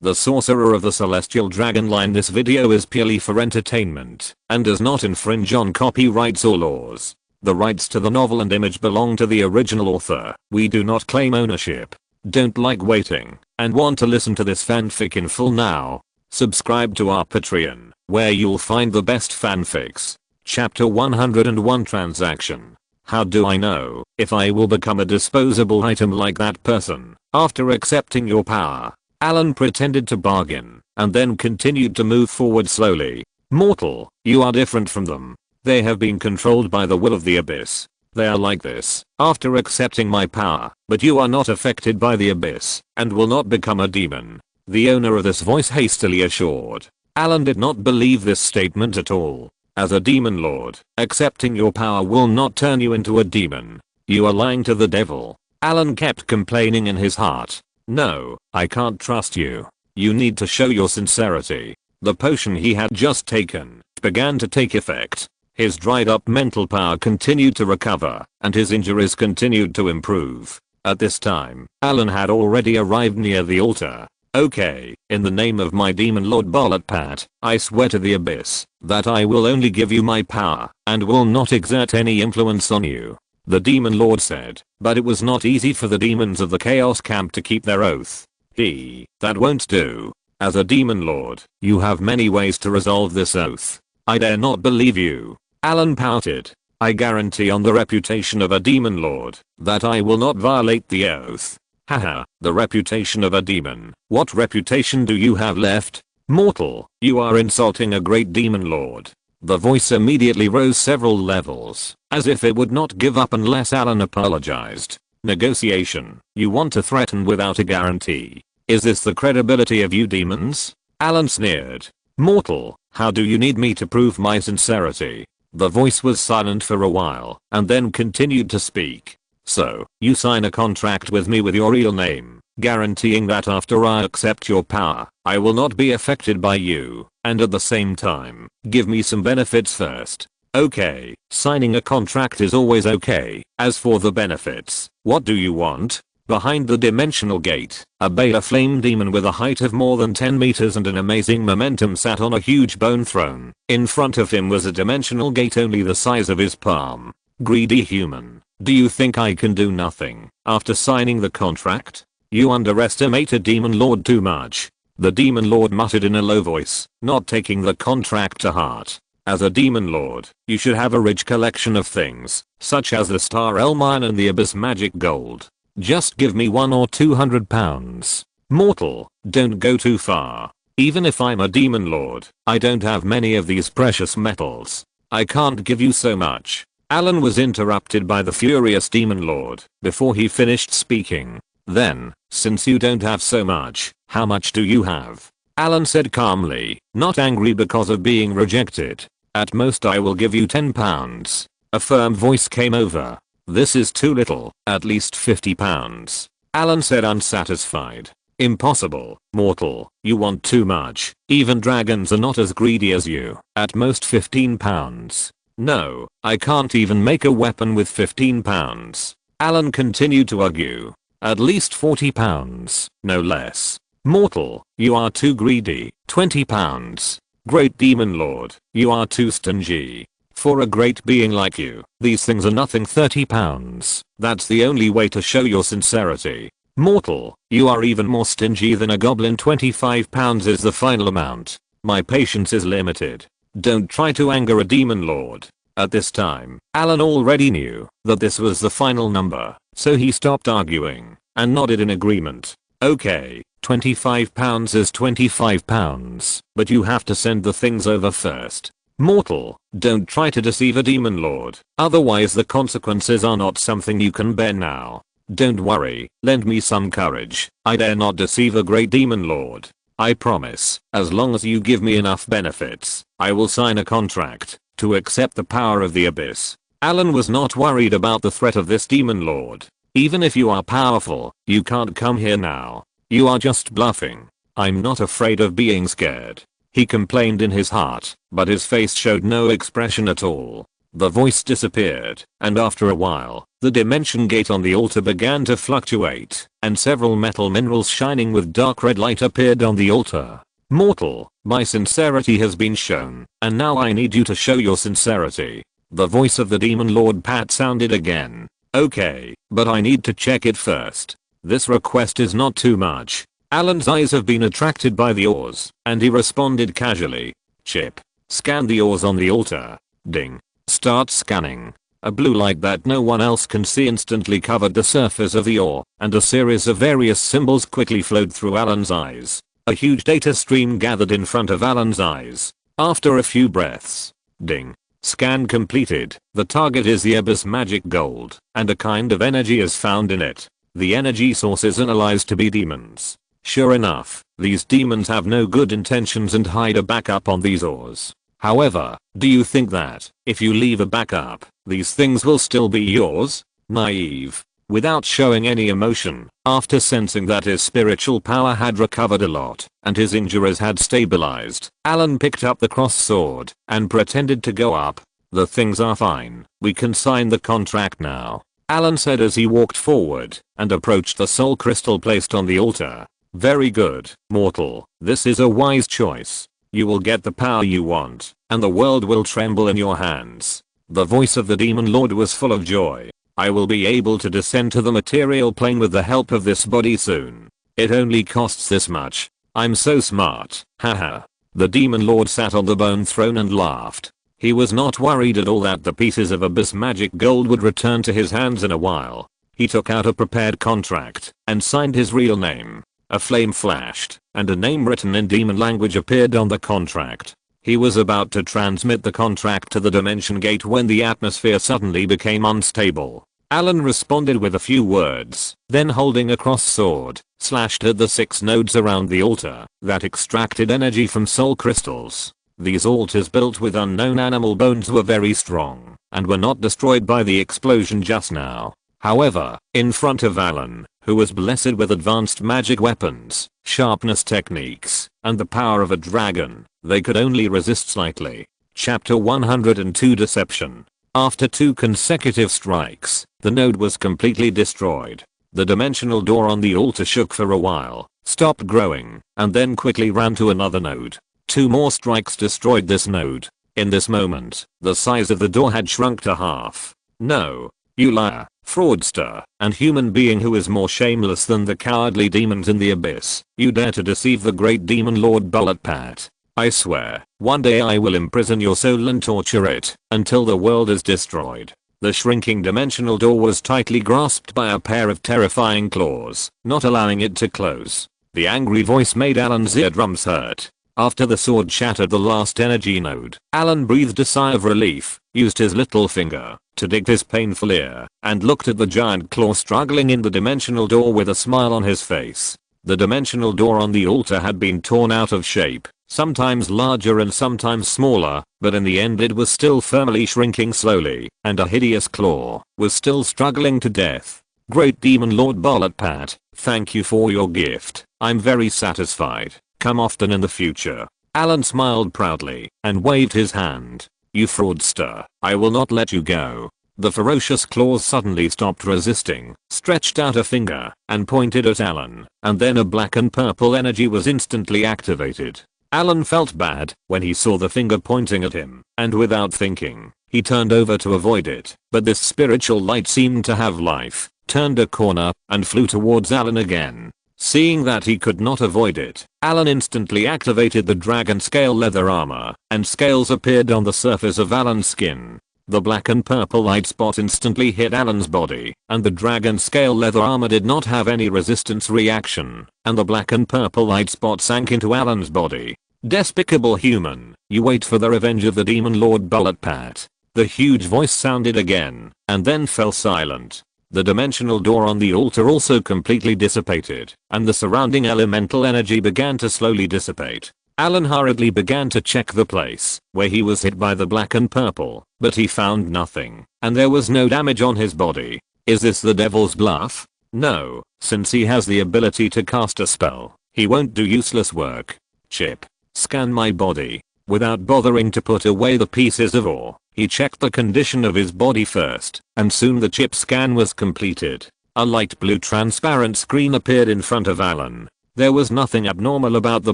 the Sorcerer of the Celestial Dragon line. This video is purely for entertainment and does not infringe on copyrights or laws. The rights to the novel and image belong to the original author. We do not claim ownership. Don't like waiting and want to listen to this fanfic in full now? Subscribe to our Patreon, where you'll find the best fanfics. Chapter 101 Transaction. How do I know if I will become a disposable item like that person after accepting your power? Allen pretended to bargain and then continued to move forward slowly. Mortal, you are different from them. They have been controlled by the will of the abyss. They are like this after accepting my power, but you are not affected by the abyss and will not become a demon, the owner of this voice hastily assured. Allen did not believe this statement at all. As a demon lord, accepting your power will not turn you into a demon. You are lying to the devil. Allen kept complaining in his heart. No, I can't trust you. You need to show your sincerity. The potion he had just taken began to take effect. His dried up mental power continued to recover, and his injuries continued to improve. At this time, Allen had already arrived near the altar. Okay, in the name of my demon lord Balatpat, I swear to the abyss that I will only give you my power and will not exert any influence on you, the demon lord said, but it was not easy for the demons of the chaos camp to keep their oath. That won't do. As a demon lord, you have many ways to resolve this oath. I dare not believe you. Allen pouted. I guarantee on the reputation of a demon lord that I will not violate the oath. Haha, the reputation of a demon. What reputation do you have left? Mortal, you are insulting a great demon lord. The voice immediately rose several levels, as if it would not give up unless Allen apologized. Negotiation. You want to threaten without a guarantee. Is this the credibility of you demons? Allen sneered. Mortal, how do you need me to prove my sincerity? The voice was silent for a while and then continued to speak. So, you sign a contract with me with your real name, guaranteeing that after I accept your power, I will not be affected by you, and at the same time, give me some benefits first. Okay, signing a contract is always okay. As for the benefits, what do you want? Behind the dimensional gate, a beta flame demon with a height of more than 10 meters and an amazing momentum sat on a huge bone throne. In front of him was a dimensional gate only the size of his palm. Greedy human. Do you think I can do nothing after signing the contract? You underestimate a demon lord too much. The demon lord muttered in a low voice, not taking the contract to heart. As a demon lord, you should have a rich collection of things, such as the Star Elm Iron and the Abyss Magic Gold. Just give me 1 or 200 pounds. Mortal, don't go too far. Even if I'm a demon lord, I don't have many of these precious metals. I can't give you so much. Allen was interrupted by the furious demon lord before he finished speaking. Then, since you don't have so much, how much do you have? Allen said calmly, not angry because of being rejected. At most I will give you 10 pounds. A firm voice came over. This is too little, at least 50 pounds. Allen said unsatisfied. Impossible, mortal, you want too much. Even dragons are not as greedy as you. At most 15 pounds. No, I can't even make a weapon with 15 pounds. Allen continued to argue. At least 40 pounds, no less. Mortal, you are too greedy. 20 pounds. Great demon lord, you are too stingy. For a great being like you, these things are nothing. 30 pounds. That's the only way to show your sincerity. Mortal, you are even more stingy than a goblin. 25 pounds is the final amount. My patience is limited. Don't try to anger a demon lord. At this time, Allen already knew that this was the final number, so he stopped arguing and nodded in agreement. Okay, 25 pounds is 25 pounds, but you have to send the things over first. Mortal, don't try to deceive a demon lord, otherwise the consequences are not something you can bear now. Don't worry, lend me some courage. I dare not deceive a great demon lord. I promise, as long as you give me enough benefits, I will sign a contract to accept the power of the abyss. Allen was not worried about the threat of this demon lord. Even if you are powerful, you can't come here now. You are just bluffing. I'm not afraid of being scared. He complained in his heart, but his face showed no expression at all. The voice disappeared, and after a while, The dimension gate on the altar began to fluctuate, and several metal minerals shining with dark red light appeared on the altar. Mortal, my sincerity has been shown, and now I need you to show your sincerity. The voice of the Demon Lord Pat sounded again. Okay, but I need to check it first. This request is not too much. Allen's eyes have been attracted by the ores, and he responded casually. Chip. Scan the ores on the altar. Ding. Start scanning. A blue light that no one else can see instantly covered the surface of the ore, and a series of various symbols quickly flowed through Allen's eyes. A huge data stream gathered in front of Allen's eyes. After a few breaths. Ding. Scan completed. The target is the abyss magic gold, and a kind of energy is found in it. The energy source is analyzed to be demons. Sure enough, these demons have no good intentions and hide a backup on these ores. However, do you think that, if you leave a backup, these things will still be yours? Naive. Without showing any emotion, after sensing that his spiritual power had recovered a lot, and his injuries had stabilized, Allen picked up the cross sword, and pretended to go up. The things are fine, we can sign the contract now, Allen said as he walked forward, and approached the soul crystal placed on the altar. Very good, mortal, this is a wise choice. You will get the power you want, and the world will tremble in your hands. The voice of the Demon Lord was full of joy. I will be able to descend to the material plane with the help of this body soon. It only costs this much. I'm so smart, haha. The Demon Lord sat on the bone throne and laughed. He was not worried at all that the pieces of abyss magic gold would return to his hands in a while. He took out a prepared contract and signed his real name. A flame flashed, and a name written in demon language appeared on the contract. He was about to transmit the contract to the dimension gate when the atmosphere suddenly became unstable. Allen responded with a few words, then holding a cross sword, slashed at the 6 nodes around the altar that extracted energy from soul crystals. These altars built with unknown animal bones were very strong, and were not destroyed by the explosion just now. However, in front of Allen, who was blessed with advanced magic weapons, sharpness techniques, and the power of a dragon, they could only resist slightly. Chapter 102 Deception. After 2 consecutive strikes, the node was completely destroyed. The dimensional door on the altar shook for a while, stopped growing, and then quickly ran to another node. 2 more strikes destroyed this node. In this moment, the size of the door had shrunk to half. No. You liar, fraudster, and human being who is more shameless than the cowardly demons in the abyss. You dare to deceive the great demon lord Bullet Pat. I swear, one day I will imprison your soul and torture it until the world is destroyed. The shrinking dimensional door was tightly grasped by a pair of terrifying claws, not allowing it to close. The angry voice made Allen's eardrums hurt. After the sword shattered the last energy node, Allen breathed a sigh of relief, used his little finger to dig his painful ear, and looked at the giant claw struggling in the dimensional door with a smile on his face. The dimensional door on the altar had been torn out of shape, sometimes larger and sometimes smaller, but in the end it was still firmly shrinking slowly, and a hideous claw was still struggling to death. Great Demon Lord Bullet Pat, thank you for your gift. I'm very satisfied. Come often in the future. Allen smiled proudly and waved his hand. You fraudster, I will not let you go. The ferocious claws suddenly stopped resisting, stretched out a finger, and pointed at Allen, and then a black and purple energy was instantly activated. Allen felt bad when he saw the finger pointing at him, and without thinking, he turned over to avoid it, but this spiritual light seemed to have life, turned a corner, and flew towards Allen again. Seeing that he could not avoid it, Allen instantly activated the dragon scale leather armor, and scales appeared on the surface of Allen's skin. The black and purple light spot instantly hit Allen's body, and the dragon scale leather armor did not have any resistance reaction, and the black and purple light spot sank into Allen's body. Despicable human, you wait for the revenge of the Demon Lord Bullet Pat. The huge voice sounded again, and then fell silent. The dimensional door on the altar also completely dissipated, and the surrounding elemental energy began to slowly dissipate. Allen hurriedly began to check the place where he was hit by the black and purple, but he found nothing, and there was no damage on his body. Is this the devil's bluff? No, since he has the ability to cast a spell, he won't do useless work. Chip, scan my body. Without bothering to put away the pieces of ore, he checked the condition of his body first, and soon the chip scan was completed. A light blue transparent screen appeared in front of Allen. There was nothing abnormal about the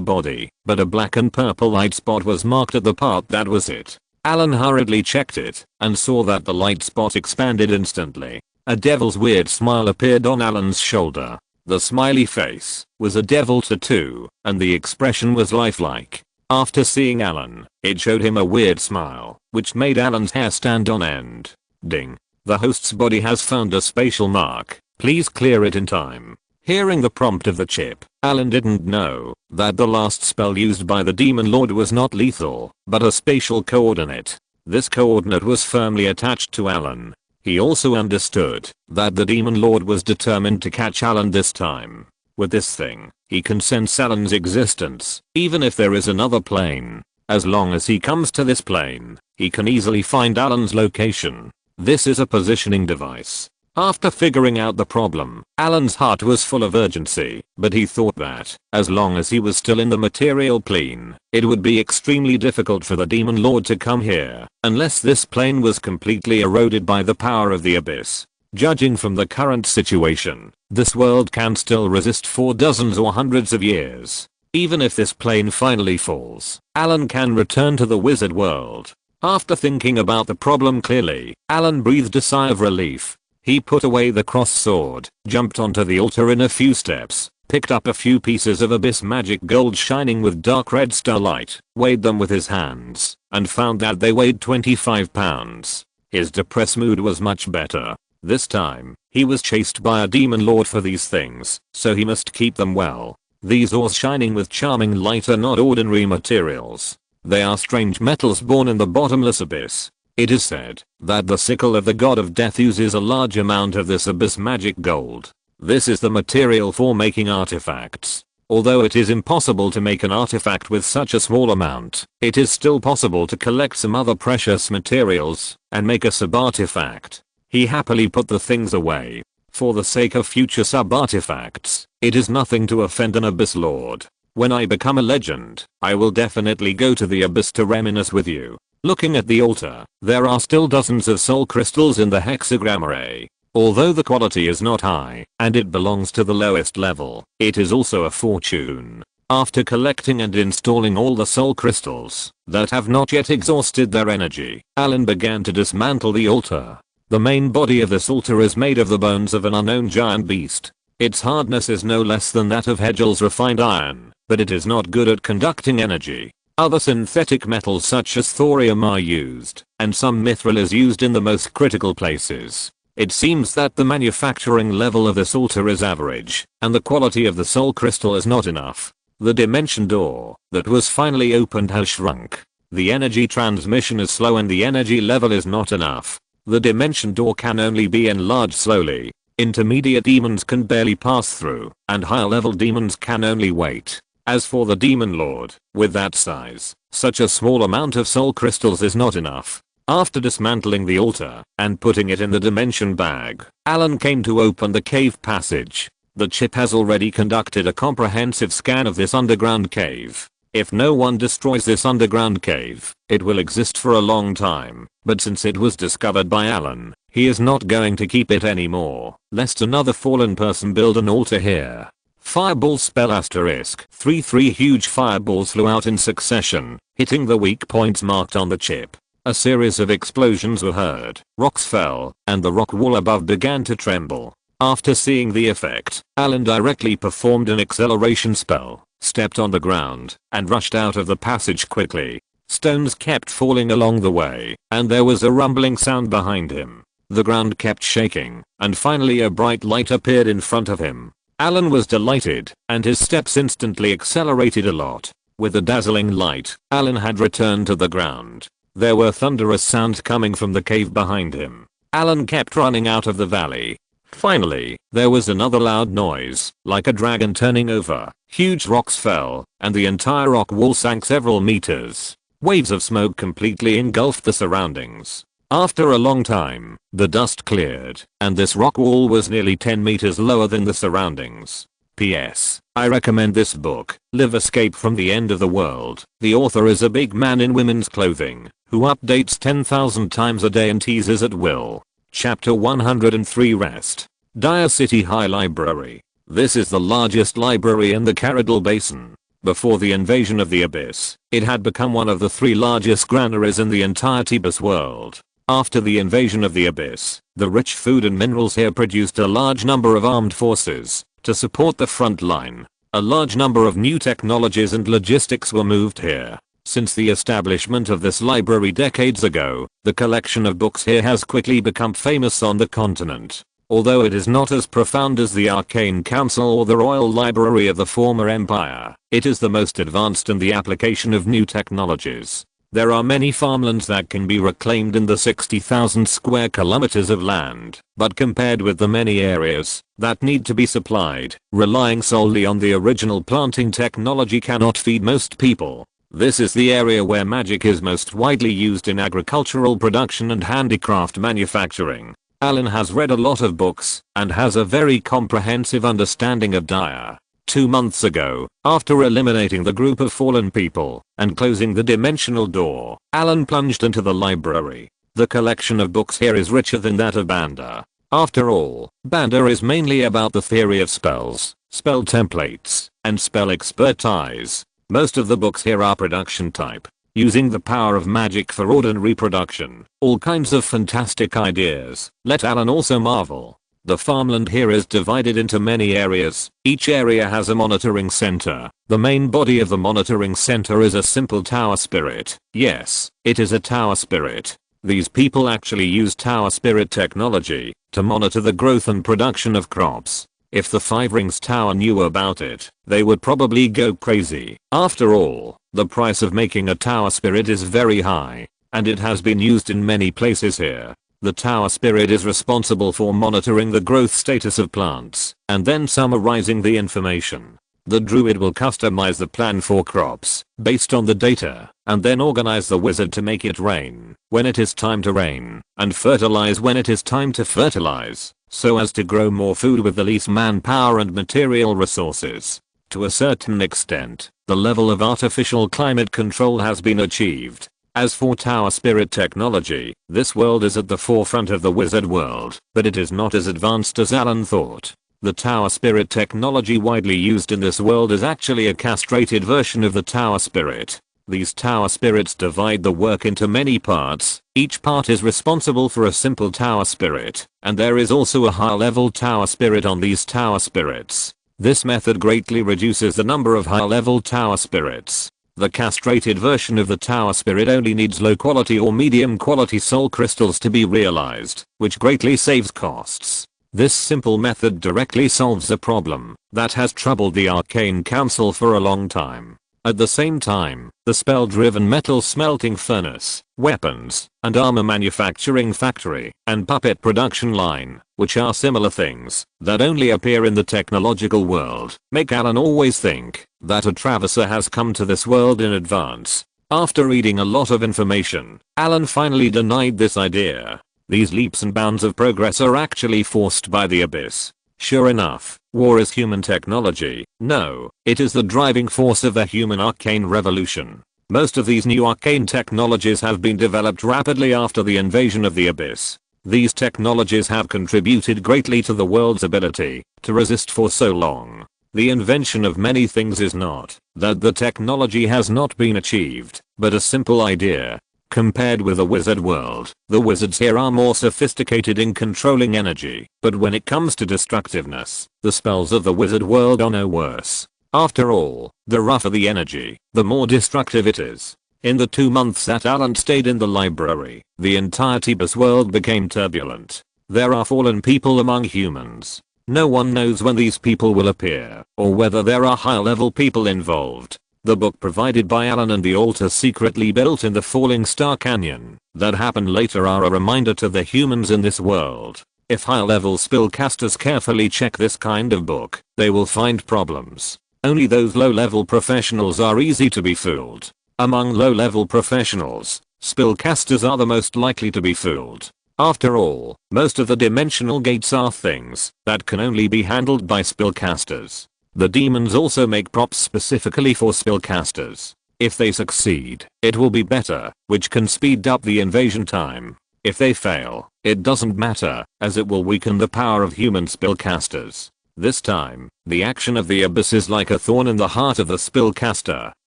body, but a black and purple light spot was marked at the part that was it. Allen hurriedly checked it, and saw that the light spot expanded instantly. A devil's weird smile appeared on Allen's shoulder. The smiley face was a devil tattoo, and the expression was lifelike. After seeing Allen, it showed him a weird smile, which made Allen's hair stand on end. Ding. The host's body has found a spatial mark. Please clear it in time. Hearing the prompt of the chip, Allen didn't know that the last spell used by the Demon Lord was not lethal, but a spatial coordinate. This coordinate was firmly attached to Allen. He also understood that the Demon Lord was determined to catch Allen this time. With this thing, he can sense Allen's existence, even if there is another plane. As long as he comes to this plane, he can easily find Allen's location. This is a positioning device. After figuring out the problem, Allen's heart was full of urgency, but he thought that, as long as he was still in the material plane, it would be extremely difficult for the Demon Lord to come here, unless this plane was completely eroded by the power of the abyss. Judging from the current situation, this world can still resist for dozens or hundreds of years. Even if this plane finally falls, Allen can return to the wizard world. After thinking about the problem clearly, Allen breathed a sigh of relief. He put away the cross sword, jumped onto the altar in a few steps, picked up a few pieces of abyss magic gold shining with dark red starlight, weighed them with his hands, and found that they weighed 25 pounds. His depressed mood was much better. This time, he was chased by a demon lord for these things, so he must keep them well. These ores shining with charming light are not ordinary materials. They are strange metals born in the bottomless abyss. It is said that the sickle of the god of death uses a large amount of this abyss magic gold. This is the material for making artifacts. Although it is impossible to make an artifact with such a small amount, it is still possible to collect some other precious materials and make a sub-artifact. He happily put the things away. For the sake of future sub-artifacts, it is nothing to offend an abyss lord. When I become a legend, I will definitely go to the abyss to reminisce with you. Looking at the altar, there are still dozens of soul crystals in the hexagram array. Although the quality is not high, and it belongs to the lowest level, it is also a fortune. After collecting and installing all the soul crystals that have not yet exhausted their energy, Allen began to dismantle the altar. The main body of this altar is made of the bones of an unknown giant beast. Its hardness is no less than that of Hegel's refined iron, but it is not good at conducting energy. Other synthetic metals such as thorium are used, and some mithril is used in the most critical places. It seems that the manufacturing level of this altar is average, and the quality of the soul crystal is not enough. The dimension door that was finally opened has shrunk. The energy transmission is slow and the energy level is not enough. The dimension door can only be enlarged slowly. Intermediate demons can barely pass through, and higher level demons can only wait. As for the demon lord, with that size, such a small amount of soul crystals is not enough. After dismantling the altar and putting it in the dimension bag, Allen came to open the cave passage. The chip has already conducted a comprehensive scan of this underground cave. If no one destroys this underground cave, it will exist for a long time, but since it was discovered by Allen, he is not going to keep it anymore, lest another fallen person build an altar here. Fireball spell asterisk 3 huge fireballs flew out in succession, hitting the weak points marked on the chip. A series of explosions were heard, rocks fell, and the rock wall above began to tremble. After seeing the effect, Allen directly performed an acceleration spell, stepped on the ground, and rushed out of the passage quickly. Stones kept falling along the way, and there was a rumbling sound behind him. The ground kept shaking, and finally a bright light appeared in front of him. Allen was delighted, and his steps instantly accelerated a lot. With the dazzling light, Allen had returned to the ground. There were thunderous sounds coming from the cave behind him. Allen kept running out of the valley. Finally, there was another loud noise, like a dragon turning over. Huge rocks fell, and the entire rock wall sank several meters. Waves of smoke completely engulfed the surroundings. After a long time, the dust cleared, and this rock wall was nearly 10 meters lower than the surroundings. PS. I recommend this book, Live Escape from the End of the World. The author is a big man in women's clothing, who updates 10,000 times a day and teases at will. Chapter 103 Rest. Dire City High Library. This is the largest library in the Caradal Basin. Before the invasion of the Abyss, it had become one of the 3 largest granaries in the entire Tebas world. After the invasion of the Abyss, the rich food and minerals here produced a large number of armed forces to support the front line. A large number of new technologies and logistics were moved here. Since the establishment of this library decades ago, the collection of books here has quickly become famous on the continent. Although it is not as profound as the Arcane Council or the Royal Library of the former empire, it is the most advanced in the application of new technologies. There are many farmlands that can be reclaimed in the 60,000 square kilometers of land, but compared with the many areas that need to be supplied, relying solely on the original planting technology cannot feed most people. This is the area where magic is most widely used in agricultural production and handicraft manufacturing. Allen has read a lot of books and has a very comprehensive understanding of Dire. 2 months ago, after eliminating the group of fallen people and closing the dimensional door, Allen plunged into the library. The collection of books here is richer than that of Banda. After all, Banda is mainly about the theory of spells, spell templates, and spell expertise. Most of the books here are production type, using the power of magic for ordinary production. All kinds of fantastic ideas. Let Allen also marvel. The farmland here is divided into many areas. Each area has a monitoring center. The main body of the monitoring center is a simple tower spirit. Yes, it is a tower spirit. These people actually use tower spirit technology to monitor the growth and production of crops. If the Five Rings Tower knew about it, they would probably go crazy. After all, the price of making a tower spirit is very high, and it has been used in many places here. The tower spirit is responsible for monitoring the growth status of plants, and then summarizing the information. The druid will customize the plan for crops, based on the data, and then organize the wizard to make it rain when it is time to rain, and fertilize when it is time to fertilize, so as to grow more food with the least manpower and material resources. To a certain extent, the level of artificial climate control has been achieved. As for tower spirit technology, this world is at the forefront of the wizard world, but it is not as advanced as Allen thought. The tower spirit technology widely used in this world is actually a castrated version of the tower spirit. These tower spirits divide the work into many parts. Each part is responsible for a simple tower spirit, and there is also a high level tower spirit on these tower spirits. This method greatly reduces the number of high level tower spirits. The castrated version of the tower spirit only needs low quality or medium quality soul crystals to be realized, which greatly saves costs. This simple method directly solves a problem that has troubled the Arcane Council for a long time. At the same time, the spell-driven metal smelting furnace, weapons, and armor manufacturing factory, and puppet production line, which are similar things that only appear in the technological world, make Allen always think that a traverser has come to this world in advance. After reading a lot of information, Allen finally denied this idea. These leaps and bounds of progress are actually forced by the Abyss. Sure enough, war is human technology. No, it is the driving force of the human arcane revolution. Most of these new arcane technologies have been developed rapidly after the invasion of the Abyss. These technologies have contributed greatly to the world's ability to resist for so long. The invention of many things is not that the technology has not been achieved, but a simple idea. Compared with the wizard world, the wizards here are more sophisticated in controlling energy, but when it comes to destructiveness, the spells of the wizard world are no worse. After all, the rougher the energy, the more destructive it is. In the 2 months that Allen stayed in the library, the entire Tebas world became turbulent. There are fallen people among humans. No one knows when these people will appear, or whether there are high-level people involved. The book provided by Allen and the altar secretly built in the Falling Star Canyon that happened later are a reminder to the humans in this world. If high-level spellcasters carefully check this kind of book, they will find problems. Only those low-level professionals are easy to be fooled. Among low-level professionals, spellcasters are the most likely to be fooled. After all, most of the dimensional gates are things that can only be handled by spellcasters. The demons also make props specifically for spellcasters. If they succeed, it will be better, which can speed up the invasion time. If they fail, it doesn't matter, as it will weaken the power of human spellcasters. This time, the action of the abyss is like a thorn in the heart of the spellcaster,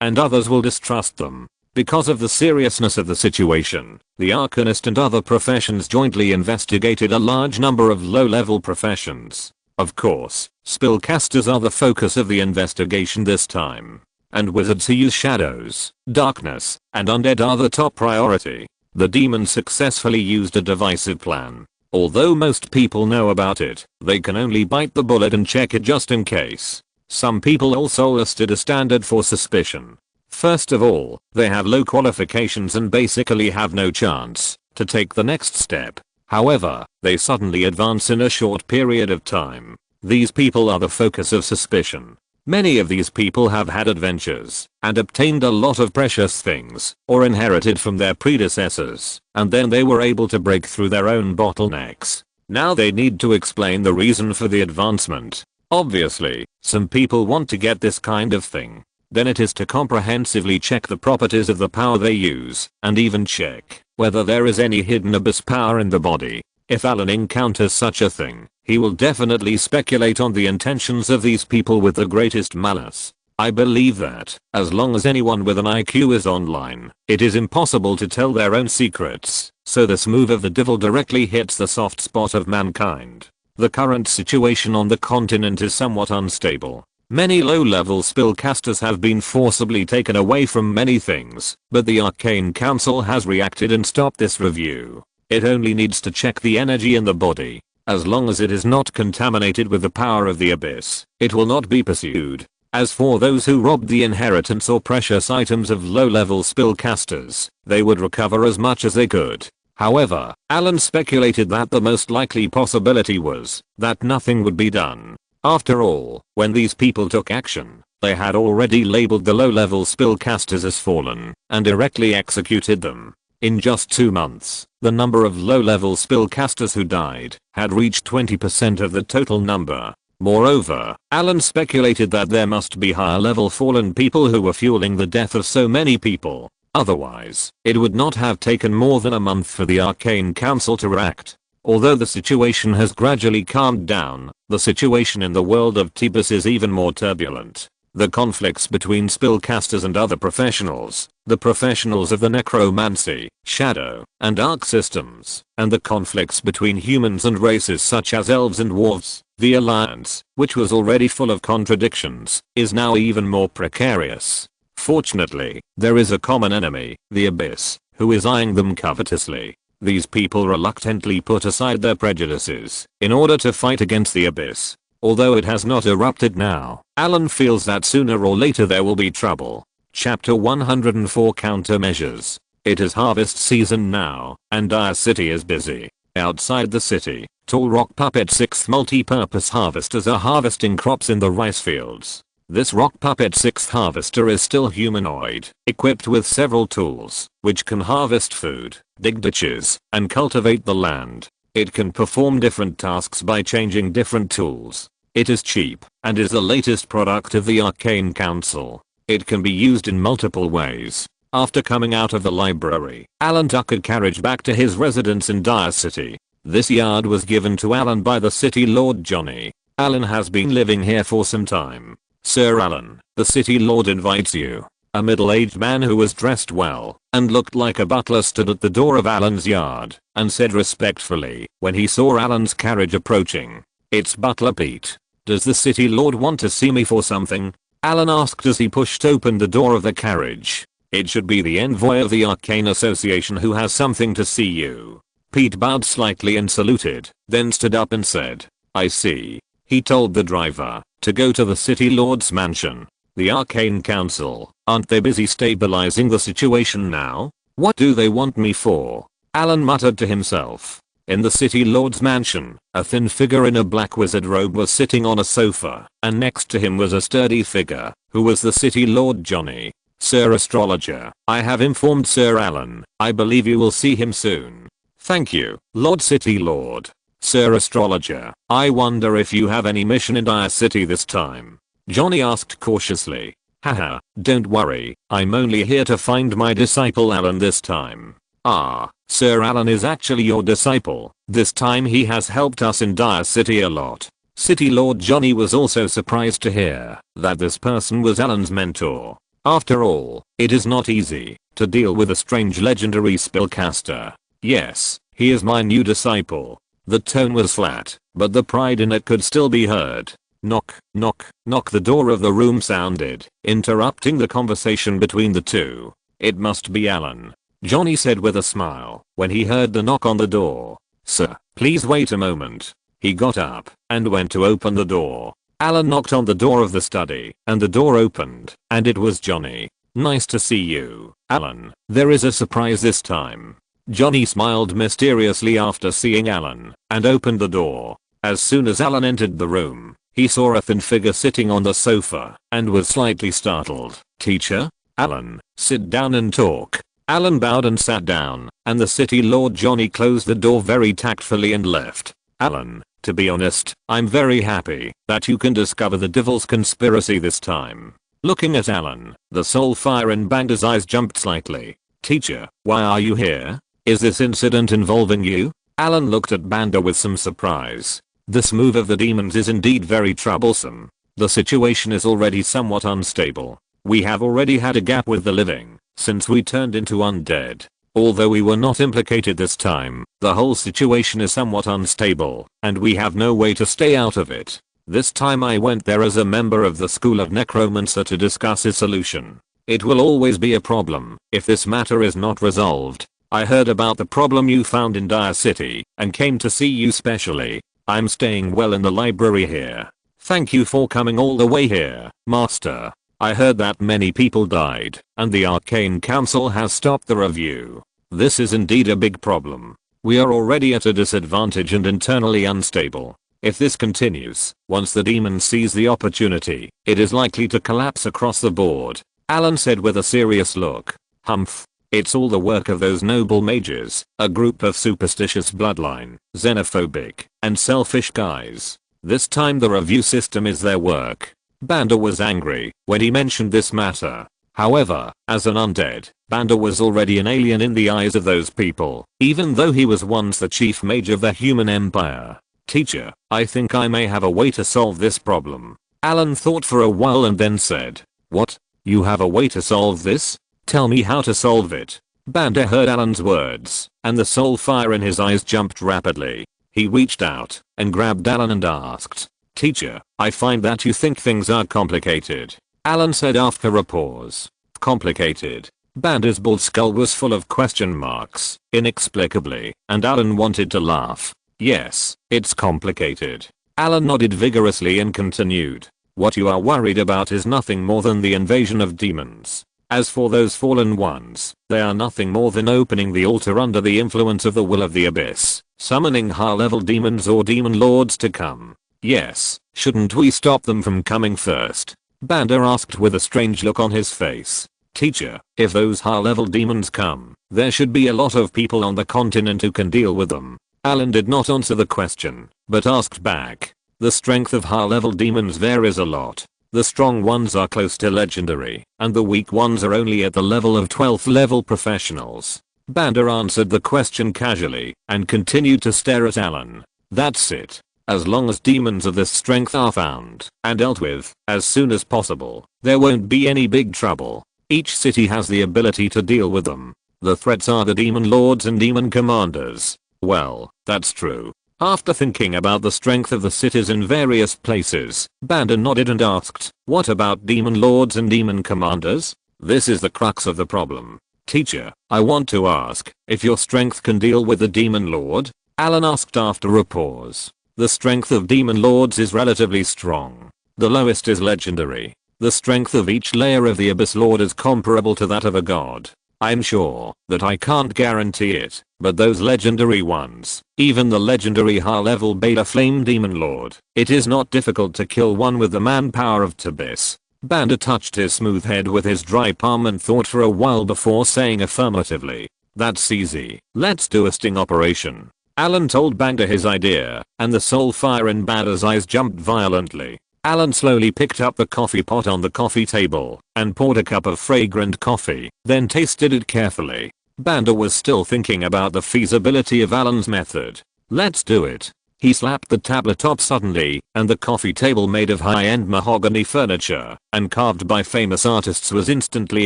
and others will distrust them. Because of the seriousness of the situation, the Arcanist and other professions jointly investigated a large number of low-level professions. Of course, spellcasters are the focus of the investigation this time. And wizards who use shadows, darkness, and undead are the top priority. The demons successfully used a divisive plan. Although most people know about it, they can only bite the bullet and check it just in case. Some people also listed a standard for suspicion. First of all, they have low qualifications and basically have no chance to take the next step. However, they suddenly advance in a short period of time. These people are the focus of suspicion. Many of these people have had adventures and obtained a lot of precious things or inherited from their predecessors, and then they were able to break through their own bottlenecks. Now they need to explain the reason for the advancement. Obviously, some people want to get this kind of thing. Then it is to comprehensively check the properties of the power they use, and even check whether there is any hidden abyss power in the body. If Allen encounters such a thing, he will definitely speculate on the intentions of these people with the greatest malice. I believe that, as long as anyone with an IQ is online, it is impossible to tell their own secrets, so this move of the devil directly hits the soft spot of mankind. The current situation on the continent is somewhat unstable. Many low-level spellcasters have been forcibly taken away from many things, but the Arcane Council has reacted and stopped this review. It only needs to check the energy in the body. As long as it is not contaminated with the power of the abyss, it will not be pursued. As for those who robbed the inheritance or precious items of low-level spellcasters, they would recover as much as they could. However, Allen speculated that the most likely possibility was that nothing would be done. After all, when these people took action, they had already labeled the low-level spellcasters as fallen and directly executed them. In just 2 months, the number of low-level spellcasters who died had reached 20% of the total number. Moreover, Allen speculated that there must be higher-level fallen people who were fueling the death of so many people. Otherwise, it would not have taken more than a month for the Arcane Council to react. Although the situation has gradually calmed down, the situation in the world of Tebus is even more turbulent. The conflicts between spellcasters and other professionals, the professionals of the necromancy, shadow, and arc systems, and the conflicts between humans and races such as elves and dwarves, the alliance, which was already full of contradictions, is now even more precarious. Fortunately, there is a common enemy, the abyss, who is eyeing them covetously. These people reluctantly put aside their prejudices in order to fight against the abyss. Although it has not erupted now, Allen feels that sooner or later there will be trouble. Chapter 104 Countermeasures. It is harvest season now, and Dire City is busy. Outside the city, Tall Rock Puppet 6th multi-purpose harvesters are harvesting crops in the rice fields. This Rock Puppet 6th harvester is still humanoid, equipped with several tools, which can harvest food, dig ditches, and cultivate the land. It can perform different tasks by changing different tools. It is cheap, and is the latest product of the Arcane Council. It can be used in multiple ways. After coming out of the library, Allen took a carriage back to his residence in Dire City. This yard was given to Allen by the city lord Johnny. Allen has been living here for some time. Sir Allen, the city lord invites you. A middle-aged man who was dressed well and looked like a butler stood at the door of Allen's yard and said respectfully when he saw Allen's carriage approaching, "It's Butler Pete. Does the city lord want to see me for something?" Allen asked as he pushed open the door of the carriage. "It should be the envoy of the Arcane Association who has something to see you." Pete bowed slightly and saluted, then stood up and said, "I see." He told the driver to go to the city lord's mansion. The Arcane Council, aren't they busy stabilizing the situation now? What do they want me for? Allen muttered to himself. In the city lord's mansion, a thin figure in a black wizard robe was sitting on a sofa, and next to him was a sturdy figure, who was the city lord Johnny. "Sir Astrologer, I have informed Sir Allen. I believe you will see him soon." "Thank you, Lord City Lord." "Sir Astrologer, I wonder if you have any mission in Dire City this time." Johnny asked cautiously. Haha, don't worry, I'm only here to find my disciple Allen this time. Ah, Sir Allen is actually your disciple. This time he has helped us in Dire City a lot. City Lord Johnny was also surprised to hear that this person was Allen's mentor. After all, it is not easy to deal with a strange legendary spellcaster. Yes, he is my new disciple. The tone was flat, but the pride in it could still be heard. Knock, knock, knock. The door of the room sounded, interrupting the conversation between the two. It must be Allen, Johnny said with a smile when he heard the knock on the door. Sir, please wait a moment. He got up and went to open the door. Allen knocked on the door of the study, and the door opened, and it was Johnny. Nice to see you, Allen. There is a surprise this time. Johnny smiled mysteriously after seeing Allen and opened the door. As soon as Allen entered the room, he saw a thin figure sitting on the sofa and was slightly startled. Teacher? Allen, sit down and talk. Allen bowed and sat down, and the City Lord Johnny closed the door very tactfully and left. Allen, to be honest, I'm very happy that you can discover the devil's conspiracy this time. Looking at Allen, the soul fire in Banda's eyes jumped slightly. Teacher, why are you here? Is this incident involving you? Allen looked at Banda with some surprise. This move of the demons is indeed very troublesome. The situation is already somewhat unstable. We have already had a gap with the living since we turned into undead. Although we were not implicated this time, the whole situation is somewhat unstable, and we have no way to stay out of it. This time I went there as a member of the School of Necromancer to discuss a solution. It will always be a problem if this matter is not resolved. I heard about the problem you found in Dire City and came to see you specially. I'm staying well in the library here. Thank you for coming all the way here, Master. I heard that many people died, and the Arcane Council has stopped the review. This is indeed a big problem. We are already at a disadvantage and internally unstable. If this continues, once the demon sees the opportunity, it is likely to collapse across the board, Allen said with a serious look. Humph. It's all the work of those noble mages, a group of superstitious bloodline, xenophobic, and selfish guys. This time the review system is their work. Banda was angry when he mentioned this matter. However, as an undead, Banda was already an alien in the eyes of those people, even though he was once the chief mage of the human empire. Teacher, I think I may have a way to solve this problem. Allen thought for a while and then said, what? You have a way to solve this? Tell me how to solve it. Banda heard Allen's words, and the soul fire in his eyes jumped rapidly. He reached out and grabbed Allen and asked, Teacher, I find that you think things are complicated. Allen said after a pause. Complicated? Banda's bald skull was full of question marks, inexplicably, and Allen wanted to laugh. Yes, it's complicated. Allen nodded vigorously and continued. What you are worried about is nothing more than the invasion of demons. As for those fallen ones, they are nothing more than opening the altar under the influence of the will of the abyss, summoning high-level demons or demon lords to come. Yes, shouldn't we stop them from coming first? Banda asked with a strange look on his face. Teacher, if those high-level demons come, there should be a lot of people on the continent who can deal with them. Allen did not answer the question, but asked back. The strength of high-level demons varies a lot. The strong ones are close to legendary, and the weak ones are only at the level of 12th level professionals. Banda answered the question casually, and continued to stare at Allen. That's it. As long as demons of this strength are found and dealt with as soon as possible, there won't be any big trouble. Each city has the ability to deal with them. The threats are the demon lords and demon commanders. Well, that's true. After thinking about the strength of the cities in various places, Banda nodded and asked, what about demon lords and demon commanders? This is the crux of the problem. Teacher, I want to ask if your strength can deal with the demon lord? Allen asked after a pause. The strength of demon lords is relatively strong. The lowest is legendary. The strength of each layer of the abyss lord is comparable to that of a god. I'm sure that I can't guarantee it, but those legendary ones, even the legendary high-level beta flame demon lord, it is not difficult to kill one with the manpower of Tibis. Banda touched his smooth head with his dry palm and thought for a while before saying affirmatively. That's easy. Let's do a sting operation. Allen told Banda his idea, and the soul fire in Banda's eyes jumped violently. Allen slowly picked up the coffee pot on the coffee table and poured a cup of fragrant coffee, then tasted it carefully. Banda was still thinking about the feasibility of Allen's method. Let's do it. He slapped the tabletop suddenly, and the coffee table made of high-end mahogany furniture and carved by famous artists was instantly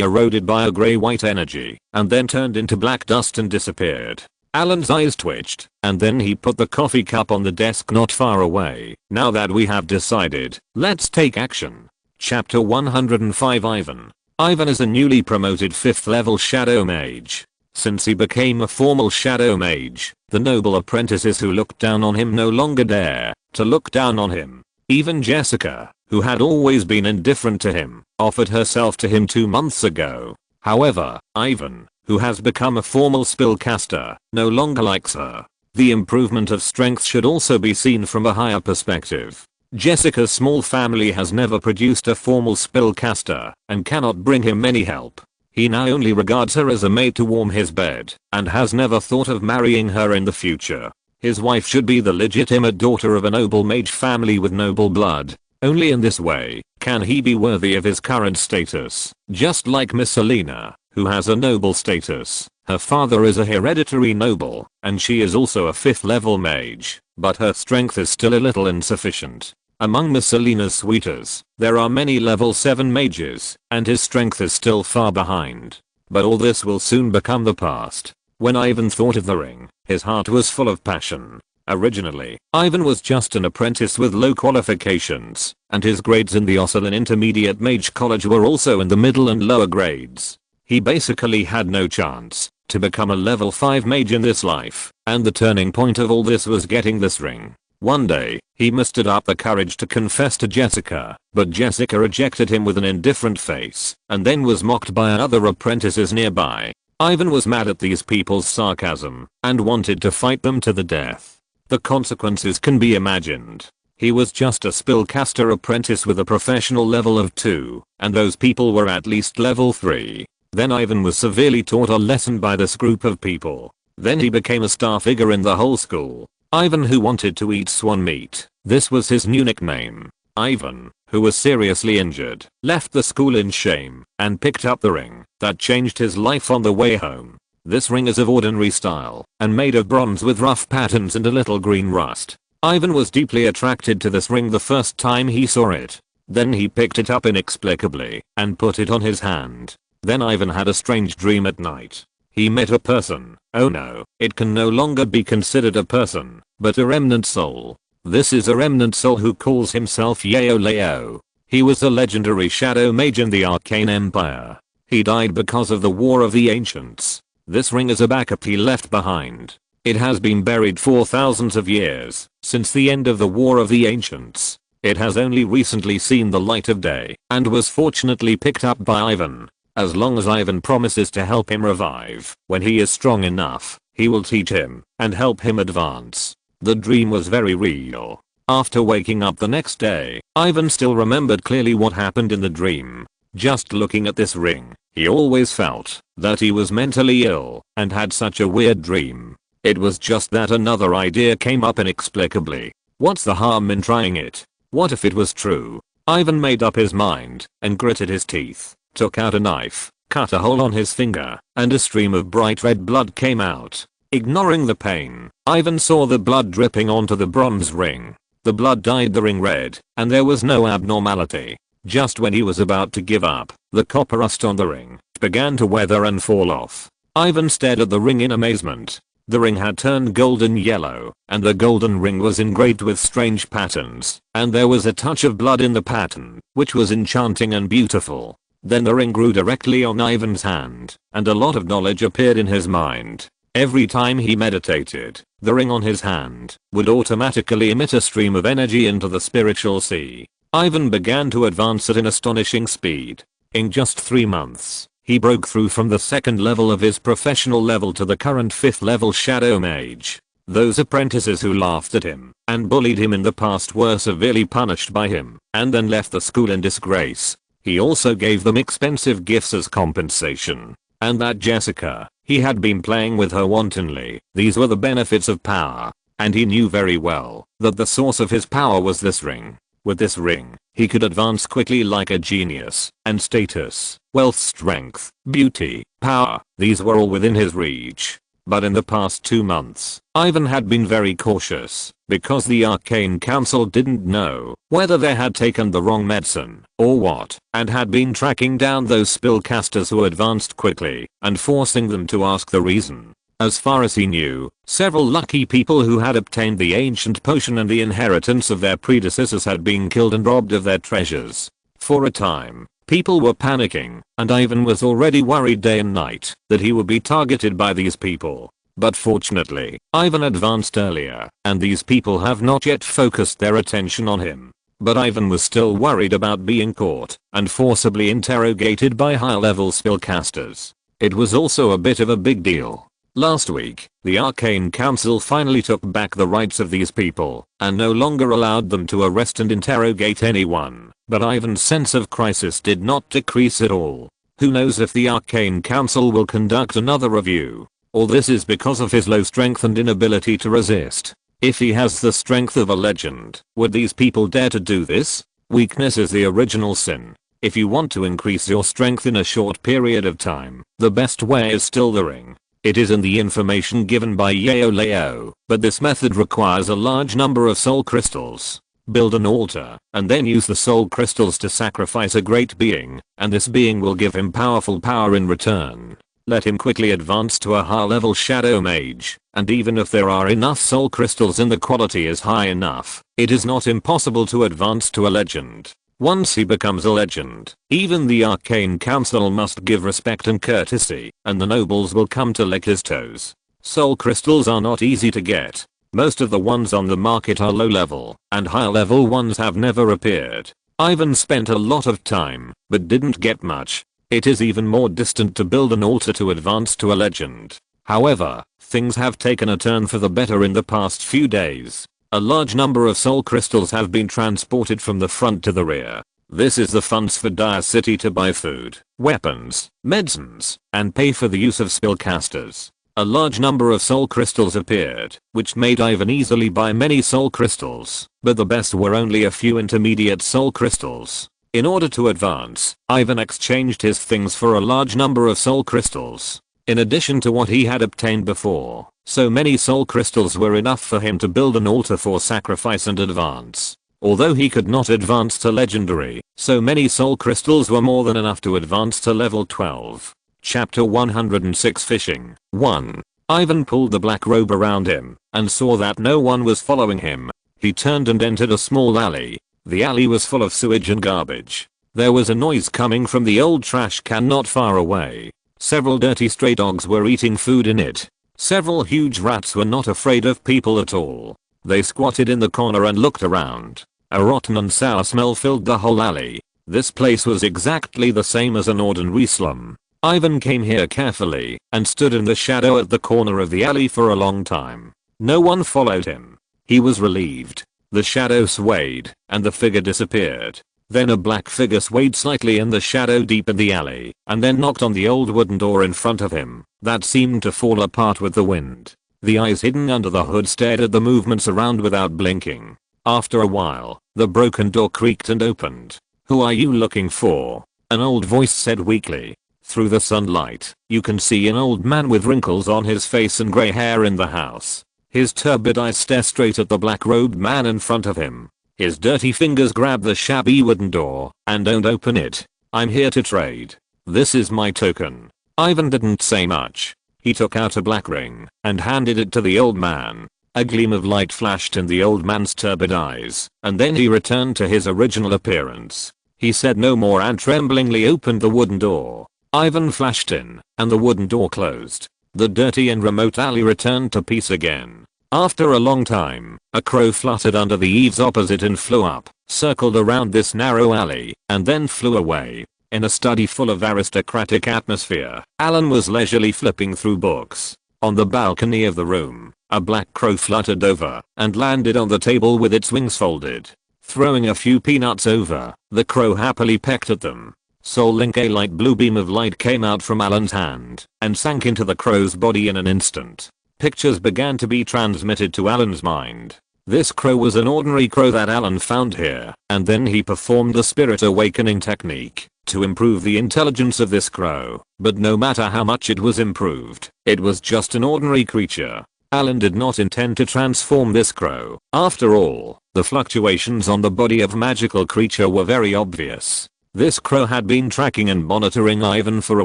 eroded by a grey-white energy and then turned into black dust and disappeared. Allen's eyes twitched, and then he put the coffee cup on the desk not far away. Now that we have decided, let's take action. Chapter 105 Ivan. Ivan is a newly promoted 5th level shadow mage. Since he became a formal shadow mage, the noble apprentices who looked down on him no longer dare to look down on him. Even Jessica, who had always been indifferent to him, offered herself to him 2 months ago. However, Ivan, who has become a formal spellcaster, no longer likes her. The improvement of strength should also be seen from a higher perspective. Jessica's small family has never produced a formal spellcaster and cannot bring him any help. He now only regards her as a maid to warm his bed and has never thought of marrying her in the future. His wife should be the legitimate daughter of a noble mage family with noble blood. Only in this way can he be worthy of his current status. Just like Miss Selena, who has a noble status. Her father is a hereditary noble, and she is also a 5th level mage, but her strength is still a little insufficient. Among Miss Selena's suitors, there are many level 7 mages, and his strength is still far behind. But all this will soon become the past. When Ivan thought of the ring, his heart was full of passion. Originally, Ivan was just an apprentice with low qualifications, and his grades in the Osselin Intermediate Mage College were also in the middle and lower grades. He basically had no chance to become a level 5 mage in this life, and the turning point of all this was getting this ring. One day, he mustered up the courage to confess to Jessica, but Jessica rejected him with an indifferent face, and then was mocked by other apprentices nearby. Ivan was mad at these people's sarcasm, and wanted to fight them to the death. The consequences can be imagined. He was just a spellcaster apprentice with a professional level of 2, and those people were at least level 3. Then Ivan was severely taught a lesson by this group of people. Then he became a star figure in the whole school. Ivan who wanted to eat swan meat. This was his new nickname. Ivan, who was seriously injured, left the school in shame and picked up the ring that changed his life on the way home. This ring is of ordinary style and made of bronze with rough patterns and a little green rust. Ivan was deeply attracted to this ring the first time he saw it. Then he picked it up inexplicably and put it on his hand. Then Ivan had a strange dream at night. He met a person. Oh no, it can no longer be considered a person, but a remnant soul. This is a remnant soul who calls himself Yaoleo. He was a legendary shadow mage in the Arcane Empire. He died because of the War of the Ancients. This ring is a backup he left behind. It has been buried for thousands of years, since the end of the War of the Ancients. It has only recently seen the light of day, and was fortunately picked up by Ivan. As long as Ivan promises to help him revive when he is strong enough, he will teach him and help him advance. The dream was very real. After waking up the next day, Ivan still remembered clearly what happened in the dream. Just looking at this ring, he always felt that he was mentally ill and had such a weird dream. It was just that another idea came up inexplicably. What's the harm in trying it? What if it was true? Ivan made up his mind and gritted his teeth. Took out a knife, cut a hole on his finger, and a stream of bright red blood came out. Ignoring the pain, Ivan saw the blood dripping onto the bronze ring. The blood dyed the ring red, and there was no abnormality. Just when he was about to give up, the copper rust on the ring began to weather and fall off. Ivan stared at the ring in amazement. The ring had turned golden yellow, and the golden ring was engraved with strange patterns, and there was a touch of blood in the pattern, which was enchanting and beautiful. Then the ring grew directly on Ivan's hand, and a lot of knowledge appeared in his mind. Every time he meditated, the ring on his hand would automatically emit a stream of energy into the spiritual sea. Ivan began to advance at an astonishing speed. In just 3 months, he broke through from the 2nd level of his professional level to the current 5th level shadow mage. Those apprentices who laughed at him and bullied him in the past were severely punished by him, and then left the school in disgrace. He also gave them expensive gifts as compensation. And that Jessica, he had been playing with her wantonly. These were the benefits of power. And he knew very well that the source of his power was this ring. With this ring, he could advance quickly like a genius, and status, wealth, strength, beauty, power, these were all within his reach. But in the past 2 months, Ivan had been very cautious, because the Arcane Council didn't know whether they had taken the wrong medicine or what, and had been tracking down those spellcasters who advanced quickly and forcing them to ask the reason. As far as he knew, several lucky people who had obtained the ancient potion and the inheritance of their predecessors had been killed and robbed of their treasures. For a time, people were panicking, and Ivan was already worried day and night that he would be targeted by these people. But fortunately, Ivan advanced earlier, and these people have not yet focused their attention on him. But Ivan was still worried about being caught and forcibly interrogated by high-level spellcasters. It was also a bit of a big deal. Last week, the Arcane Council finally took back the rights of these people and no longer allowed them to arrest and interrogate anyone, but Ivan's sense of crisis did not decrease at all. Who knows if the Arcane Council will conduct another review? All this is because of his low strength and inability to resist. If he has the strength of a legend, would these people dare to do this? Weakness is the original sin. If you want to increase your strength in a short period of time, the best way is still the ring. It is in the information given by Leo, but this method requires a large number of soul crystals. Build an altar, and then use the soul crystals to sacrifice a great being, and this being will give him powerful power in return. Let him quickly advance to a high-level shadow mage, and even if there are enough soul crystals and the quality is high enough, it is not impossible to advance to a legend. Once he becomes a legend, even the Arcane Council must give respect and courtesy, and the nobles will come to lick his toes. Soul crystals are not easy to get. Most of the ones on the market are low level, and high level ones have never appeared. Ivan spent a lot of time, but didn't get much. It is even more distant to build an altar to advance to a legend. However, things have taken a turn for the better in the past few days. A large number of soul crystals have been transported from the front to the rear. This is the funds for Dire City to buy food, weapons, medicines, and pay for the use of spellcasters. A large number of soul crystals appeared, which made Ivan easily buy many soul crystals, but the best were only a few intermediate soul crystals. In order to advance, Ivan exchanged his things for a large number of soul crystals. In addition to what he had obtained before, so many soul crystals were enough for him to build an altar for sacrifice and advance. Although he could not advance to legendary, so many soul crystals were more than enough to advance to level 12. Chapter 106 Fishing 1. Ivan pulled the black robe around him and saw that no one was following him. He turned and entered a small alley. The alley was full of sewage and garbage. There was a noise coming from the old trash can not far away. Several dirty stray dogs were eating food in it. Several huge rats were not afraid of people at all. They squatted in the corner and looked around. A rotten and sour smell filled the whole alley. This place was exactly the same as an ordinary slum. Ivan came here carefully and stood in the shadow at the corner of the alley for a long time. No one followed him. He was relieved. The shadow swayed and the figure disappeared. Then a black figure swayed slightly in the shadow deep in the alley and then knocked on the old wooden door in front of him that seemed to fall apart with the wind. The eyes hidden under the hood stared at the movements around without blinking. After a while, the broken door creaked and opened. "Who are you looking for?" an old voice said weakly. Through the sunlight, you can see an old man with wrinkles on his face and grey hair in the house. His turbid eyes stare straight at the black-robed man in front of him. His dirty fingers grab the shabby wooden door and don't open it. "I'm here to trade. This is my token." Ivan didn't say much. He took out a black ring and handed it to the old man. A gleam of light flashed in the old man's turbid eyes, and then he returned to his original appearance. He said no more and tremblingly opened the wooden door. Ivan flashed in, and the wooden door closed. The dirty and remote alley returned to peace again. After a long time, a crow fluttered under the eaves opposite and flew up, circled around this narrow alley, and then flew away. In a study full of aristocratic atmosphere, Allen was leisurely flipping through books. On the balcony of the room, a black crow fluttered over and landed on the table with its wings folded. Throwing a few peanuts over, the crow happily pecked at them. Soul Link, a light blue beam of light came out from Allen's hand and sank into the crow's body in an instant. Pictures began to be transmitted to Allen's mind. This crow was an ordinary crow that Allen found here, and then he performed the spirit awakening technique to improve the intelligence of this crow, but no matter how much it was improved, it was just an ordinary creature. Allen did not intend to transform this crow. After all, the fluctuations on the body of magical creature were very obvious. This crow had been tracking and monitoring Ivan for a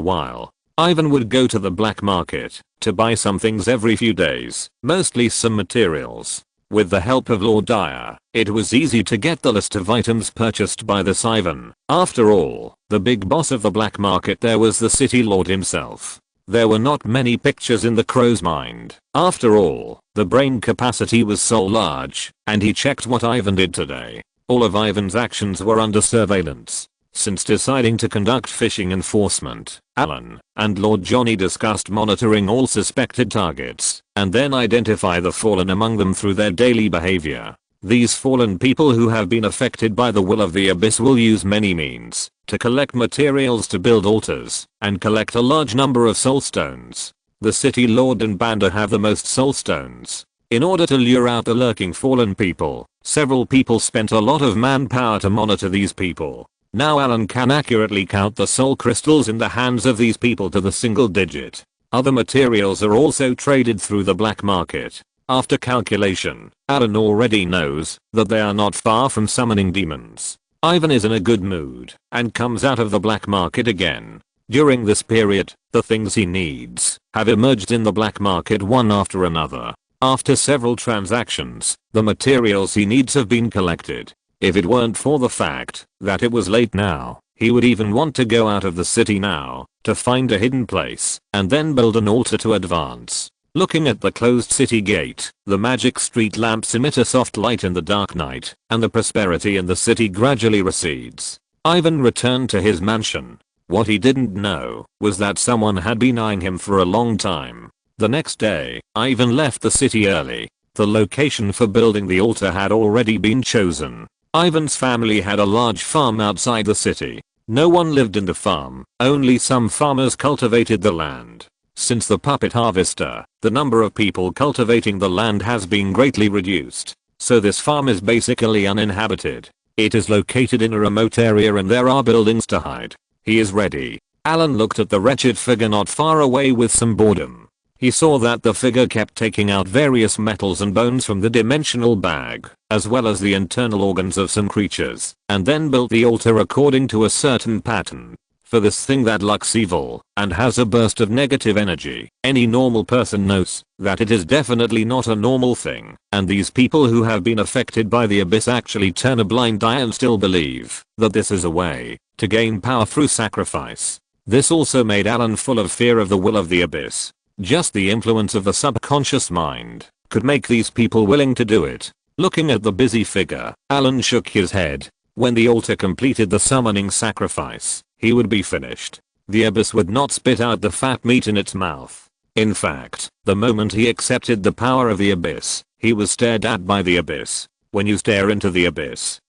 while. Ivan would go to the black market to buy some things every few days, mostly some materials. With the help of Lord Dyer, it was easy to get the list of items purchased by this Ivan. After all, the big boss of the black market there was the city lord himself. There were not many pictures in the crow's mind. After all, the brain capacity was so large, and he checked what Ivan did today. All of Ivan's actions were under surveillance. Since deciding to conduct fishing enforcement, Allen and Lord Johnny discussed monitoring all suspected targets, and then identify the fallen among them through their daily behavior. These fallen people who have been affected by the will of the abyss will use many means to collect materials to build altars, and collect a large number of soul stones. The city lord and Banda have the most soul stones. In order to lure out the lurking fallen people, several people spent a lot of manpower to monitor these people. Now Allen can accurately count the soul crystals in the hands of these people to the single digit. Other materials are also traded through the black market. After calculation, Allen already knows that they are not far from summoning demons. Ivan is in a good mood and comes out of the black market again. During this period, the things he needs have emerged in the black market one after another. After several transactions, the materials he needs have been collected. If it weren't for the fact that it was late now, he would even want to go out of the city now to find a hidden place and then build an altar to advance. Looking at the closed city gate, the magic street lamps emit a soft light in the dark night, and the prosperity in the city gradually recedes. Ivan returned to his mansion. What he didn't know was that someone had been eyeing him for a long time. The next day, Ivan left the city early. The location for building the altar had already been chosen. Ivan's family had a large farm outside the city. No one lived in the farm, only some farmers cultivated the land. Since the puppet harvester, the number of people cultivating the land has been greatly reduced, so this farm is basically uninhabited. It is located in a remote area and there are buildings to hide. He is ready. Allen looked at the wretched figure not far away with some boredom. He saw that the figure kept taking out various metals and bones from the dimensional bag, as well as the internal organs of some creatures, and then built the altar according to a certain pattern. For this thing that looks evil and has a burst of negative energy, any normal person knows that it is definitely not a normal thing, and these people who have been affected by the abyss actually turn a blind eye and still believe that this is a way to gain power through sacrifice. This also made Allen full of fear of the will of the abyss. Just the influence of the subconscious mind could make these people willing to do it. Looking at the busy figure, Allen shook his head. When the altar completed the summoning sacrifice, he would be finished. The abyss would not spit out the fat meat in its mouth. In fact, the moment he accepted the power of the abyss, he was stared at by the abyss. When you stare into the abyss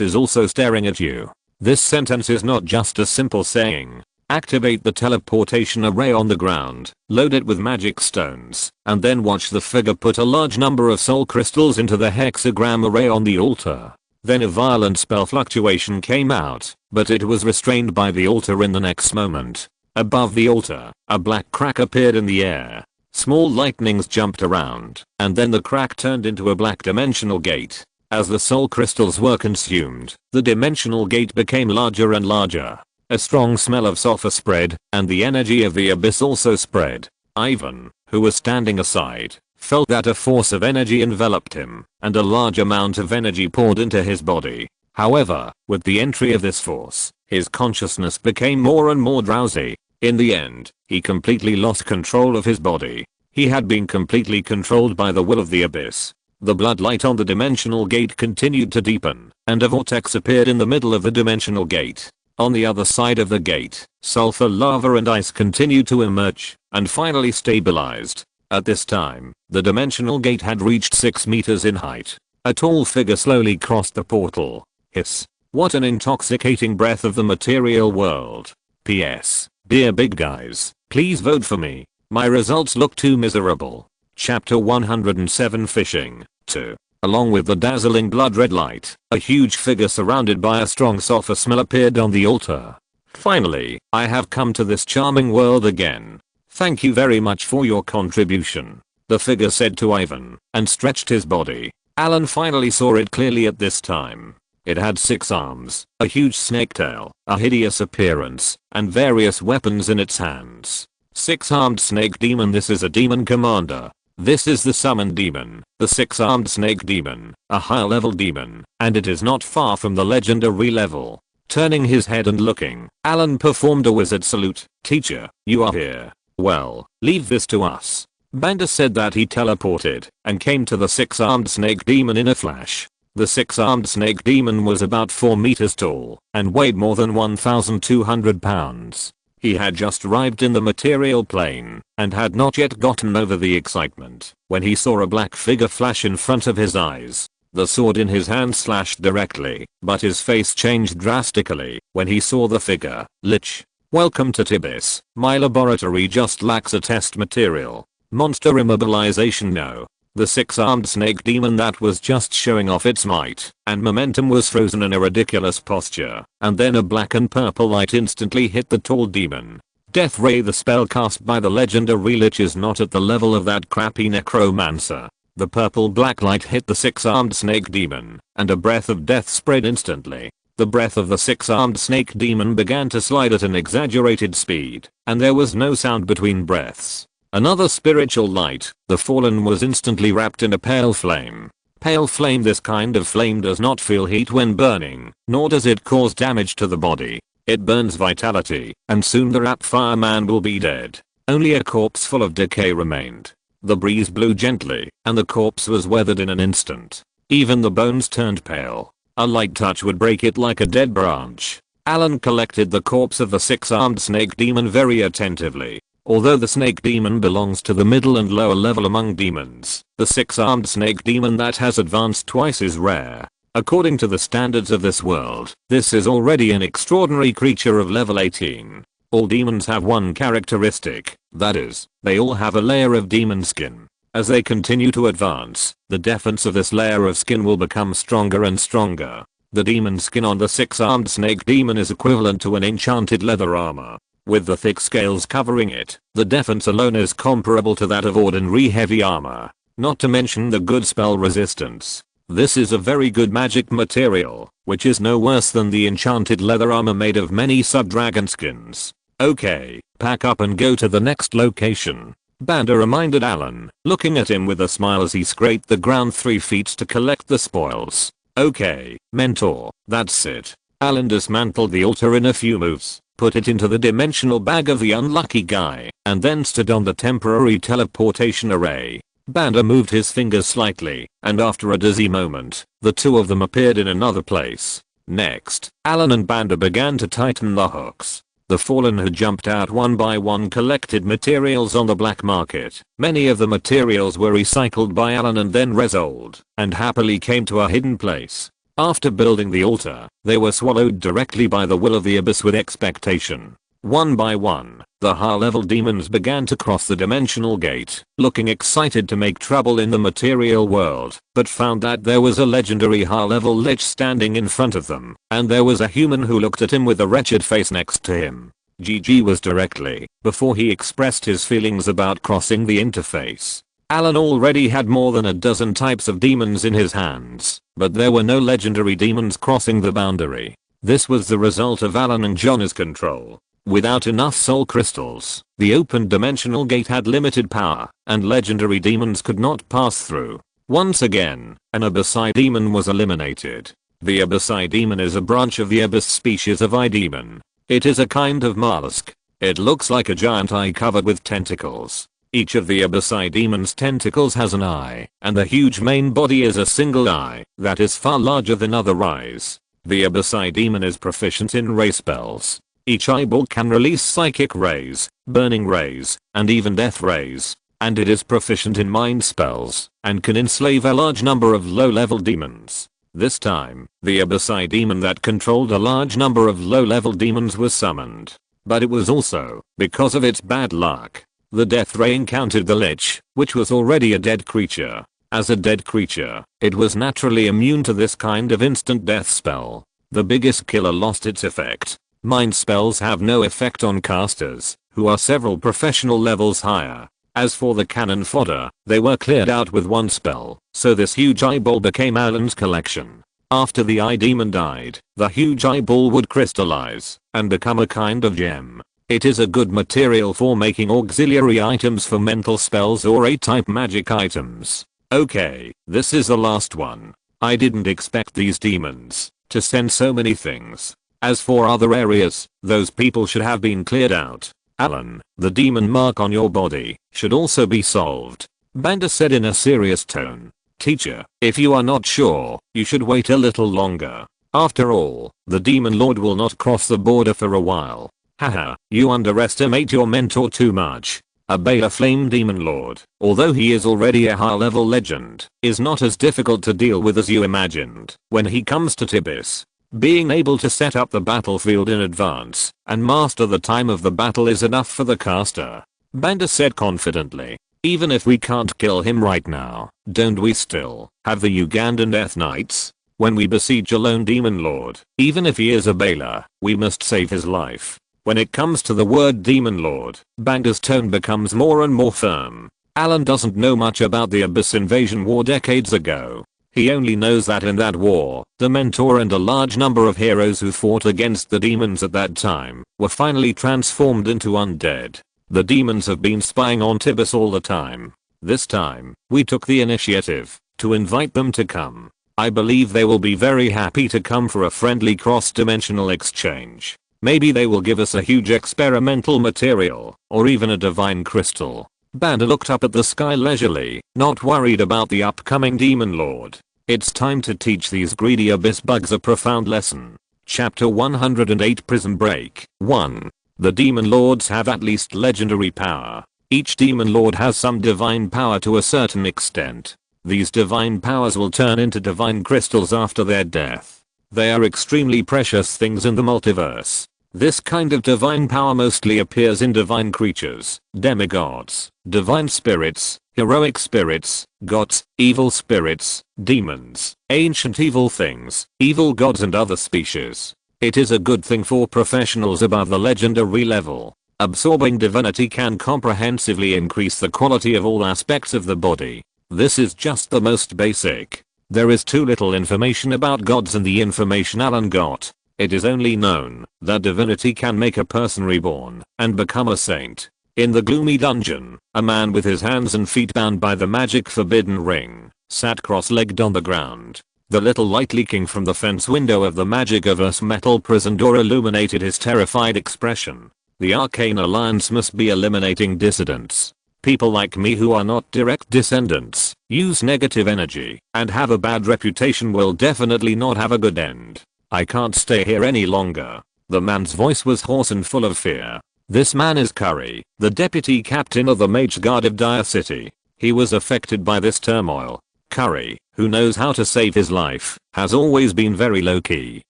is also staring at you. This sentence is not just a simple saying. Activate the teleportation array on the ground, load it with magic stones, and then watch the figure put a large number of soul crystals into the hexagram array on the altar. Then a violent spell fluctuation came out, but it was restrained by the altar in the next moment. Above the altar, a black crack appeared in the air. Small lightnings jumped around, and then the crack turned into a black dimensional gate. As the soul crystals were consumed, the dimensional gate became larger and larger. A strong smell of sulfur spread, and the energy of the abyss also spread. Ivan, who was standing aside, felt that a force of energy enveloped him, and a large amount of energy poured into his body. However, with the entry of this force, his consciousness became more and more drowsy. In the end, he completely lost control of his body. He had been completely controlled by the will of the abyss. The blood light on the dimensional gate continued to deepen, and a vortex appeared in the middle of the dimensional gate. On the other side of the gate, sulfur lava and ice continued to emerge, and finally stabilized. At this time, the dimensional gate had reached 6 meters in height. A tall figure slowly crossed the portal. Hiss. What an intoxicating breath of the material world. P.S. Dear big guys, please vote for me. My results look too miserable. Chapter 107 Fishing. 2. Along with the dazzling blood red light, a huge figure surrounded by a strong sulfur smell appeared on the altar. Finally, I have come to this charming world again. Thank you very much for your contribution, the figure said to Ivan, and stretched his body. Allen finally saw it clearly at this time. It had 6 arms, a huge snake tail, a hideous appearance, and various weapons in its hands. 6-armed snake demon. This is a demon commander. This is the summoned demon, the 6-armed snake demon, a higher level demon, and it is not far from the legendary level. Turning his head and looking, Allen performed a wizard salute. Teacher, you are here. Well, leave this to us. Banda said that he teleported and came to the 6-armed snake demon in a flash. The 6-armed snake demon was about 4 meters tall and weighed more than 1,200 pounds. He had just arrived in the material plane and had not yet gotten over the excitement when he saw a black figure flash in front of his eyes. The sword in his hand slashed directly, but his face changed drastically when he saw the figure. Lich. Welcome to Tibis. My laboratory just lacks a test material. Monster immobilization. No. The 6-armed snake demon that was just showing off its might and momentum was frozen in a ridiculous posture, and then a black and purple light instantly hit the tall demon. Death Ray. The spell cast by the legendary Lich is not at the level of that crappy necromancer. The purple black light hit the 6-armed snake demon, and a breath of death spread instantly. The breath of the 6-armed snake demon began to slide at an exaggerated speed, and there was no sound between breaths. Another spiritual light. The fallen was instantly wrapped in a pale flame. Pale flame. This kind of flame does not feel heat when burning, nor does it cause damage to the body. It burns vitality, and soon the wrap fireman will be dead. Only a corpse full of decay remained. The breeze blew gently, and the corpse was weathered in an instant. Even the bones turned pale. A light touch would break it like a dead branch. Allen collected the corpse of the 6-armed snake demon very attentively. Although the snake demon belongs to the middle and lower level among demons, the 6-armed snake demon that has advanced twice is rare. According to the standards of this world, this is already an extraordinary creature of level 18. All demons have one characteristic, that is, they all have a layer of demon skin. As they continue to advance, the defense of this layer of skin will become stronger and stronger. The demon skin on the 6-armed snake demon is equivalent to an enchanted leather armor. With the thick scales covering it, the defense alone is comparable to that of ordinary heavy armor, not to mention the good spell resistance. This is a very good magic material, which is no worse than the enchanted leather armor made of many sub-dragon skins. Okay, pack up and go to the next location. Banda reminded Allen, looking at him with a smile as he scraped the ground 3 feet to collect the spoils. Okay, mentor, that's it. Allen dismantled the altar in a few moves, put it into the dimensional bag of the unlucky guy, and then stood on the temporary teleportation array. Banda moved his fingers slightly, and after a dizzy moment, the two of them appeared in another place. Next, Allen and Banda began to tighten the hooks. The fallen who jumped out one by one collected materials on the black market. Many of the materials were recycled by Allen and then resold, and happily came to a hidden place. After building the altar, they were swallowed directly by the will of the abyss with expectation. One by one, the high-level demons began to cross the dimensional gate, looking excited to make trouble in the material world, but found that there was a legendary high-level lich standing in front of them, and there was a human who looked at him with a wretched face next to him. GG was directly, before he expressed his feelings about crossing the interface. Allen already had more than a dozen types of demons in his hands, but there were no legendary demons crossing the boundary. This was the result of Allen and John's control. Without enough soul crystals, the open dimensional gate had limited power, and legendary demons could not pass through. Once again, an Abyssai demon was eliminated. The Abyssai demon is a branch of the Abyss species of eye demon. It is a kind of mollusk. It looks like a giant eye covered with tentacles. Each of the Abyssai demon's tentacles has an eye, and the huge main body is a single eye that is far larger than other eyes. The Abyssai demon is proficient in ray spells. Each eyeball can release psychic rays, burning rays, and even death rays, and it is proficient in mind spells, and can enslave a large number of low-level demons. This time, the Abyssai demon that controlled a large number of low-level demons was summoned. But it was also, because of its bad luck, the death ray encountered the lich, which was already a dead creature. As a dead creature, it was naturally immune to this kind of instant death spell. The biggest killer lost its effect. Mind spells have no effect on casters, who are several professional levels higher. As for the cannon fodder, they were cleared out with one spell, so this huge eyeball became Allen's collection. After the eye demon died, the huge eyeball would crystallize and become a kind of gem. It is a good material for making auxiliary items for mental spells or A-type magic items. Okay, this is the last one. I didn't expect these demons to send so many things. As for other areas, those people should have been cleared out. Allen, the demon mark on your body should also be solved. Banda said in a serious tone. Teacher, if you are not sure, you should wait a little longer. After all, the demon lord will not cross the border for a while. Haha, you underestimate your mentor too much. A Bela Flame Demon Lord, although he is already a high-level legend, is not as difficult to deal with as you imagined. When he comes to Tibis, being able to set up the battlefield in advance and master the time of the battle is enough for the caster. Banda said confidently. Even if we can't kill him right now, don't we still have the Ugandan Death Knights? When we besiege a lone demon lord, even if he is a Bela, we must save his life. When it comes to the word demon lord, Banda's tone becomes more and more firm. Allen doesn't know much about the Abyss invasion war decades ago. He only knows that in that war, the mentor and a large number of heroes who fought against the demons at that time were finally transformed into undead. The demons have been spying on Tibis all the time. This time, we took the initiative to invite them to come. I believe they will be very happy to come for a friendly cross-dimensional exchange. Maybe they will give us a huge experimental material, or even a divine crystal. Banda looked up at the sky leisurely, not worried about the upcoming demon lord. It's time to teach these greedy abyss bugs a profound lesson. Chapter 108 Prison Break 1. The demon lords have at least legendary power. Each demon lord has some divine power to a certain extent. These divine powers will turn into divine crystals after their death. They are extremely precious things in the multiverse. This kind of divine power mostly appears in divine creatures, demigods, divine spirits, heroic spirits, gods, evil spirits, demons, ancient evil things, evil gods and other species. It is a good thing for professionals above the legendary level. Absorbing divinity can comprehensively increase the quality of all aspects of the body. This is just the most basic. There is too little information about gods in the information Allen got. It is only known that divinity can make a person reborn and become a saint. In the gloomy dungeon, a man with his hands and feet bound by the magic forbidden ring sat cross-legged on the ground. The little light leaking from the fence window of the Magic-averse metal prison door illuminated his terrified expression. The Arcane Alliance must be eliminating dissidents. People like me who are not direct descendants, use negative energy, and have a bad reputation will definitely not have a good end. I can't stay here any longer. The man's voice was hoarse and full of fear. This man is Curry, the deputy captain of the Mage Guard of Dire City. He was affected by this turmoil. Curry, who knows how to save his life, has always been very low-key.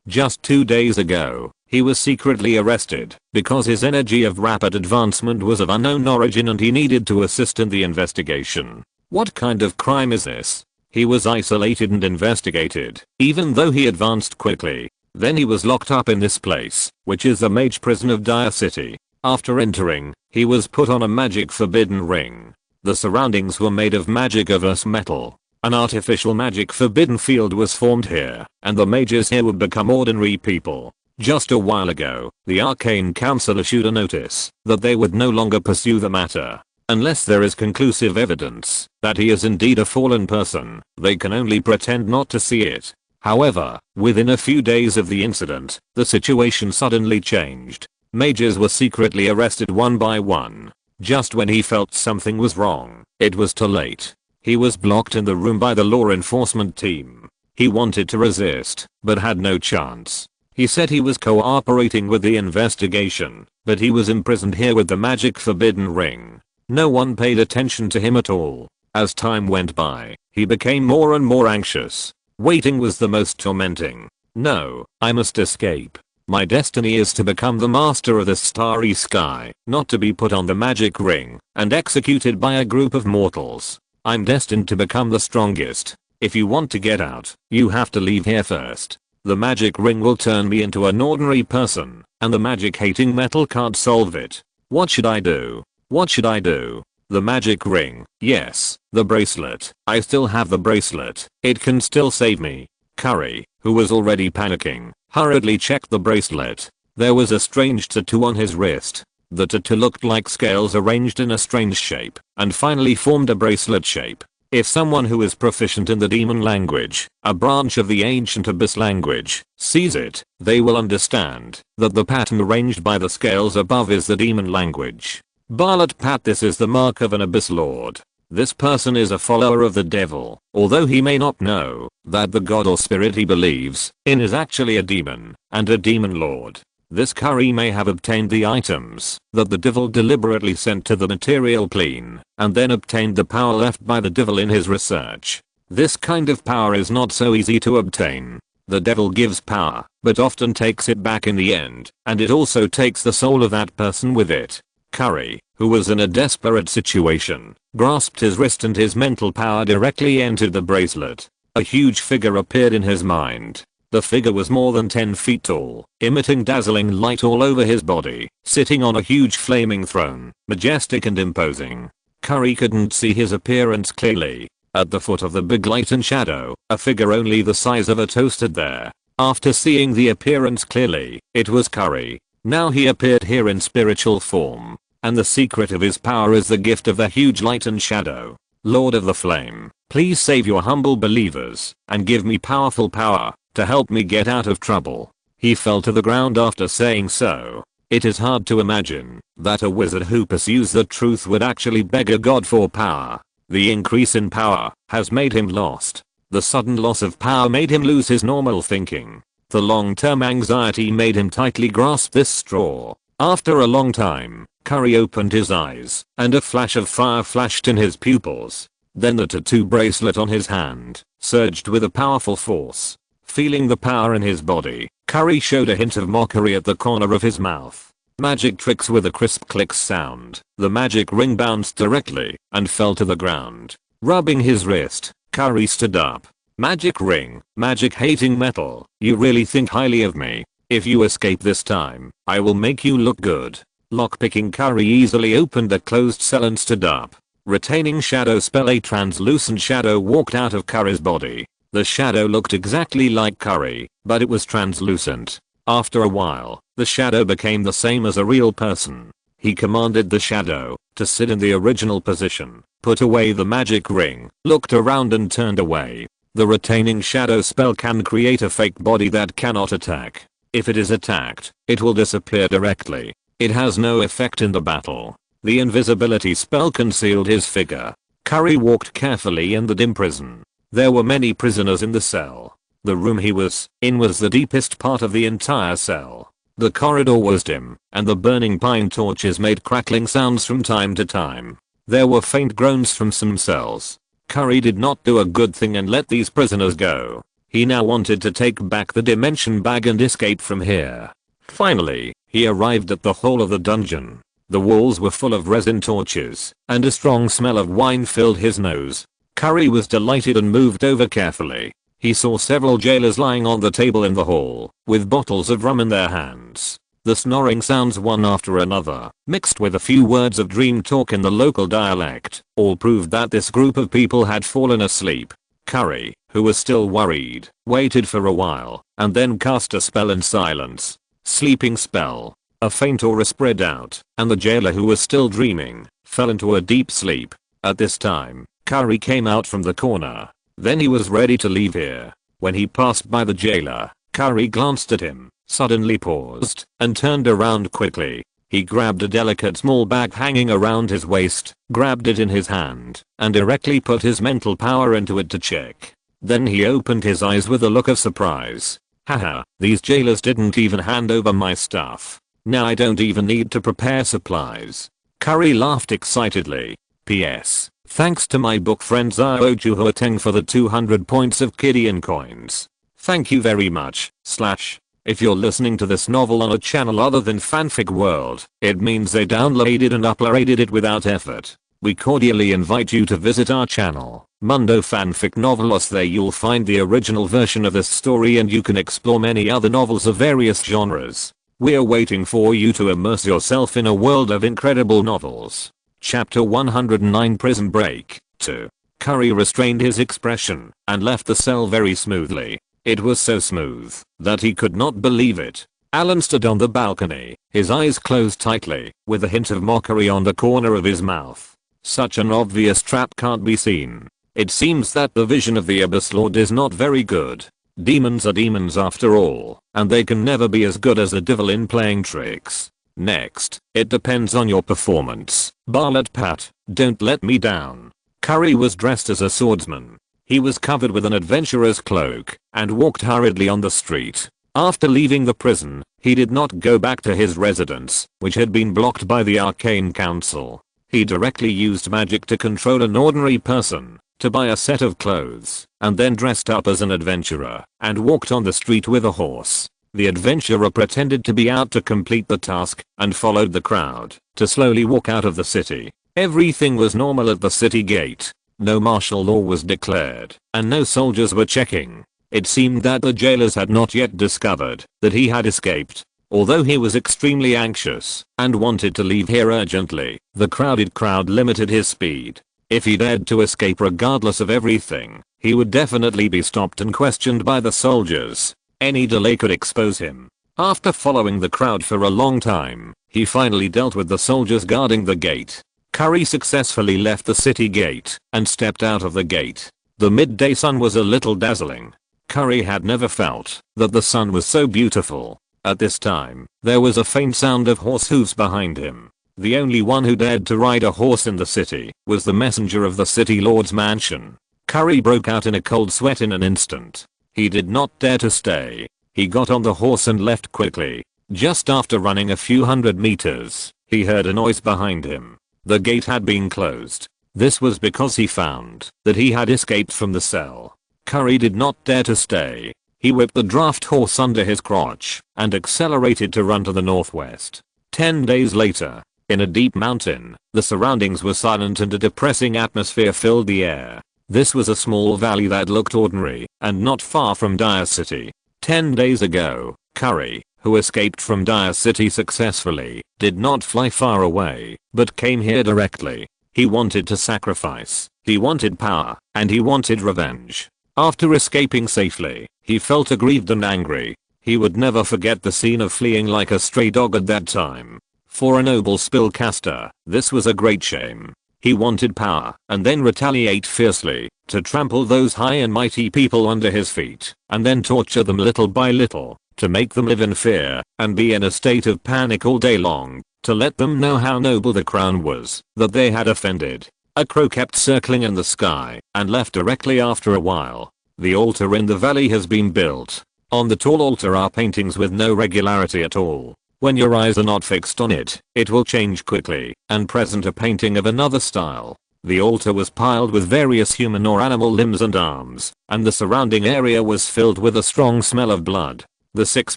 Just 2 days ago, he was secretly arrested because his energy of rapid advancement was of unknown origin and he needed to assist in the investigation. What kind of crime is this? He was isolated and investigated, even though he advanced quickly. Then he was locked up in this place, which is the mage prison of Dire City. After entering, he was put on a magic forbidden ring. The surroundings were made of magic-averse metal. An artificial magic forbidden field was formed here, and the mages here would become ordinary people. Just a while ago, the Arcane Council issued a notice that they would no longer pursue the matter. Unless there is conclusive evidence that he is indeed a fallen person, they can only pretend not to see it. However, within a few days of the incident, the situation suddenly changed. Mages were secretly arrested one by one. Just when he felt something was wrong, it was too late. He was blocked in the room by the law enforcement team. He wanted to resist, but had no chance. He said he was cooperating with the investigation, but he was imprisoned here with the magic forbidden ring. No one paid attention to him at all. As time went by, he became more and more anxious. Waiting was the most tormenting. No, I must escape. My destiny is to become the master of the starry sky, not to be put on the magic ring and executed by a group of mortals. I'm destined to become the strongest. If you want to get out, you have to leave here first. The magic ring will turn me into an ordinary person, and the magic hating metal can't solve it. What should I do? What should I do? The magic ring. Yes, the bracelet. I still have the bracelet. It can still save me. Curry, who was already panicking, hurriedly checked the bracelet. There was a strange tattoo on his wrist. The tattoo looked like scales arranged in a strange shape, and finally formed a bracelet shape. If someone who is proficient in the demon language, a branch of the ancient abyss language, sees it, they will understand that the pattern arranged by the scales above is the demon language. Barlet Pat, this is the mark of an abyss lord. This person is a follower of the devil, although he may not know that the god or spirit he believes in is actually a demon, and a demon lord. This Curry may have obtained the items that the devil deliberately sent to the material plane, and then obtained the power left by the devil in his research. This kind of power is not so easy to obtain. The devil gives power, but often takes it back in the end, and it also takes the soul of that person with it. Curry, who was in a desperate situation, grasped his wrist and his mental power directly entered the bracelet. A huge figure appeared in his mind. The figure was more than 10 feet tall, emitting dazzling light all over his body, sitting on a huge flaming throne, majestic and imposing. Curry couldn't see his appearance clearly. At the foot of the big light and shadow, a figure only the size of a toast stood there. After seeing the appearance clearly, it was Curry. Now he appeared here in spiritual form, and the secret of his power is the gift of the huge light and shadow. Lord of the Flame, please save your humble believers, and give me powerful power to help me get out of trouble. He fell to the ground after saying so. It is hard to imagine that a wizard who pursues the truth would actually beg a god for power. The increase in power has made him lost. The sudden loss of power made him lose his normal thinking. The long-term anxiety made him tightly grasp this straw. After a long time, Curry opened his eyes, and a flash of fire flashed in his pupils. Then the tattoo bracelet on his hand surged with a powerful force. Feeling the power in his body, Curry showed a hint of mockery at the corner of his mouth. Magic tricks with a crisp click sound. The magic ring bounced directly and fell to the ground. Rubbing his wrist, Curry stood up. Magic ring, magic hating metal, you really think highly of me. If you escape this time, I will make you look good. Lockpicking, Curry easily opened a closed cell and stood up. Retaining shadow spell, a translucent shadow walked out of Curry's body. The shadow looked exactly like Curry, but it was translucent. After a while, the shadow became the same as a real person. He commanded the shadow to sit in the original position, put away the magic ring, looked around and turned away. The retaining shadow spell can create a fake body that cannot attack. If it is attacked, it will disappear directly. It has no effect in the battle. The invisibility spell concealed his figure. Curry walked carefully in the dim prison. There were many prisoners in the cell. The room he was in was the deepest part of the entire cell. The corridor was dim, and the burning pine torches made crackling sounds from time to time. There were faint groans from some cells. Curry did not do a good thing and let these prisoners go. He now wanted to take back the dimension bag and escape from here. Finally, he arrived at the hall of the dungeon. The walls were full of resin torches, and a strong smell of wine filled his nose. Curry was delighted and moved over carefully. He saw several jailers lying on the table in the hall, with bottles of rum in their hands. The snoring sounds one after another, mixed with a few words of dream talk in the local dialect, all proved that this group of people had fallen asleep. Curry, who was still worried, waited for a while, and then cast a spell in silence. Sleeping spell. A faint aura spread out, and the jailer, who was still dreaming, fell into a deep sleep. At this time, Curry came out from the corner. Then he was ready to leave here. When he passed by the jailer, Curry glanced at him, suddenly paused, and turned around quickly. He grabbed a delicate small bag hanging around his waist, grabbed it in his hand, and directly put his mental power into it to check. Then he opened his eyes with a look of surprise. Haha, these jailers didn't even hand over my stuff. Now I don't even need to prepare supplies. Curry laughed excitedly. P.S. Thanks to my book friend Zioju Huateng for the 200 points of Kidian coins. Thank you very much, / If you're listening to this novel on a channel other than Fanfic World, it means they downloaded and uploaded it without effort. we cordially invite you to visit our channel, Mundo Fanfic Novelos. There you'll find the original version of this story and you can explore many other novels of various genres. We're waiting for you to immerse yourself in a world of incredible novels. Chapter 109 Prison Break 2. Curry restrained his expression and left the cell very smoothly. It was so smooth that he could not believe it. Allen stood on the balcony, his eyes closed tightly, with a hint of mockery on the corner of his mouth. Such an obvious trap can't be seen. It seems that the vision of the Abyss Lord is not very good. Demons are demons after all, and they can never be as good as a devil in playing tricks. Next, it depends on your performance. Barlet Pat, don't let me down. Curry was dressed as a swordsman. He was covered with an adventurer's cloak and walked hurriedly on the street. After leaving the prison, he did not go back to his residence, which had been blocked by the Arcane Council. He directly used magic to control an ordinary person, to buy a set of clothes, and then dressed up as an adventurer, and walked on the street with a horse. The adventurer pretended to be out to complete the task, and followed the crowd, to slowly walk out of the city. Everything was normal at the city gate. No martial law was declared, and no soldiers were checking. It seemed that the jailers had not yet discovered that he had escaped. Although he was extremely anxious and wanted to leave here urgently, the crowded crowd limited his speed. If he dared to escape regardless of everything, he would definitely be stopped and questioned by the soldiers. Any delay could expose him. After following the crowd for a long time, he finally dealt with the soldiers guarding the gate. Curry successfully left the city gate and stepped out of the gate. The midday sun was a little dazzling. Curry had never felt that the sun was so beautiful. At this time, there was a faint sound of horse hooves behind him. The only one who dared to ride a horse in the city was the messenger of the city lord's mansion. Curry broke out in a cold sweat in an instant. He did not dare to stay. He got on the horse and left quickly. Just after running a few hundred meters, he heard a noise behind him. The gate had been closed. This was because he found that he had escaped from the cell. Curry did not dare to stay. He whipped the draft horse under his crotch and accelerated to run to the northwest. 10 days later, in a deep mountain, the surroundings were silent and a depressing atmosphere filled the air. This was a small valley that looked ordinary and not far from Dire City. 10 days ago, Curry, who escaped from Dire City successfully, did not fly far away, but came here directly. He wanted to sacrifice, he wanted power, and he wanted revenge. After escaping safely, he felt aggrieved and angry. He would never forget the scene of fleeing like a stray dog at that time. For a noble spellcaster, this was a great shame. He wanted power, and then retaliate fiercely, to trample those high and mighty people under his feet, and then torture them little by little, to make them live in fear, and be in a state of panic all day long, to let them know how noble the crown was, that they had offended. A crow kept circling in the sky, and left directly after a while. The altar in the valley has been built. On the tall altar are paintings with no regularity at all. When your eyes are not fixed on it, it will change quickly, and present a painting of another style. The altar was piled with various human or animal limbs and arms, and the surrounding area was filled with a strong smell of blood. The 6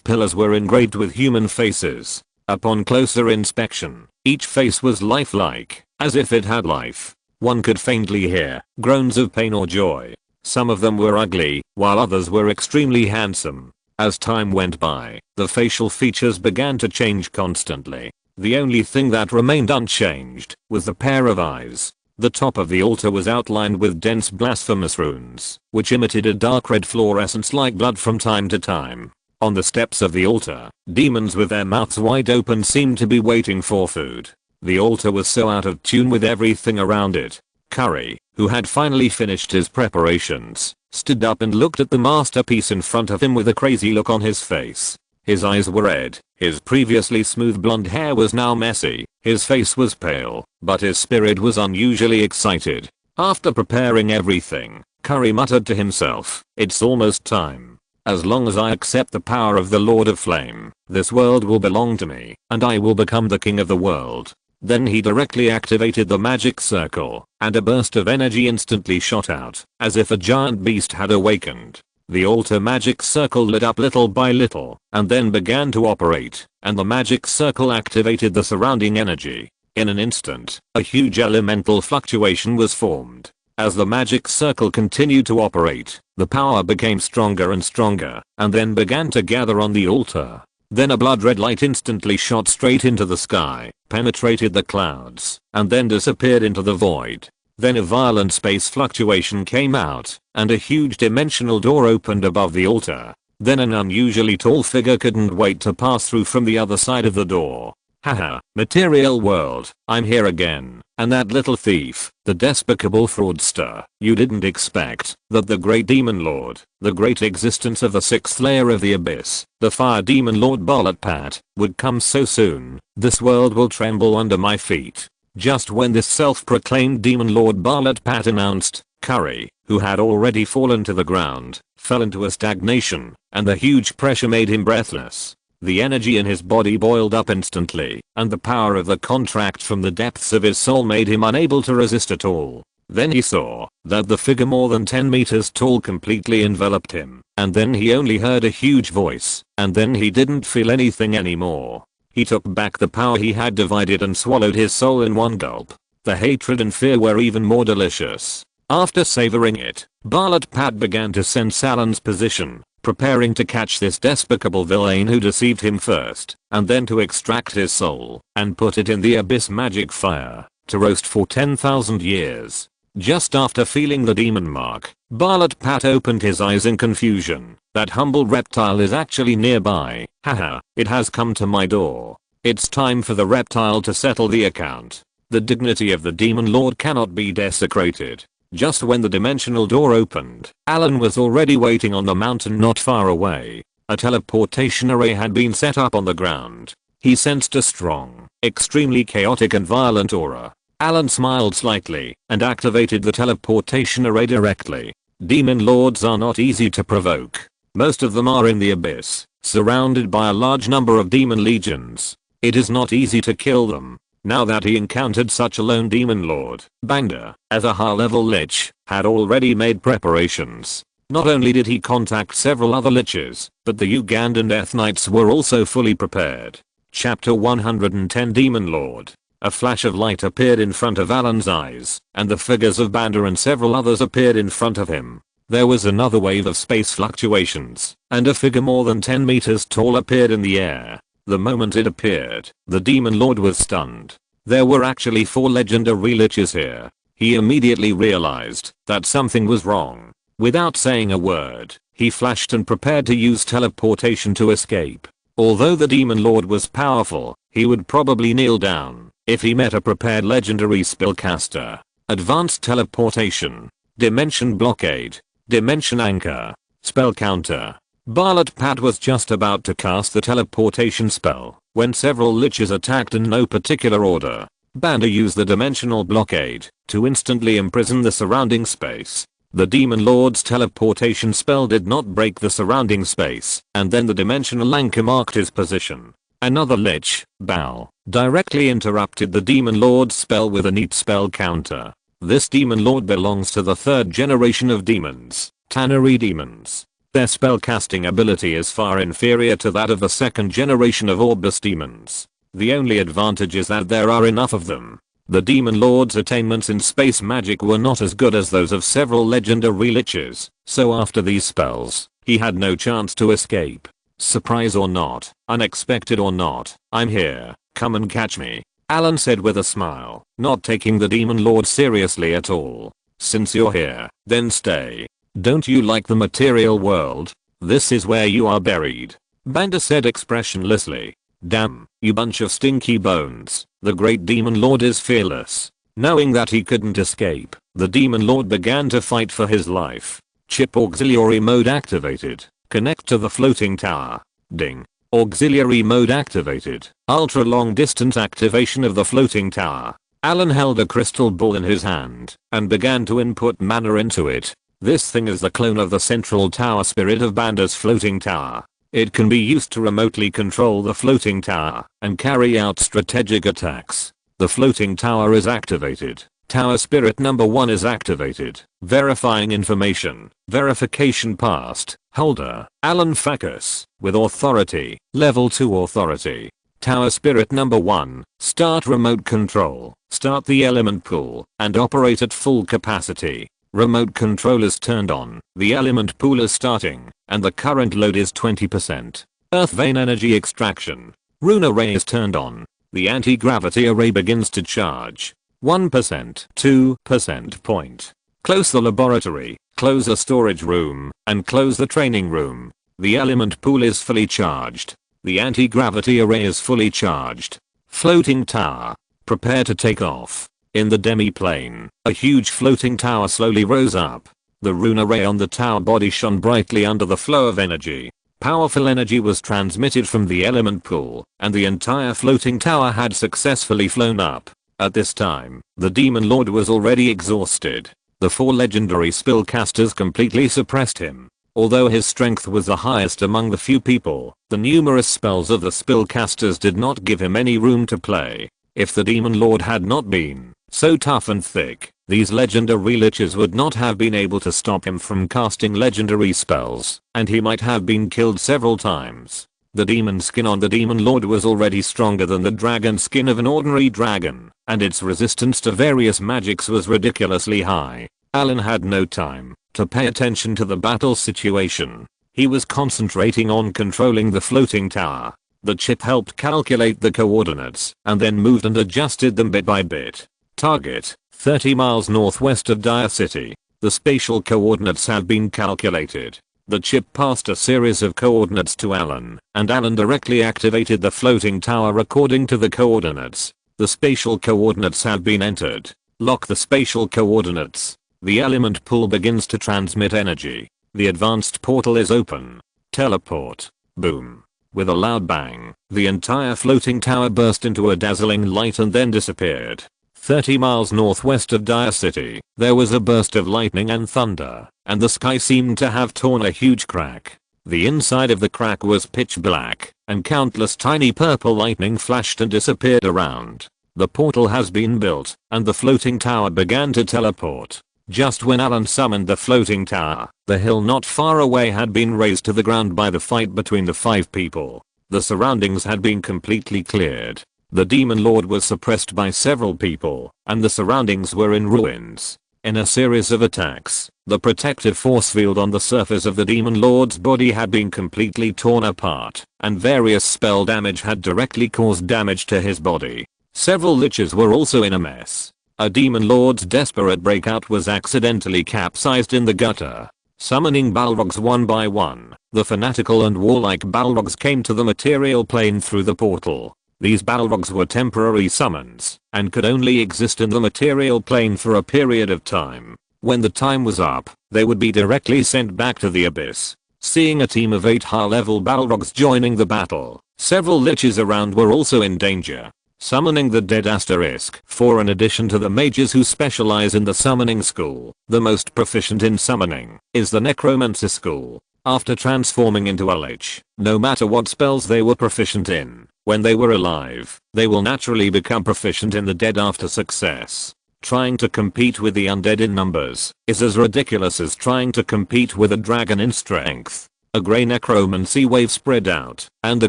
pillars were engraved with human faces. Upon closer inspection, each face was lifelike, as if it had life. One could faintly hear groans of pain or joy. Some of them were ugly, while others were extremely handsome. As time went by, the facial features began to change constantly. The only thing that remained unchanged was the pair of eyes. The top of the altar was outlined with dense blasphemous runes, which emitted a dark red fluorescence like blood from time to time. On the steps of the altar, demons with their mouths wide open seemed to be waiting for food. The altar was so out of tune with everything around it. Curry, who had finally finished his preparations, stood up and looked at the masterpiece in front of him with a crazy look on his face. His eyes were red, his previously smooth blonde hair was now messy, his face was pale, but his spirit was unusually excited. After preparing everything, Curry muttered to himself, "It's almost time. As long as I accept the power of the Lord of Flame, this world will belong to me, and I will become the king of the world." Then he directly activated the magic circle, and a burst of energy instantly shot out, as if a giant beast had awakened. The altar magic circle lit up little by little, and then began to operate, and the magic circle activated the surrounding energy. In an instant, a huge elemental fluctuation was formed. As the magic circle continued to operate, the power became stronger and stronger, and then began to gather on the altar. Then a blood red light instantly shot straight into the sky, penetrated the clouds, and then disappeared into the void. Then a violent space fluctuation came out, and a huge dimensional door opened above the altar. Then an unusually tall figure couldn't wait to pass through from the other side of the door. Haha, material world, I'm here again. And that little thief, the despicable fraudster, you didn't expect that the great demon lord, the great existence of the sixth layer of the abyss, the fire demon lord Balatpat, would come so soon. This world will tremble under my feet. Just when this self-proclaimed demon lord Balatpat announced, Curry, who had already fallen to the ground, fell into a stagnation, and the huge pressure made him breathless. The energy in his body boiled up instantly, and the power of the contract from the depths of his soul made him unable to resist at all. Then he saw that the figure more than 10 meters tall completely enveloped him, and then he only heard a huge voice, and then he didn't feel anything anymore. He took back the power he had divided and swallowed his soul in one gulp. The hatred and fear were even more delicious. After savoring it, Balatpat began to sense Allen's position, preparing to catch this despicable villain who deceived him first, and then to extract his soul, and put it in the abyss magic fire, to roast for 10,000 years. Just after feeling the demon mark, Balatpat opened his eyes in confusion. That humble reptile is actually nearby. Haha, it has come to my door. It's time for the reptile to settle the account. The dignity of the demon lord cannot be desecrated. Just when the dimensional door opened, Allen was already waiting on the mountain not far away. A teleportation array had been set up on the ground. He sensed a strong, extremely chaotic and violent aura. Allen smiled slightly and activated the teleportation array directly. Demon lords are not easy to provoke. Most of them are in the abyss, surrounded by a large number of demon legions. It is not easy to kill them. Now that he encountered such a lone demon lord, Banda, as a high-level lich, had already made preparations. Not only did he contact several other liches, but the Ugandan Death Knights were also fully prepared. Chapter 110 Demon Lord. A flash of light appeared in front of Allen's eyes, and the figures of Banda and several others appeared in front of him. There was another wave of space fluctuations, and a figure more than 10 meters tall appeared in the air. The moment it appeared, the demon lord was stunned. There were actually 4 legendary liches here. He immediately realized that something was wrong. Without saying a word, he flashed and prepared to use teleportation to escape. Although the demon lord was powerful, he would probably kneel down if he met a prepared legendary spellcaster. Advanced teleportation, dimension blockade, dimension anchor, spell counter. Balatpat was just about to cast the teleportation spell when several liches attacked in no particular order. Banda used the dimensional blockade to instantly imprison the surrounding space. The demon lord's teleportation spell did not break the surrounding space, and then the dimensional anchor marked his position. Another lich, Bao, directly interrupted the demon lord's spell with a neat spell counter. This demon lord belongs to the 3rd generation of demons, Tannery demons. Their spellcasting ability is far inferior to that of the 2nd generation of Orbis demons. The only advantage is that there are enough of them. The demon lord's attainments in space magic were not as good as those of several legendary liches, so after these spells, he had no chance to escape. Surprise or not, unexpected or not, I'm here, come and catch me, Allen said with a smile, not taking the demon lord seriously at all. Since you're here, then stay. Don't you like the material world? This is where you are buried. Banda said expressionlessly. Damn, you bunch of stinky bones. The great demon lord is fearless. Knowing that he couldn't escape, the demon lord began to fight for his life. Chip auxiliary mode activated. Connect to the floating tower. Ding. Auxiliary mode activated. Ultra long distance activation of the floating tower. Allen held a crystal ball in his hand and began to input mana into it. This thing is the clone of the central tower spirit of Banda's floating tower. It can be used to remotely control the floating tower and carry out strategic attacks. The floating tower is activated. Tower spirit number 1 is activated. Verifying information. Verification passed. Holder, Allen Farkus, with authority, level 2 authority. Tower Spirit number 1, start remote control, start the element pool, and operate at full capacity. Remote control is turned on, the element pool is starting, and the current load is 20%. Earth vein energy extraction. Rune array is turned on. The anti-gravity array begins to charge. 1%, 2% point. Close the laboratory, close the storage room, and close the training room. The element pool is fully charged. The anti-gravity array is fully charged. Floating tower. Prepare to take off. In the demi-plane, a huge floating tower slowly rose up. The rune array on the tower body shone brightly under the flow of energy. Powerful energy was transmitted from the element pool, and the entire floating tower had successfully flown up. At this time, the Demon Lord was already exhausted. The 4 legendary spellcasters completely suppressed him. Although his strength was the highest among the few people, the numerous spells of the spellcasters did not give him any room to play. If the Demon Lord had not been so tough and thick, these legendary liches would not have been able to stop him from casting legendary spells, and he might have been killed several times. The demon skin on the Demon Lord was already stronger than the dragon skin of an ordinary dragon, and its resistance to various magics was ridiculously high. Allen had no time to pay attention to the battle situation. He was concentrating on controlling the floating tower. The chip helped calculate the coordinates and then moved and adjusted them bit by bit. Target, 30 miles northwest of Dire City. The spatial coordinates had been calculated. The chip passed a series of coordinates to Allen, and Allen directly activated the floating tower according to the coordinates. The spatial coordinates had been entered. Lock the spatial coordinates. The element pool begins to transmit energy. The advanced portal is open. Teleport. Boom. With a loud bang, the entire floating tower burst into a dazzling light and then disappeared. 30 miles northwest of Dire City, there was a burst of lightning and thunder, and the sky seemed to have torn a huge crack. The inside of the crack was pitch black, and countless tiny purple lightning flashed and disappeared around. The portal has been built, and the floating tower began to teleport. Just when Allen summoned the floating tower, the hill not far away had been razed to the ground by the fight between the 5 people. The surroundings had been completely cleared. The Demon Lord was suppressed by several people, and the surroundings were in ruins. In a series of attacks, the protective force field on the surface of the Demon Lord's body had been completely torn apart, and various spell damage had directly caused damage to his body. Several liches were also in a mess. A Demon Lord's desperate breakout was accidentally capsized in the gutter. Summoning Balrogs one by one, the fanatical and warlike Balrogs came to the material plane through the portal. These Balrogs were temporary summons, and could only exist in the material plane for a period of time. When the time was up, they would be directly sent back to the abyss. Seeing a team of 8 high-level Balrogs joining the battle, several liches around were also in danger. Summoning the dead asterisk. For in addition to the mages who specialize in the summoning school, the most proficient in summoning is the necromancy school. After transforming into a lich, no matter what spells they were proficient in, when they were alive, they will naturally become proficient in the dead after success. Trying to compete with the undead in numbers is as ridiculous as trying to compete with a dragon in strength. A grey necromancy wave spread out, and the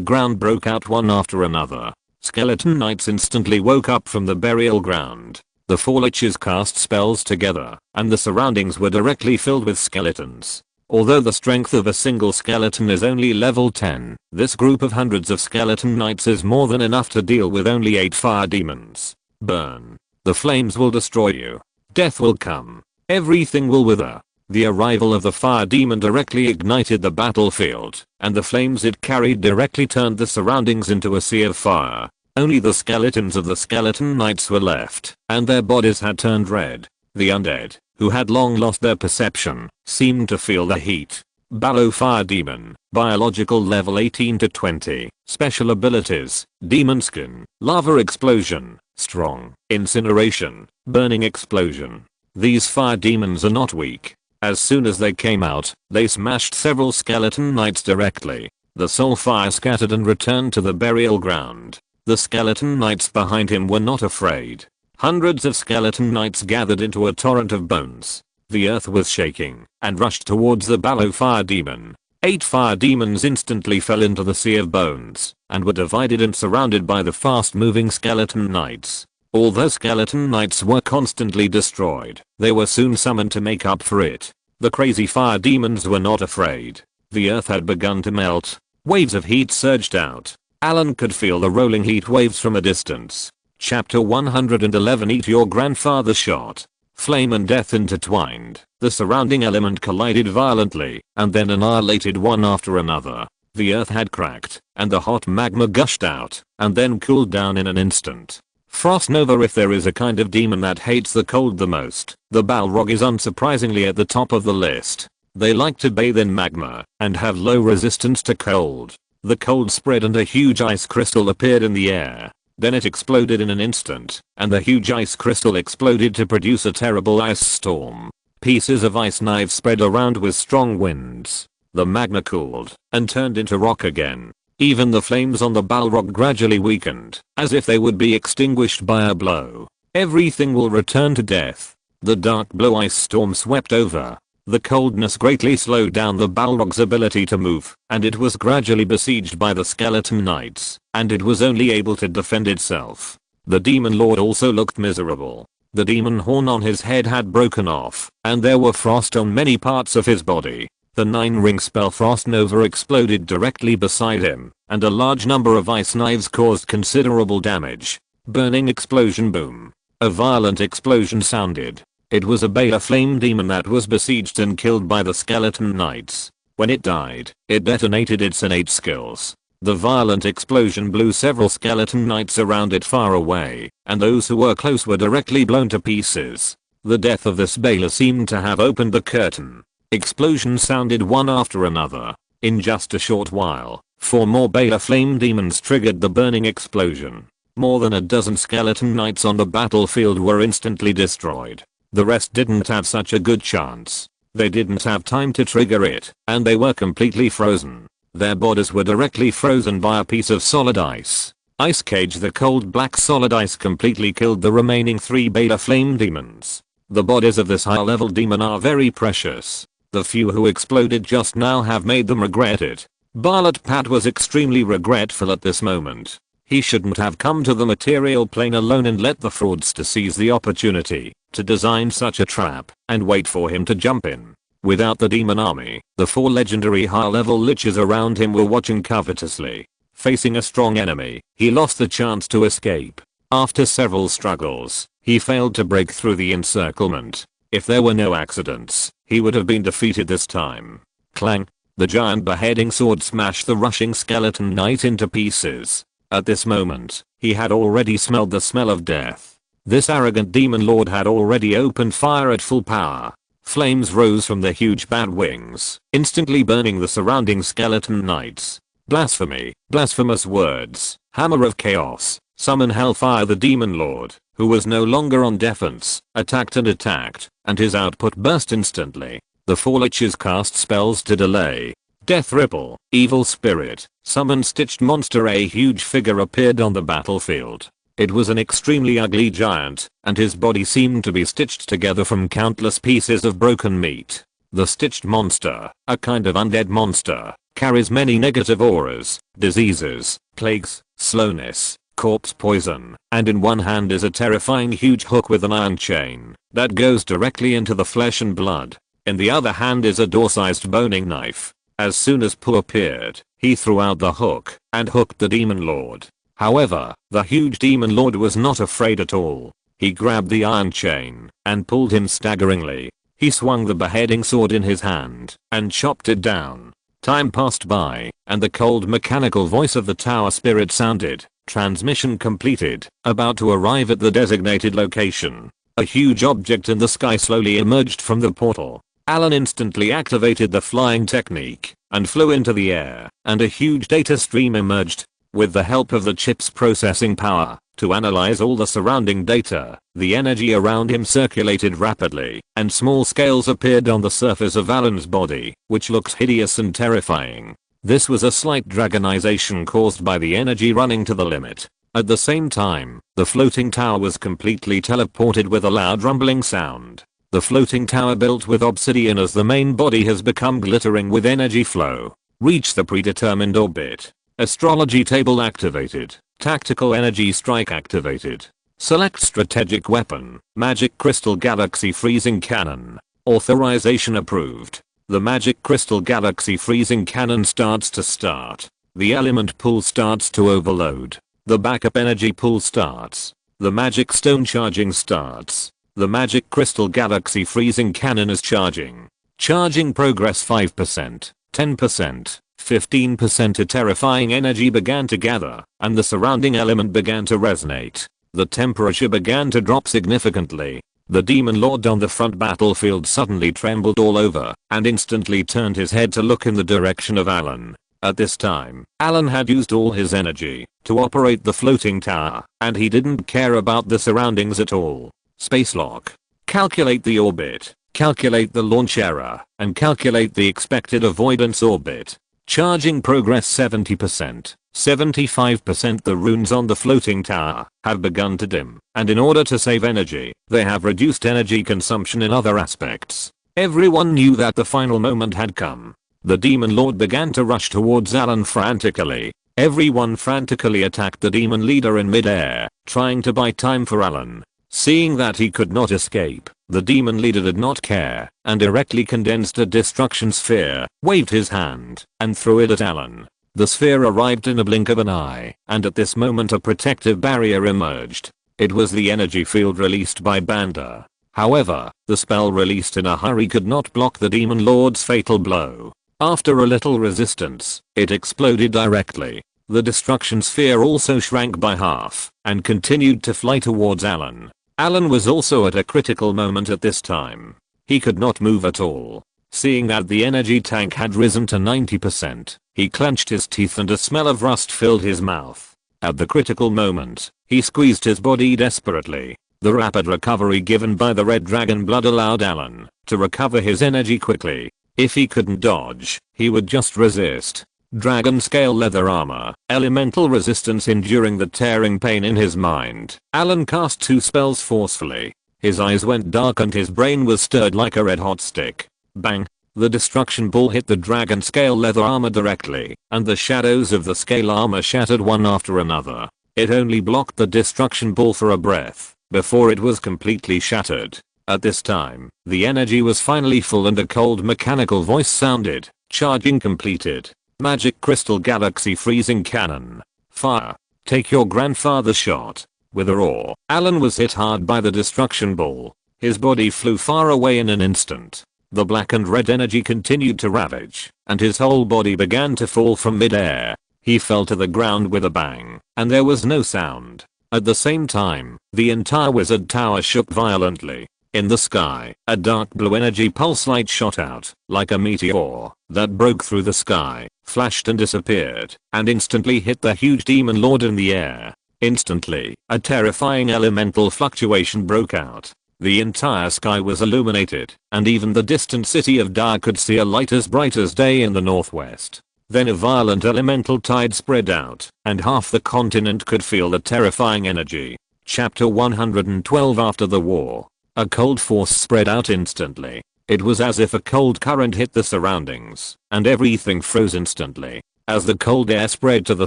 ground broke out one after another. Skeleton Knights instantly woke up from the burial ground. The 4 liches cast spells together, and the surroundings were directly filled with skeletons. Although the strength of a single skeleton is only level 10, this group of hundreds of skeleton knights is more than enough to deal with only 8 fire demons. Burn. The flames will destroy you. Death will come. Everything will wither. The arrival of the fire demon directly ignited the battlefield, and the flames it carried directly turned the surroundings into a sea of fire. Only the skeletons of the skeleton knights were left, and their bodies had turned red. The undead, who had long lost their perception, seemed to feel the heat. Ballo Fire Demon, biological level 18 to 20, special abilities, Demon Skin, Lava Explosion, Strong, Incineration, Burning Explosion. These fire demons are not weak. As soon as they came out, they smashed several skeleton knights directly. The soul fire scattered and returned to the burial ground. The skeleton knights behind him were not afraid. Hundreds of skeleton knights gathered into a torrent of bones. The earth was shaking and rushed towards the Ballo Fire Demon. 8 fire demons instantly fell into the sea of bones and were divided and surrounded by the fast-moving skeleton knights. Although skeleton knights were constantly destroyed, they were soon summoned to make up for it. The crazy fire demons were not afraid. The earth had begun to melt. Waves of heat surged out. Allen could feel the rolling heat waves from a distance. Chapter 111 Eat Your Grandfather Shot. Flame and death intertwined. The surrounding element collided violently and then annihilated one after another. The earth had cracked and the hot magma gushed out and then cooled down in an instant. Frost Nova. If there is a kind of demon that hates the cold the most, the Balrog is unsurprisingly at the top of the list. They like to bathe in magma and have low resistance to cold. The cold spread and a huge ice crystal appeared in the air. Then it exploded in an instant, and the huge ice crystal exploded to produce a terrible ice storm. Pieces of ice knives spread around with strong winds. The magma cooled and turned into rock again. Even the flames on the Balrog gradually weakened, as if they would be extinguished by a blow. Everything will return to death. The dark blue ice storm swept over. The coldness greatly slowed down the Balrog's ability to move, and it was gradually besieged by the skeleton knights, and it was only able to defend itself. The demon lord also looked miserable. The demon horn on his head had broken off, and there were frost on many parts of his body. The 9-ring spell Frost Nova exploded directly beside him, and a large number of ice knives caused considerable damage. Burning explosion boom. A violent explosion sounded. It was a Beta Flame demon that was besieged and killed by the skeleton knights. When it died, it detonated its innate skills. The violent explosion blew several skeleton knights around it far away, and those who were close were directly blown to pieces. The death of this Bela seemed to have opened the curtain. Explosions sounded one after another. In just a short while, 4 more Beta Flame demons triggered the burning explosion. More than a dozen skeleton knights on the battlefield were instantly destroyed. The rest didn't have such a good chance. They didn't have time to trigger it, and they were completely frozen. Their bodies were directly frozen by a piece of solid ice. Ice Cage. The cold black solid ice completely killed the remaining 3 Beta Flame demons. The bodies of this high-level demon are very precious. The few who exploded just now have made them regret it. Barlet Pat was extremely regretful at this moment. He shouldn't have come to the material plane alone and let the fraudster seize the opportunity to design such a trap and wait for him to jump in. Without the demon army, the 4 legendary high-level liches around him were watching covetously. Facing a strong enemy, he lost the chance to escape. After several struggles, he failed to break through the encirclement. If there were no accidents, he would have been defeated this time. Clang! The giant beheading sword smashed the rushing skeleton knight into pieces. At this moment, he had already smelled the smell of death. This arrogant demon lord had already opened fire at full power. Flames rose from the huge bat wings, instantly burning the surrounding skeleton knights. Blasphemy, blasphemous words, hammer of chaos, summon hellfire. The demon lord, who was no longer on defense, attacked, and his output burst instantly. The 4 liches cast spells to delay. Death Ripple, Evil Spirit, Summon Stitched Monster. A huge figure appeared on the battlefield. It was an extremely ugly giant, and his body seemed to be stitched together from countless pieces of broken meat. The stitched monster, a kind of undead monster, carries many negative auras, diseases, plagues, slowness, corpse poison, and in one hand is a terrifying huge hook with an iron chain that goes directly into the flesh and blood. In the other hand is a door-sized boning knife. As soon as Pooh appeared, he threw out the hook and hooked the demon lord. However, the huge demon lord was not afraid at all. He grabbed the iron chain and pulled him staggeringly. He swung the beheading sword in his hand and chopped it down. Time passed by, and the cold mechanical voice of the tower spirit sounded. Transmission completed. About to arrive at the designated location. A huge object in the sky slowly emerged from the portal. Allen instantly activated the flying technique and flew into the air, and a huge data stream emerged. With the help of the chip's processing power to analyze all the surrounding data, the energy around him circulated rapidly, and small scales appeared on the surface of Allen's body, which looked hideous and terrifying. This was a slight dragonization caused by the energy running to the limit. At the same time, the floating tower was completely teleported with a loud rumbling sound. The floating tower built with obsidian as the main body has become glittering with energy flow. Reach the predetermined orbit. Astrology table activated. Tactical energy strike activated. Select strategic weapon. Magic crystal galaxy freezing cannon. Authorization approved. The magic crystal galaxy freezing cannon starts to start. The element pool starts to overload. The backup energy pool starts. The magic stone charging starts. The magic crystal galaxy freezing cannon is charging. Charging progress 5%, 10%, 15%. A terrifying energy began to gather, and the surrounding element began to resonate. The temperature began to drop significantly. The demon lord on the front battlefield suddenly trembled all over, and instantly turned his head to look in the direction of Allen. At this time, Allen had used all his energy to operate the floating tower, and he didn't care about the surroundings at all. Space lock. Calculate the orbit, calculate the launch error, and calculate the expected avoidance orbit. Charging progress 70%, 75%. The runes on the floating tower have begun to dim, and in order to save energy, they have reduced energy consumption in other aspects. Everyone knew that the final moment had come. The demon lord began to rush towards Allen frantically. Everyone frantically attacked the demon leader in midair, trying to buy time for Allen. Seeing that he could not escape, the demon leader did not care, and directly condensed a destruction sphere, waved his hand, and threw it at Allen. The sphere arrived in a blink of an eye, and at this moment a protective barrier emerged. It was the energy field released by Banda. However, the spell released in a hurry could not block the demon lord's fatal blow. After a little resistance, it exploded directly. The destruction sphere also shrank by half, and continued to fly towards Allen. Allen was also at a critical moment at this time. He could not move at all. Seeing that the energy tank had risen to 90%, he clenched his teeth and a smell of rust filled his mouth. At the critical moment, he squeezed his body desperately. The rapid recovery given by the red dragon blood allowed Allen to recover his energy quickly. If he couldn't dodge, he would just resist. Dragon scale leather armor, elemental resistance enduring the tearing pain in his mind. Allen cast 2 spells forcefully. His eyes went dark and his brain was stirred like a red hot stick. Bang! The destruction ball hit the dragon scale leather armor directly, and the shadows of the scale armor shattered one after another. It only blocked the destruction ball for a breath, before it was completely shattered. At this time, the energy was finally full and a cold mechanical voice sounded. Charging completed. Magic crystal galaxy freezing cannon. Fire. Take your grandfather's shot. With a roar, Allen was hit hard by the destruction ball. His body flew far away in an instant. The black and red energy continued to ravage, and his whole body began to fall from midair. He fell to the ground with a bang, and there was no sound. At the same time, the entire wizard tower shook violently. In the sky, a dark blue energy pulse light shot out, like a meteor, that broke through the sky, flashed and disappeared, and instantly hit the huge demon lord in the air. Instantly, a terrifying elemental fluctuation broke out. The entire sky was illuminated, and even the distant city of Dar could see a light as bright as day in the northwest. Then a violent elemental tide spread out, and half the continent could feel the terrifying energy. Chapter 112. After the war, a cold force spread out instantly. It was as if a cold current hit the surroundings, and everything froze instantly. As the cold air spread to the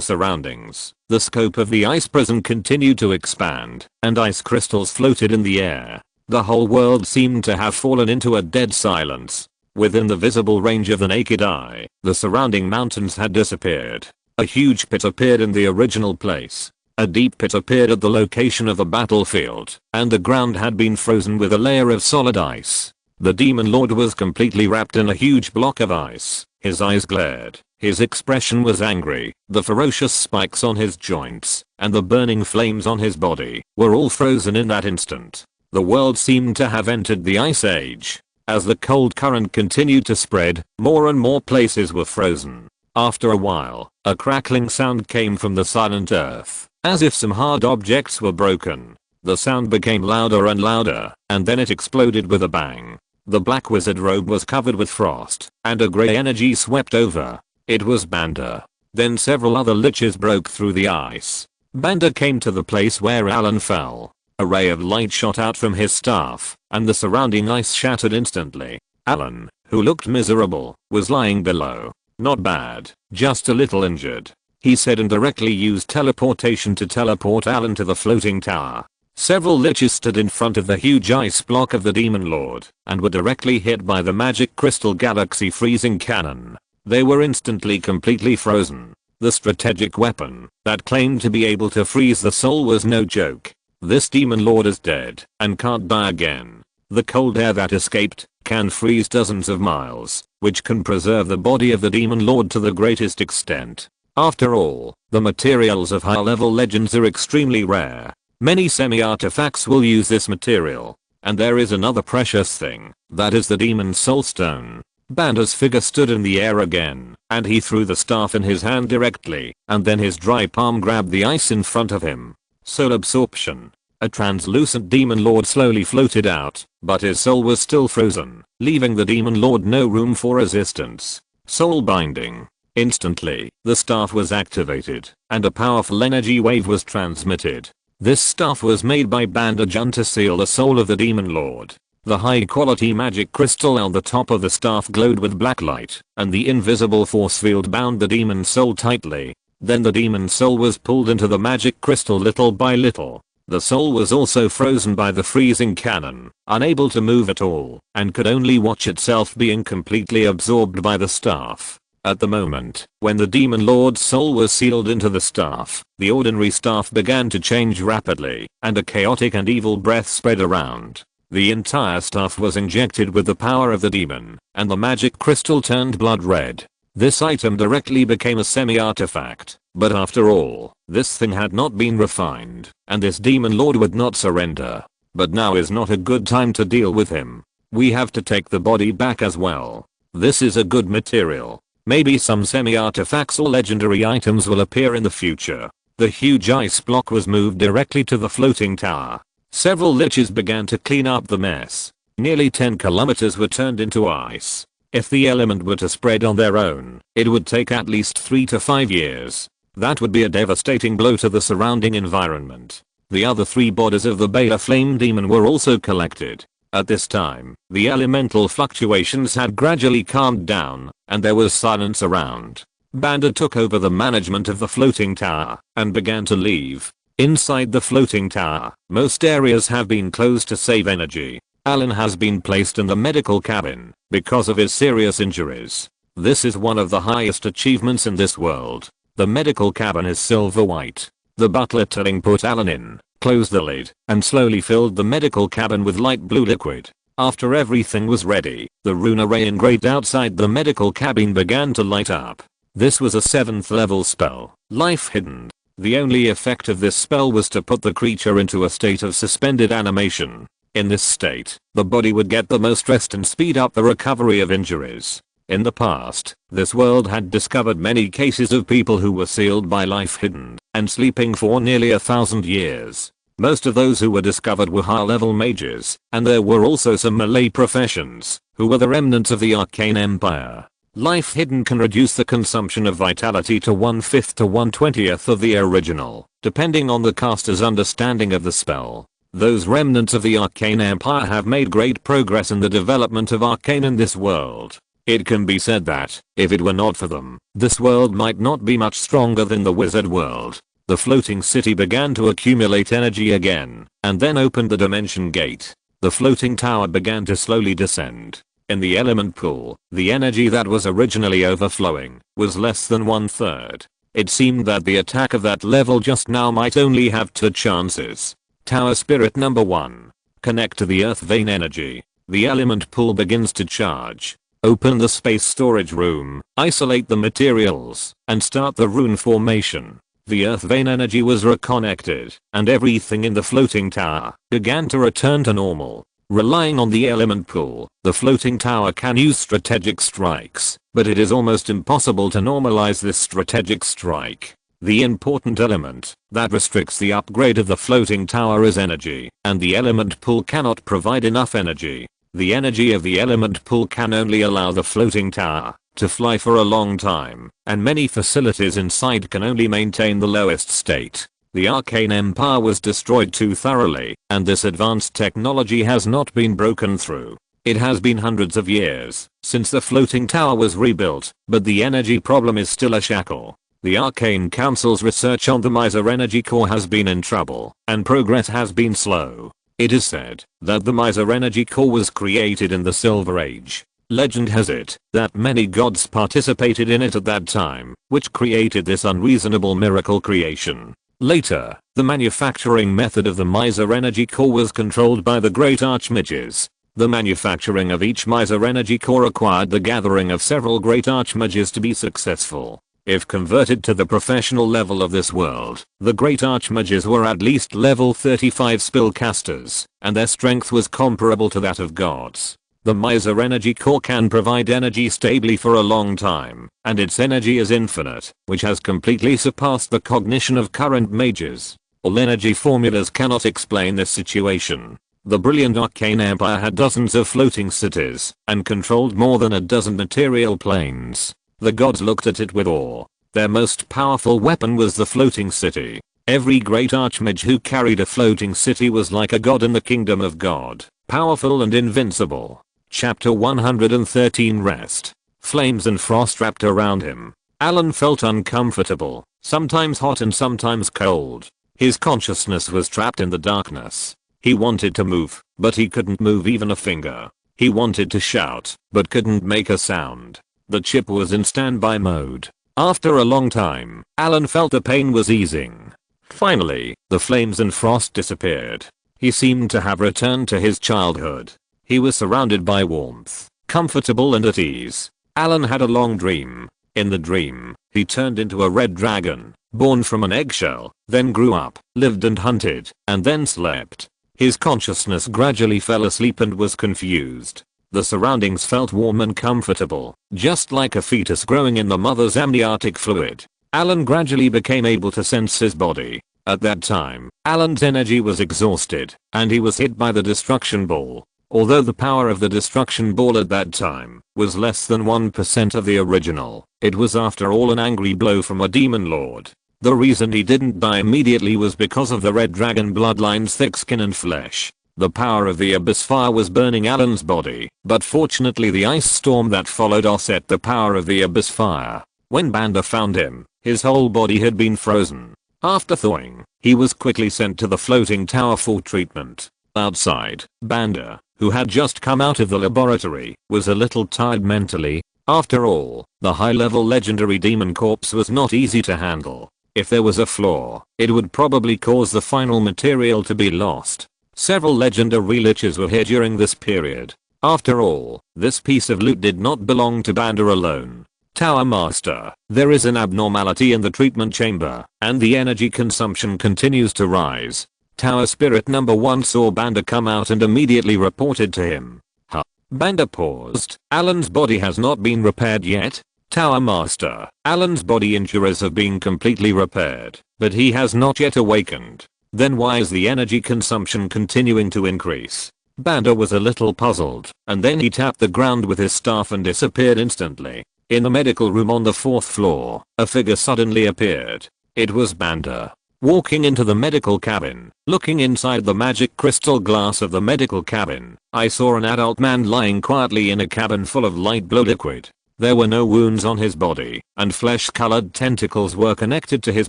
surroundings, the scope of the ice prison continued to expand, and ice crystals floated in the air. The whole world seemed to have fallen into a dead silence. Within the visible range of the naked eye, the surrounding mountains had disappeared. A huge pit appeared in the original place. A deep pit appeared at the location of the battlefield, and the ground had been frozen with a layer of solid ice. The demon lord was completely wrapped in a huge block of ice. His eyes glared. His expression was angry. The ferocious spikes on his joints, and the burning flames on his body, were all frozen in that instant. The world seemed to have entered the ice age. As the cold current continued to spread, more and more places were frozen. After a while, a crackling sound came from the silent earth, as if some hard objects were broken. The sound became louder and louder, and then it exploded with a bang. The black wizard robe was covered with frost, and a grey energy swept over. It was Banda. Then several other liches broke through the ice. Banda came to the place where Allen fell. A ray of light shot out from his staff, and the surrounding ice shattered instantly. Allen, who looked miserable, was lying below. Not bad, just a little injured, he said, and directly used teleportation to teleport Allen to the floating tower. Several liches stood in front of the huge ice block of the Demon Lord and were directly hit by the magic crystal galaxy freezing cannon. They were instantly completely frozen. The strategic weapon that claimed to be able to freeze the soul was no joke. This Demon Lord is dead and can't die again. The cold air that escaped can freeze dozens of miles, which can preserve the body of the Demon Lord to the greatest extent. After all, the materials of high-level legends are extremely rare. Many semi-artifacts will use this material. And there is another precious thing, that is the Demon Soul Stone. Banda's figure stood in the air again, and he threw the staff in his hand directly, and then his dry palm grabbed the ice in front of him. Soul absorption. A translucent Demon Lord slowly floated out, but his soul was still frozen, leaving the Demon Lord no room for resistance. Soul binding. Instantly, the staff was activated, and a powerful energy wave was transmitted. This staff was made by Bandage to seal the soul of the Demon Lord. The high-quality magic crystal on the top of the staff glowed with black light, and the invisible force field bound the demon soul tightly. Then the demon soul was pulled into the magic crystal little by little. The soul was also frozen by the freezing cannon, unable to move at all, and could only watch itself being completely absorbed by the staff. At the moment, when the Demon Lord's soul was sealed into the staff, the ordinary staff began to change rapidly, and a chaotic and evil breath spread around. The entire staff was injected with the power of the demon, and the magic crystal turned blood red. This item directly became a semi-artifact, but after all, this thing had not been refined, and this Demon Lord would not surrender. But now is not a good time to deal with him. We have to take the body back as well. This is a good material. Maybe some semi-artifacts or legendary items will appear in the future. The huge ice block was moved directly to the floating tower. Several liches began to clean up the mess. Nearly 10 kilometers were turned into ice. If the element were to spread on their own, it would take at least 3 to 5 years. That would be a devastating blow to the surrounding environment. The other 3 bodies of the Beta Flame Demon were also collected. At this time, the elemental fluctuations had gradually calmed down, and there was silence around. Banda took over the management of the floating tower, and began to leave. Inside the floating tower, most areas have been closed to save energy. Allen has been placed in the medical cabin because of his serious injuries. This is one of the highest achievements in this world. The medical cabin is silver white. The butler telling put Allen in, closed the lid, and slowly filled the medical cabin with light blue liquid. After everything was ready, the rune array engraved outside the medical cabin began to light up. This was a 7th level spell, Life Hidden. The only effect of this spell was to put the creature into a state of suspended animation. In this state, the body would get the most rest and speed up the recovery of injuries. In the past, this world had discovered many cases of people who were sealed by Life Hidden and sleeping for nearly 1,000 years. Most of those who were discovered were high-level mages, and there were also some melee professions, who were the remnants of the Arcane Empire. Life Hidden can reduce the consumption of vitality to 1/5 to 1/20th of the original, depending on the caster's understanding of the spell. Those remnants of the Arcane Empire have made great progress in the development of arcane in this world. It can be said that, if it were not for them, this world might not be much stronger than the wizard world. The floating city began to accumulate energy again, and then opened the dimension gate. The floating tower began to slowly descend. In the element pool, the energy that was originally overflowing was less than 1/3. It seemed that the attack of that level just now might only have 2 chances. Tower Spirit number 1. Connect to the earth vein energy. The element pool begins to charge. Open the space storage room, isolate the materials, and start the rune formation. The earth vein energy was reconnected, and everything in the floating tower began to return to normal. Relying on the element pool, the floating tower can use strategic strikes, but it is almost impossible to normalize this strategic strike. The important element that restricts the upgrade of the floating tower is energy, and the element pool cannot provide enough energy. The energy of the element pool can only allow the floating tower to fly for a long time, and many facilities inside can only maintain the lowest state. The Arcane Empire was destroyed too thoroughly, and this advanced technology has not been broken through. It has been hundreds of years since the floating tower was rebuilt, but the energy problem is still a shackle. The Arcane Council's research on the Miser energy core has been in trouble, and progress has been slow. It is said that the Miser energy core was created in the Silver Age. Legend has it that many gods participated in it at that time, which created this unreasonable miracle creation. Later, the manufacturing method of the Miser energy core was controlled by the great archmages. The manufacturing of each Miser energy core required the gathering of several great archmages to be successful. If converted to the professional level of this world, the great archmages were at least level 35 spellcasters, and their strength was comparable to that of gods. The Miser energy core can provide energy stably for a long time, and its energy is infinite, which has completely surpassed the cognition of current mages. All energy formulas cannot explain this situation. The brilliant Arcane Empire had dozens of floating cities, and controlled more than a dozen material planes. The gods looked at it with awe. Their most powerful weapon was the floating city. Every great archmage who carried a floating city was like a god in the kingdom of God, powerful and invincible. Chapter 113 Rest. Flames and frost wrapped around him. Allen felt uncomfortable, sometimes hot and sometimes cold. His consciousness was trapped in the darkness. He wanted to move, but he couldn't move even a finger. He wanted to shout, but couldn't make a sound. The chip was in standby mode. After a long time, Allen felt the pain was easing. Finally, the flames and frost disappeared. He seemed to have returned to his childhood. He was surrounded by warmth, comfortable and at ease. Allen had a long dream. In the dream, he turned into a red dragon, born from an eggshell, then grew up, lived and hunted, and then slept. His consciousness gradually fell asleep and was confused. The surroundings felt warm and comfortable, just like a fetus growing in the mother's amniotic fluid. Allen gradually became able to sense his body. At that time, Allen's energy was exhausted, and he was hit by the destruction ball. Although the power of the destruction ball at that time was less than 1% of the original, it was after all an angry blow from a demon lord. The reason he didn't die immediately was because of the red dragon bloodline's thick skin and flesh. The power of the abyss fire was burning Allen's body, but fortunately the ice storm that followed offset the power of the abyss fire. When Banda found him, his whole body had been frozen. After thawing, he was quickly sent to the floating tower for treatment. Outside, Banda, who had just come out of the laboratory, was a little tired mentally. After all, the high-level legendary demon corpse was not easy to handle. If there was a flaw, it would probably cause the final material to be lost. Several legendary liches were here during this period. After all, this piece of loot did not belong to Banda alone. Tower Master, there is an abnormality in the treatment chamber, and the energy consumption continues to rise. Tower Spirit number 1 saw Banda come out and immediately reported to him. Huh? Banda paused. Allen's body has not been repaired yet? Tower Master, Allen's body injuries have been completely repaired, but he has not yet awakened. Then why is the energy consumption continuing to increase? Banda was a little puzzled, and then he tapped the ground with his staff and disappeared instantly. In the medical room on the 4th floor, a figure suddenly appeared. It was Banda. Walking into the medical cabin, looking inside the magic crystal glass of the medical cabin, I saw an adult man lying quietly in a cabin full of light blue liquid. There were no wounds on his body, and flesh-colored tentacles were connected to his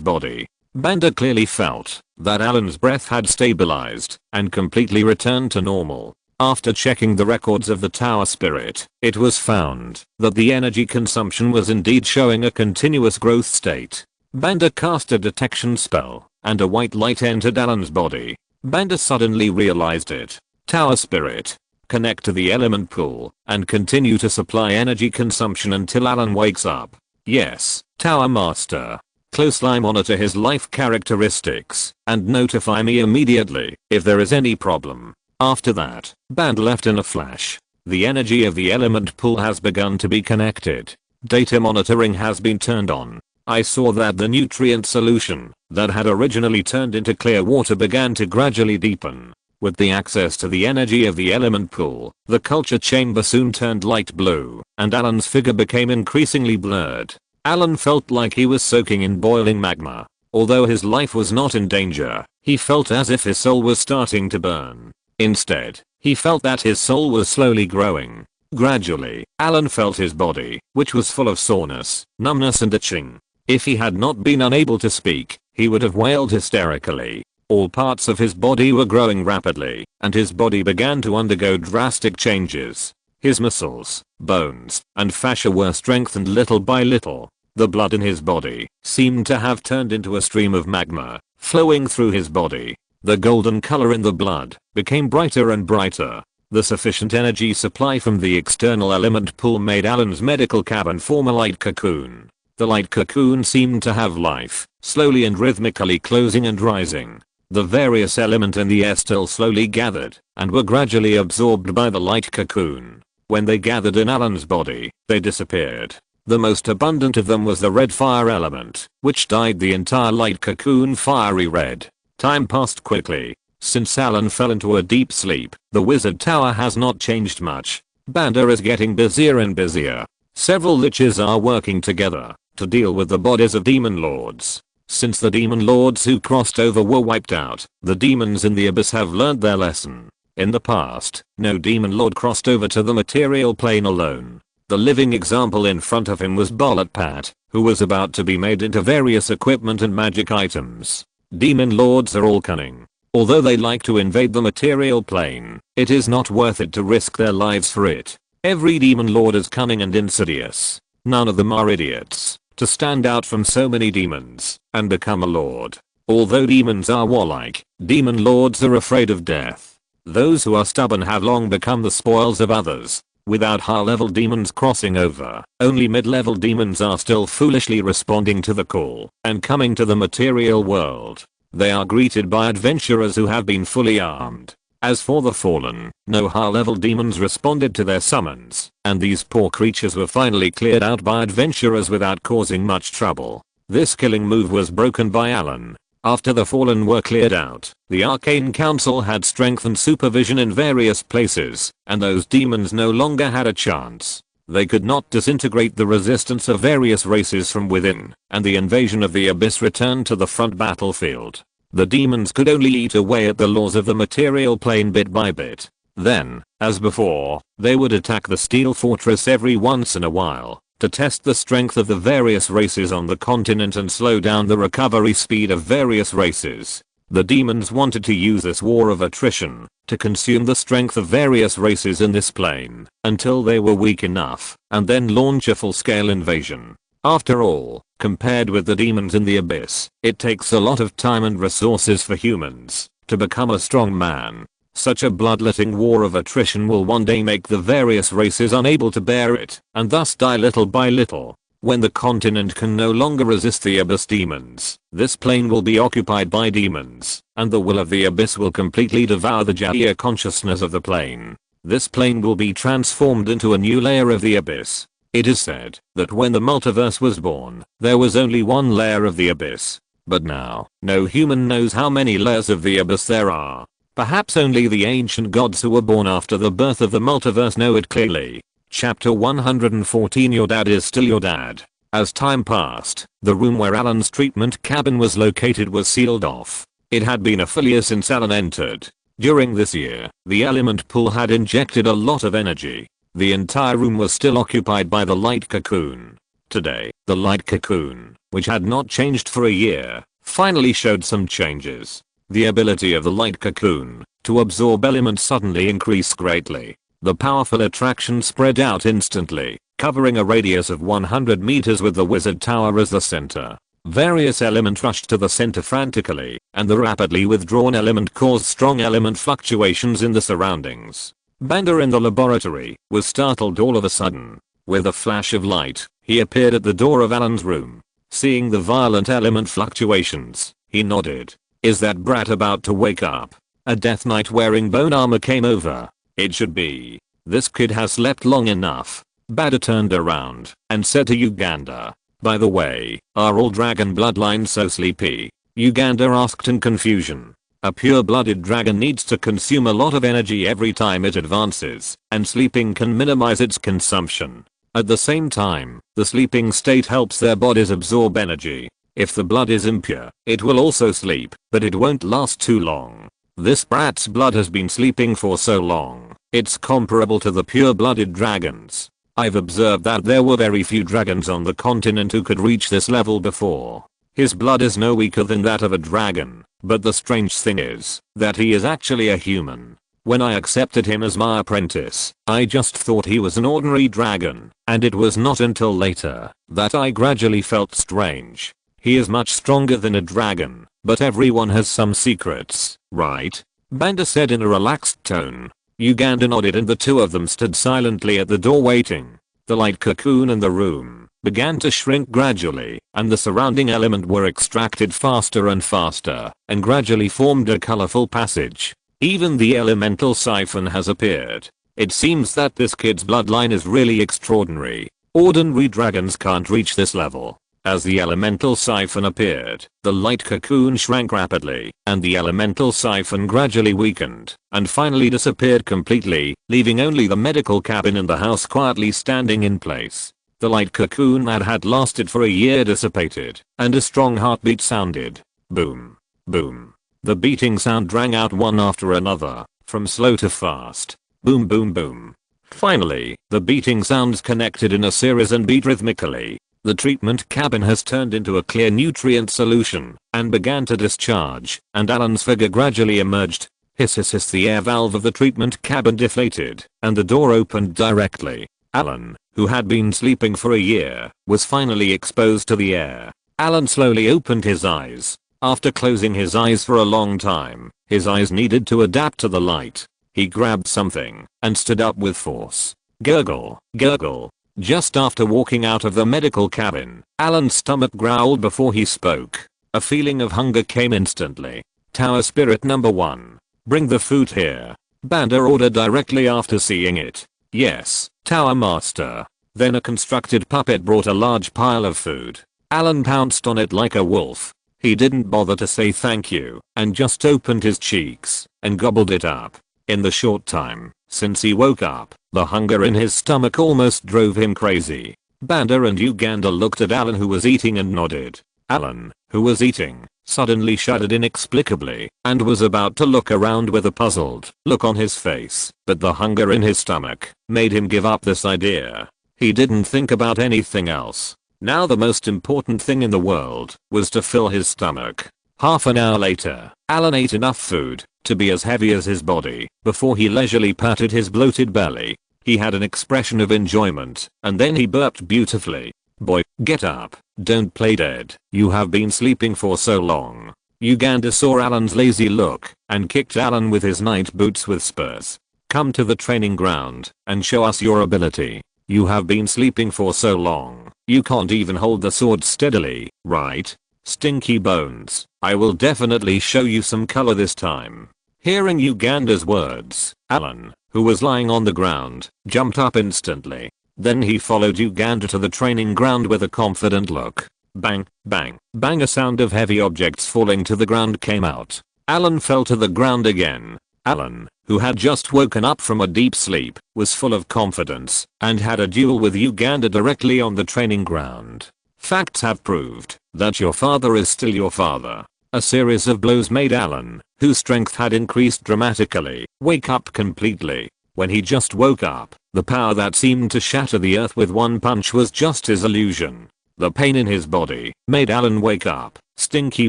body. Banda clearly felt that Allen's breath had stabilized and completely returned to normal. After checking the records of the Tower Spirit, it was found that the energy consumption was indeed showing a continuous growth state. Banda cast a detection spell, and a white light entered Allen's body. Banda suddenly realized it. Tower Spirit, connect to the element pool and continue to supply energy consumption until Allen wakes up. Yes, Tower Master. Closely monitor his life characteristics and notify me immediately if there is any problem. After that, Banda left in a flash. The energy of the element pool has begun to be connected. Data monitoring has been turned on. I saw that the nutrient solution that had originally turned into clear water began to gradually deepen. With the access to the energy of the element pool, the culture chamber soon turned light blue, and Allen's figure became increasingly blurred. Allen felt like he was soaking in boiling magma. Although his life was not in danger, he felt as if his soul was starting to burn. Instead, he felt that his soul was slowly growing. Gradually, Allen felt his body, which was full of soreness, numbness and itching. If he had not been unable to speak, he would have wailed hysterically. All parts of his body were growing rapidly, and his body began to undergo drastic changes. His muscles, bones, and fascia were strengthened little by little. The blood in his body seemed to have turned into a stream of magma, flowing through his body. The golden color in the blood became brighter and brighter. The sufficient energy supply from the external element pool made Allen's medical cabin form a light cocoon. The light cocoon seemed to have life, slowly and rhythmically closing and rising. The various elements in the air still slowly gathered and were gradually absorbed by the light cocoon. When they gathered in Allen's body, they disappeared. The most abundant of them was the red fire element, which dyed the entire light cocoon fiery red. Time passed quickly. Since Allen fell into a deep sleep, the wizard tower has not changed much. Banda is getting busier and busier. Several liches are working together to deal with the bodies of demon lords. Since the demon lords who crossed over were wiped out, the demons in the abyss have learned their lesson. In the past, no demon lord crossed over to the material plane alone. The living example in front of him was Barlet Pat, who was about to be made into various equipment and magic items. Demon lords are all cunning. Although they like to invade the material plane, it is not worth it to risk their lives for it. Every demon lord is cunning and insidious. None of them are idiots to stand out from so many demons and become a lord. Although demons are warlike, demon lords are afraid of death. Those who are stubborn have long become the spoils of others. Without high-level demons crossing over, only mid-level demons are still foolishly responding to the call and coming to the material world. They are greeted by adventurers who have been fully armed. As for the fallen, no high-level demons responded to their summons, and these poor creatures were finally cleared out by adventurers without causing much trouble. This killing move was broken by Allen. After the fallen were cleared out, the Arcane Council had strengthened supervision in various places, and those demons no longer had a chance. They could not disintegrate the resistance of various races from within, and the invasion of the abyss returned to the front battlefield. The demons could only eat away at the laws of the material plane bit by bit. Then, as before, they would attack the steel fortress every once in a while to test the strength of the various races on the continent and slow down the recovery speed of various races. The demons wanted to use this war of attrition to consume the strength of various races in this plane until they were weak enough, and then launch a full-scale invasion. After all, compared with the demons in the abyss, it takes a lot of time and resources for humans to become a strong man. Such a bloodletting war of attrition will one day make the various races unable to bear it, and thus die little by little. When the continent can no longer resist the abyss demons, this plane will be occupied by demons, and the will of the abyss will completely devour the Jahia consciousness of the plane. This plane will be transformed into a new layer of the abyss. It is said that when the multiverse was born, there was only one layer of the abyss. But now, no human knows how many layers of the abyss there are. Perhaps only the ancient gods who were born after the birth of the multiverse know it clearly. Chapter 114 Your dad is still your dad. As time passed, the room where Allen's treatment cabin was located was sealed off. It had been a failure since Allen entered. During this year, the element pool had injected a lot of energy. The entire room was still occupied by the light cocoon. Today, the light cocoon, which had not changed for a year, finally showed some changes. The ability of the light cocoon to absorb elements suddenly increased greatly. The powerful attraction spread out instantly, covering a radius of 100 meters with the wizard tower as the center. Various elements rushed to the center frantically, and the rapidly withdrawn element caused strong element fluctuations in the surroundings. Banda in the laboratory was startled all of a sudden. With a flash of light, he appeared at the door of Allen's room. Seeing the violent element fluctuations, he nodded. Is that brat about to wake up? A death knight wearing bone armor came over. It should be. This kid has slept long enough. Bada turned around and said to Uganda. By the way, are all dragon bloodlines so sleepy? Uganda asked in confusion. A pure-blooded dragon needs to consume a lot of energy every time it advances, and sleeping can minimize its consumption. At the same time, the sleeping state helps their bodies absorb energy. If the blood is impure, it will also sleep, but it won't last too long. This brat's blood has been sleeping for so long, it's comparable to the pure-blooded dragons. I've observed that there were very few dragons on the continent who could reach this level before. His blood is no weaker than that of a dragon, but the strange thing is that he is actually a human. When I accepted him as my apprentice, I just thought he was an ordinary dragon, and it was not until later that I gradually felt strange. He is much stronger than a dragon, but everyone has some secrets, right? Banda said in a relaxed tone. Uganda nodded and the two of them stood silently at the door waiting. The light cocoon in the room began to shrink gradually, and the surrounding element were extracted faster and faster, and gradually formed a colorful passage. Even the elemental siphon has appeared. It seems that this kid's bloodline is really extraordinary. Ordinary dragons can't reach this level. As the elemental siphon appeared, the light cocoon shrank rapidly, and the elemental siphon gradually weakened, and finally disappeared completely, leaving only the medical cabin in the house quietly standing in place. The light cocoon that had lasted for a year dissipated, and a strong heartbeat sounded. Boom. Boom. The beating sound rang out one after another, from slow to fast. Boom boom boom. Finally, the beating sounds connected in a series and beat rhythmically. The treatment cabin has turned into a clear nutrient solution and began to discharge, and Allen's figure gradually emerged. Hiss hiss hiss, the air valve of the treatment cabin deflated, and the door opened directly. Allen, who had been sleeping for a year, was finally exposed to the air. Allen slowly opened his eyes. After closing his eyes for a long time, his eyes needed to adapt to the light. He grabbed something and stood up with force. Gurgle, gurgle. Just after walking out of the medical cabin, Allen's stomach growled before he spoke. A feeling of hunger came instantly. Tower Spirit number 1. Bring the food here. Banda ordered directly after seeing it. Yes, Tower Master. Then a constructed puppet brought a large pile of food. Allen pounced on it like a wolf. He didn't bother to say thank you, and just opened his cheeks and gobbled it up. In the short time since he woke up, the hunger in his stomach almost drove him crazy. Banda and Uganda looked at Allen, who was eating, and nodded. Allen, who was eating, suddenly shuddered inexplicably and was about to look around with a puzzled look on his face, but the hunger in his stomach made him give up this idea. He didn't think about anything else. Now the most important thing in the world was to fill his stomach. Half an hour later, Allen ate enough food to be as heavy as his body before he leisurely patted his bloated belly. He had an expression of enjoyment, and then he burped beautifully. Boy, get up. Don't play dead. You have been sleeping for so long. Uganda saw Allen's lazy look and kicked Allen with his night boots with spurs. Come to the training ground and show us your ability. You have been sleeping for so long, you can't even hold the sword steadily, right? Stinky bones, I will definitely show you some color this time. Hearing Uganda's words, Allen, who was lying on the ground, jumped up instantly. Then he followed Uganda to the training ground with a confident look. Bang, bang, bang, a sound of heavy objects falling to the ground came out. Allen fell to the ground again. Allen, who had just woken up from a deep sleep, was full of confidence and had a duel with Uganda directly on the training ground. Facts have proved that your father is still your father. A series of blows made Allen, whose strength had increased dramatically, wake up completely. When he just woke up, the power that seemed to shatter the earth with one punch was just his illusion. The pain in his body made Allen wake up. Stinky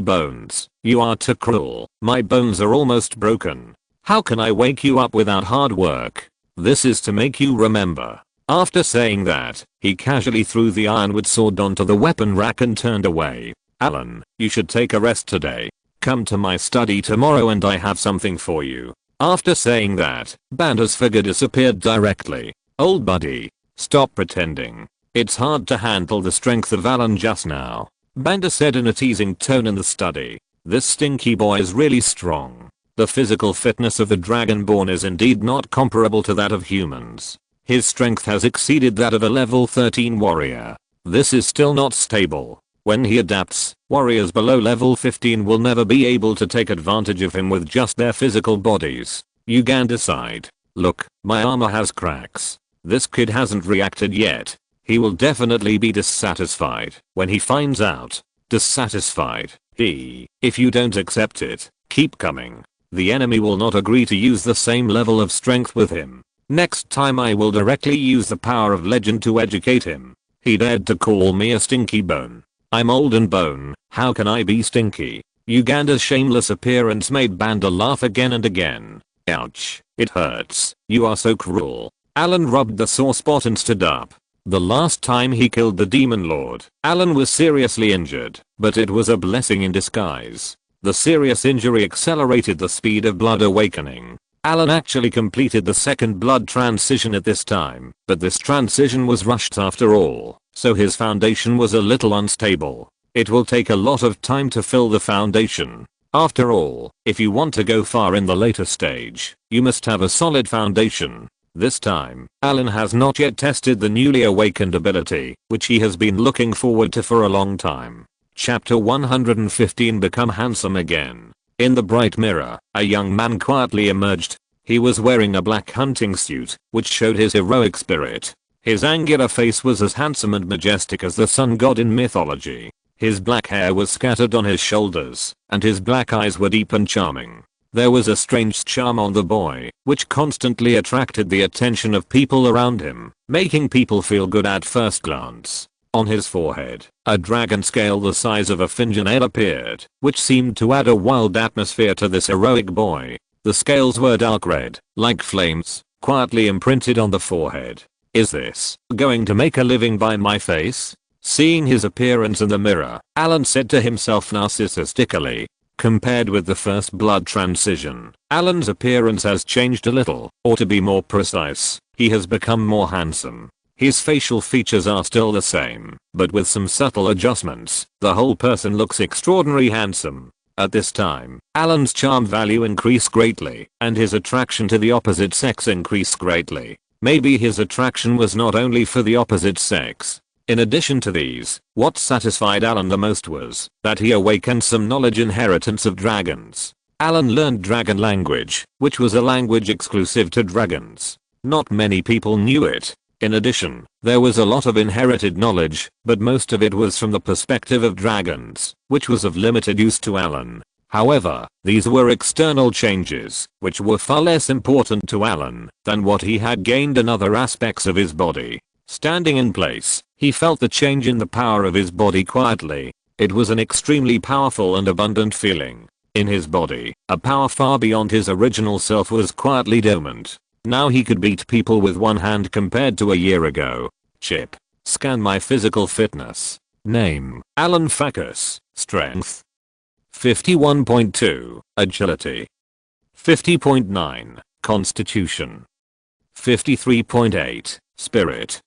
bones, you are too cruel. My bones are almost broken. How can I wake you up without hard work? This is to make you remember. After saying that, he casually threw the ironwood sword onto the weapon rack and turned away. Allen, you should take a rest today. Come to my study tomorrow and I have something for you. After saying that, Banda's figure disappeared directly. Old buddy, stop pretending. It's hard to handle the strength of Allen just now. Banda said in a teasing tone in the study. This stinky boy is really strong. The physical fitness of the Dragonborn is indeed not comparable to that of humans. His strength has exceeded that of a level 13 warrior. This is still not stable. When he adapts, warriors below level 15 will never be able to take advantage of him with just their physical bodies. Uganda sighed. Look, my armor has cracks. This kid hasn't reacted yet. He will definitely be dissatisfied when he finds out. Dissatisfied. If you don't accept it, keep coming. The enemy will not agree to use the same level of strength with him. Next time I will directly use the power of legend to educate him. He dared to call me a stinky bone. I'm old and bone, how can I be stinky? Uganda's shameless appearance made Banda laugh again and again. Ouch, it hurts, you are so cruel. Allen rubbed the sore spot and stood up. The last time he killed the demon lord, Allen was seriously injured, but it was a blessing in disguise. The serious injury accelerated the speed of blood awakening. Allen actually completed the second blood transition at this time, but this transition was rushed after all, so his foundation was a little unstable. It will take a lot of time to fill the foundation. After all, if you want to go far in the later stage, you must have a solid foundation. This time, Allen has not yet tested the newly awakened ability, which he has been looking forward to for a long time. Chapter 115 Become Handsome Again. In the bright mirror, a young man quietly emerged. He was wearing a black hunting suit, which showed his heroic spirit. His angular face was as handsome and majestic as the sun god in mythology. His black hair was scattered on his shoulders, and his black eyes were deep and charming. There was a strange charm on the boy, which constantly attracted the attention of people around him, making people feel good at first glance. On his forehead, a dragon scale the size of a fingernail appeared, which seemed to add a wild atmosphere to this heroic boy. The scales were dark red, like flames, quietly imprinted on the forehead. Is this going to make a living by my face? Seeing his appearance in the mirror, Allen said to himself narcissistically. Compared with the first blood transition, Allen's appearance has changed a little, or to be more precise, he has become more handsome. His facial features are still the same, but with some subtle adjustments, the whole person looks extraordinarily handsome. At this time, Allen's charm value increased greatly, and his attraction to the opposite sex increased greatly. Maybe his attraction was not only for the opposite sex. In addition to these, what satisfied Allen the most was that he awakened some knowledge inheritance of dragons. Allen learned dragon language, which was a language exclusive to dragons. Not many people knew it. In addition, there was a lot of inherited knowledge, but most of it was from the perspective of dragons, which was of limited use to Allen. However, these were external changes, which were far less important to Allen than what he had gained in other aspects of his body. Standing in place, he felt the change in the power of his body quietly. It was an extremely powerful and abundant feeling. In his body, a power far beyond his original self was quietly dormant. Now he could beat people with one hand compared to a year ago. Chip. Scan my physical fitness. Name: Allen Farkus. Strength: 51.2. Agility: 50.9. Constitution: 53.8. Spirit: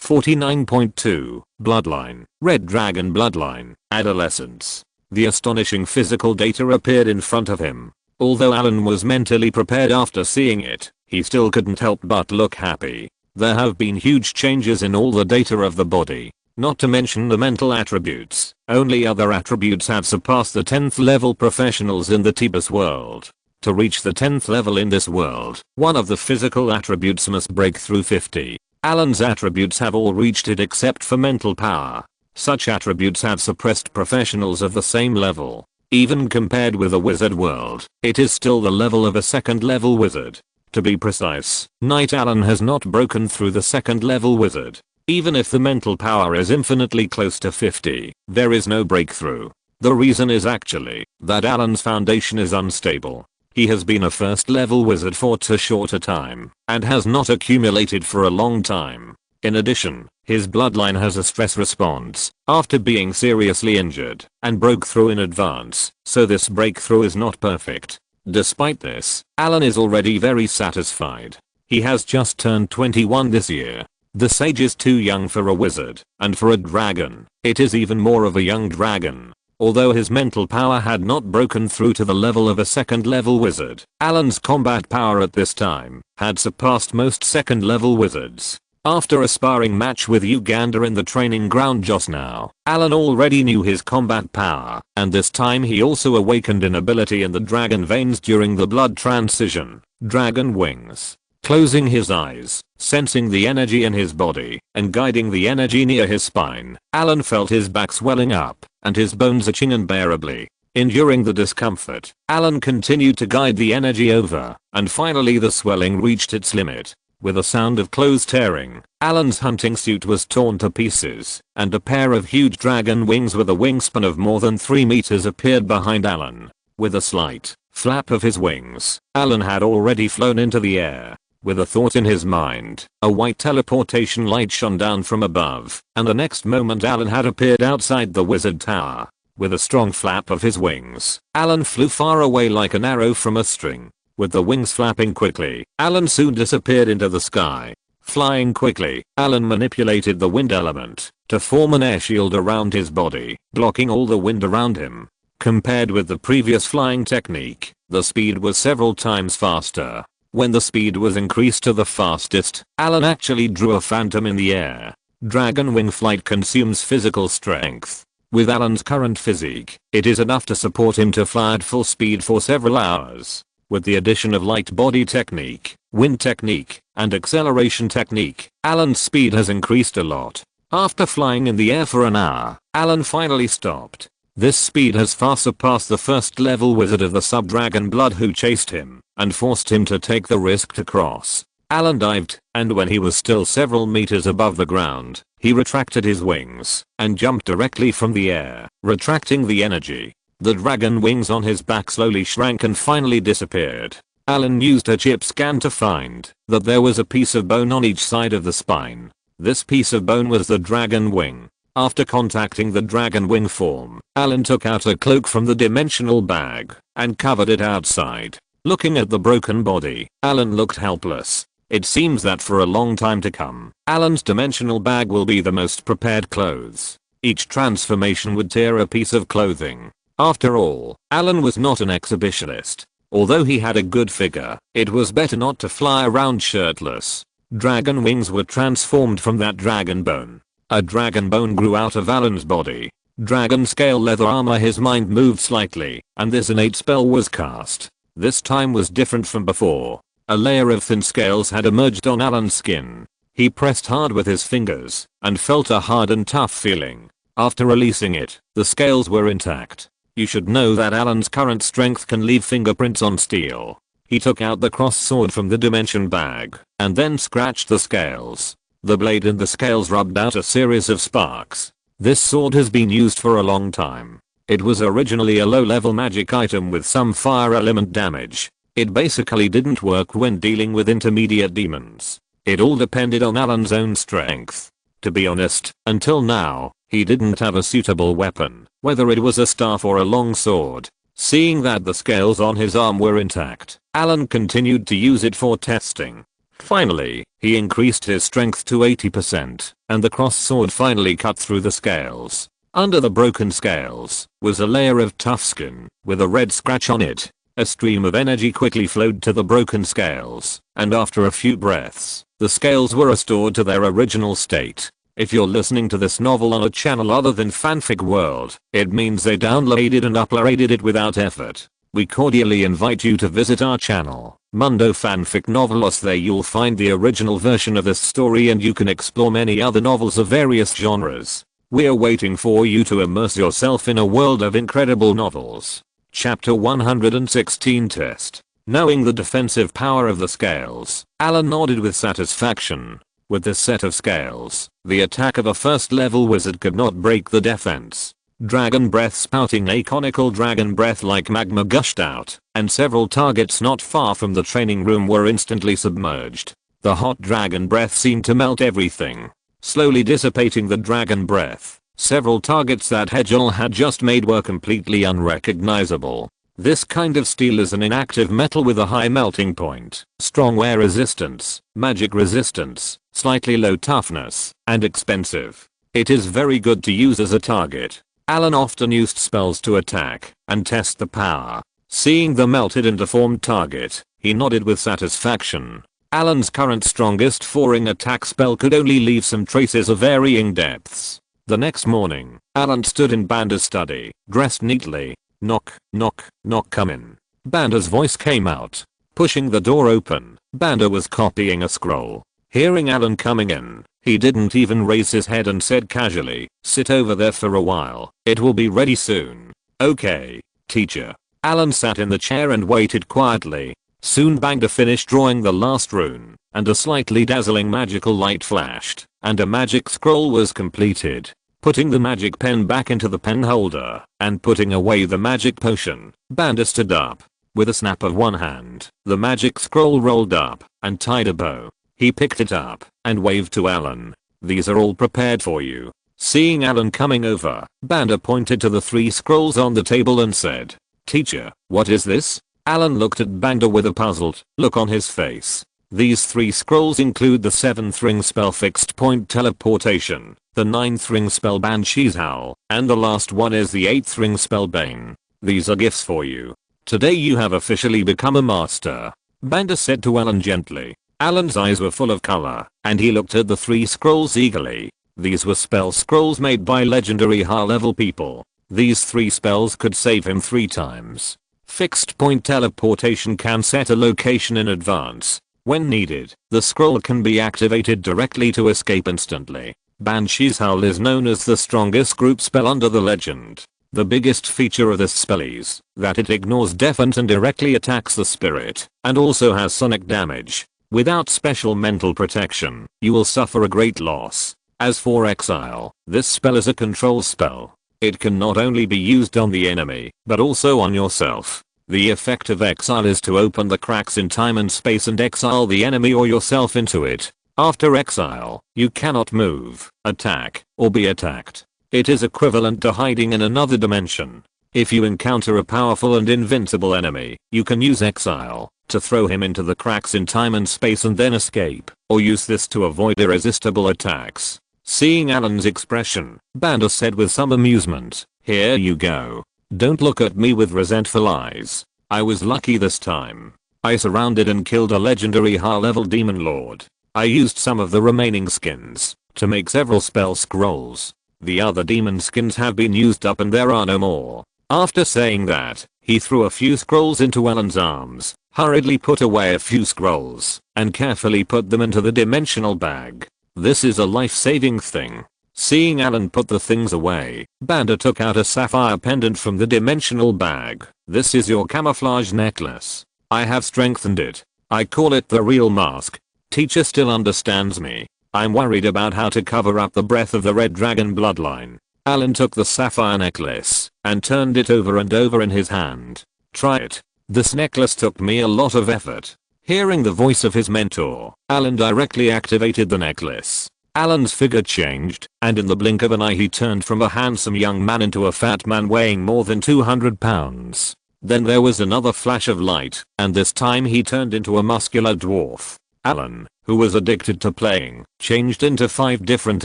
49.2. Bloodline: Red Dragon Bloodline. Adolescence. The astonishing physical data appeared in front of him. Although Allen was mentally prepared after seeing it, he still couldn't help but look happy. There have been huge changes in all the data of the body, not to mention the mental attributes. Only other attributes have surpassed the 10th level professionals in the Tibus world. To reach the 10th level in this world, one of the physical attributes must break through 50. Allen's attributes have all reached it except for mental power. Such attributes have suppressed professionals of the same level. Even compared with a wizard world, it is still the level of a second level wizard. To be precise, Knight Allen has not broken through the second level wizard. Even if the mental power is infinitely close to 50, there is no breakthrough. The reason is actually that Allen's foundation is unstable. He has been a first level wizard for too short a time, and has not accumulated for a long time. In addition, his bloodline has a stress response after being seriously injured and broke through in advance, so this breakthrough is not perfect. Despite this, Allen is already very satisfied. He has just turned 21 this year. This age is too young for a wizard, and for a dragon, it is even more of a young dragon. Although his mental power had not broken through to the level of a second level wizard, Allen's combat power at this time had surpassed most second level wizards. After a sparring match with Uganda in the training ground just now, Allen already knew his combat power, and this time he also awakened an ability in the dragon veins during the blood transition: dragon wings. Closing his eyes, sensing the energy in his body, and guiding the energy near his spine, Allen felt his back swelling up, and his bones itching unbearably. Enduring the discomfort, Allen continued to guide the energy over, and finally the swelling reached its limit. With a sound of clothes tearing, Allen's hunting suit was torn to pieces, and a pair of huge dragon wings with a wingspan of more than 3 meters appeared behind Allen. With a slight flap of his wings, Allen had already flown into the air. With a thought in his mind, a white teleportation light shone down from above, and the next moment Allen had appeared outside the wizard tower. With a strong flap of his wings, Allen flew far away like an arrow from a string. With the wings flapping quickly, Allen soon disappeared into the sky. Flying quickly, Allen manipulated the wind element to form an air shield around his body, blocking all the wind around him. Compared with the previous flying technique, the speed was several times faster. When the speed was increased to the fastest, Allen actually drew a phantom in the air. Dragon wing flight consumes physical strength. With Allen's current physique, it is enough to support him to fly at full speed for several hours. With the addition of light body technique, wind technique, and acceleration technique, Allen's speed has increased a lot. After flying in the air for an hour, Allen finally stopped. This speed has far surpassed the first level wizard of the sub-dragon blood who chased him and forced him to take the risk to cross. Allen dived, and when he was still several meters above the ground, he retracted his wings and jumped directly from the air, retracting the energy. The dragon wings on his back slowly shrank and finally disappeared. Allen used a chip scan to find that there was a piece of bone on each side of the spine. This piece of bone was the dragon wing. After contacting the dragon wing form, Allen took out a cloak from the dimensional bag and covered it outside. Looking at the broken body, Allen looked helpless. It seems that for a long time to come, Allen's dimensional bag will be the most prepared clothes. Each transformation would tear a piece of clothing. After all, Allen was not an exhibitionist. Although he had a good figure, it was better not to fly around shirtless. Dragon wings were transformed from that dragon bone. A dragon bone grew out of Allen's body. Dragon scale leather armor. His mind moved slightly, and this innate spell was cast. This time was different from before. A layer of thin scales had emerged on Allen's skin. He pressed hard with his fingers and felt a hard and tough feeling. After releasing it, the scales were intact. You should know that Allen's current strength can leave fingerprints on steel. He took out the cross sword from the dimension bag and then scratched the scales. The blade and the scales rubbed out a series of sparks. This sword has been used for a long time. It was originally a low-level magic item with some fire element damage. It basically didn't work when dealing with intermediate demons. It all depended on Allen's own strength. To be honest, until now, he didn't have a suitable weapon, whether it was a staff or a long sword. Seeing that the scales on his arm were intact, Allen continued to use it for testing. Finally, he increased his strength to 80%, and the cross sword finally cut through the scales. Under the broken scales was a layer of tough skin with a red scratch on it. A stream of energy quickly flowed to the broken scales, and after a few breaths, the scales were restored to their original state. If you're listening to this novel on a channel other than Fanfic World, it means they downloaded and uploaded it without effort. We cordially invite you to visit our channel, Mundo Fanfic Novelos. There you'll find the original version of this story and you can explore many other novels of various genres. We're waiting for you to immerse yourself in a world of incredible novels. Chapter 116 Test. Knowing the defensive power of the scales, Allen nodded with satisfaction. With this set of scales, the attack of a first level wizard could not break the defense. Dragon breath. Spouting a conical dragon breath like magma gushed out, and several targets not far from the training room were instantly submerged. The hot dragon breath seemed to melt everything, slowly dissipating the dragon breath. Several targets that Hedgehog had just made were completely unrecognizable. This kind of steel is an inactive metal with a high melting point, strong wear resistance, magic resistance, slightly low toughness, and expensive. It is very good to use as a target. Allen often used spells to attack and test the power. Seeing the melted and deformed target, he nodded with satisfaction. Allen's current strongest foreign attack spell could only leave some traces of varying depths. The next morning, Allen stood in Banda's study, dressed neatly. Knock, knock, knock. Come in. Banda's voice came out. Pushing the door open, Banda was copying a scroll. Hearing Allen coming in, he didn't even raise his head and said casually, "Sit over there for a while, it will be ready soon." "Okay, teacher." Allen sat in the chair and waited quietly. Soon Banda finished drawing the last rune, and a slightly dazzling magical light flashed, and a magic scroll was completed. Putting the magic pen back into the pen holder, and putting away the magic potion, Banda stood up. With a snap of one hand, the magic scroll rolled up, and tied a bow. He picked it up, and waved to Allen. "These are all prepared for you." Seeing Allen coming over, Banda pointed to the 3 scrolls on the table and said, "Teacher, what is this?" Allen looked at Banda with a puzzled look on his face. These 3 scrolls include the 7th ring spell Fixed Point Teleportation, the 9th ring spell Banshee's Howl, and the last one is the 8th ring spell Bane. "These are gifts for you. Today you have officially become a master," Banda said to Allen gently. Allen's eyes were full of color, and he looked at the 3 scrolls eagerly. These were spell scrolls made by legendary high-level people. These 3 spells could save him 3 times. Fixed Point Teleportation can set a location in advance. When needed, the scroll can be activated directly to escape instantly. Banshee's Howl is known as the strongest group spell under the legend. The biggest feature of this spell is that it ignores deafened and directly attacks the spirit, and also has sonic damage. Without special mental protection, you will suffer a great loss. As for Exile, this spell is a control spell. It can not only be used on the enemy, but also on yourself. The effect of Exile is to open the cracks in time and space and exile the enemy or yourself into it. After Exile, you cannot move, attack, or be attacked. It is equivalent to hiding in another dimension. If you encounter a powerful and invincible enemy, you can use Exile to throw him into the cracks in time and space and then escape, or use this to avoid irresistible attacks. Seeing Allen's expression, Banda said with some amusement, "Here you go. Don't look at me with resentful eyes. I was lucky this time. I surrounded and killed a legendary high-level demon lord. I used some of the remaining skins to make several spell scrolls. The other demon skins have been used up and there are no more." After saying that, he threw a few scrolls into Allen's arms, hurriedly put away a few scrolls, and carefully put them into the dimensional bag. "This is a life-saving thing." Seeing Allen put the things away, Banda took out a sapphire pendant from the dimensional bag. "This is your camouflage necklace. I have strengthened it. I call it the real mask. Teacher still understands me. I'm worried about how to cover up the breath of the red dragon bloodline." Allen took the sapphire necklace and turned it over and over in his hand. "Try it. This necklace took me a lot of effort." Hearing the voice of his mentor, Allen directly activated the necklace. Allen's figure changed, and in the blink of an eye he turned from a handsome young man into a fat man weighing more than 200 pounds. Then there was another flash of light, and this time he turned into a muscular dwarf. Allen, who was addicted to playing, changed into 5 different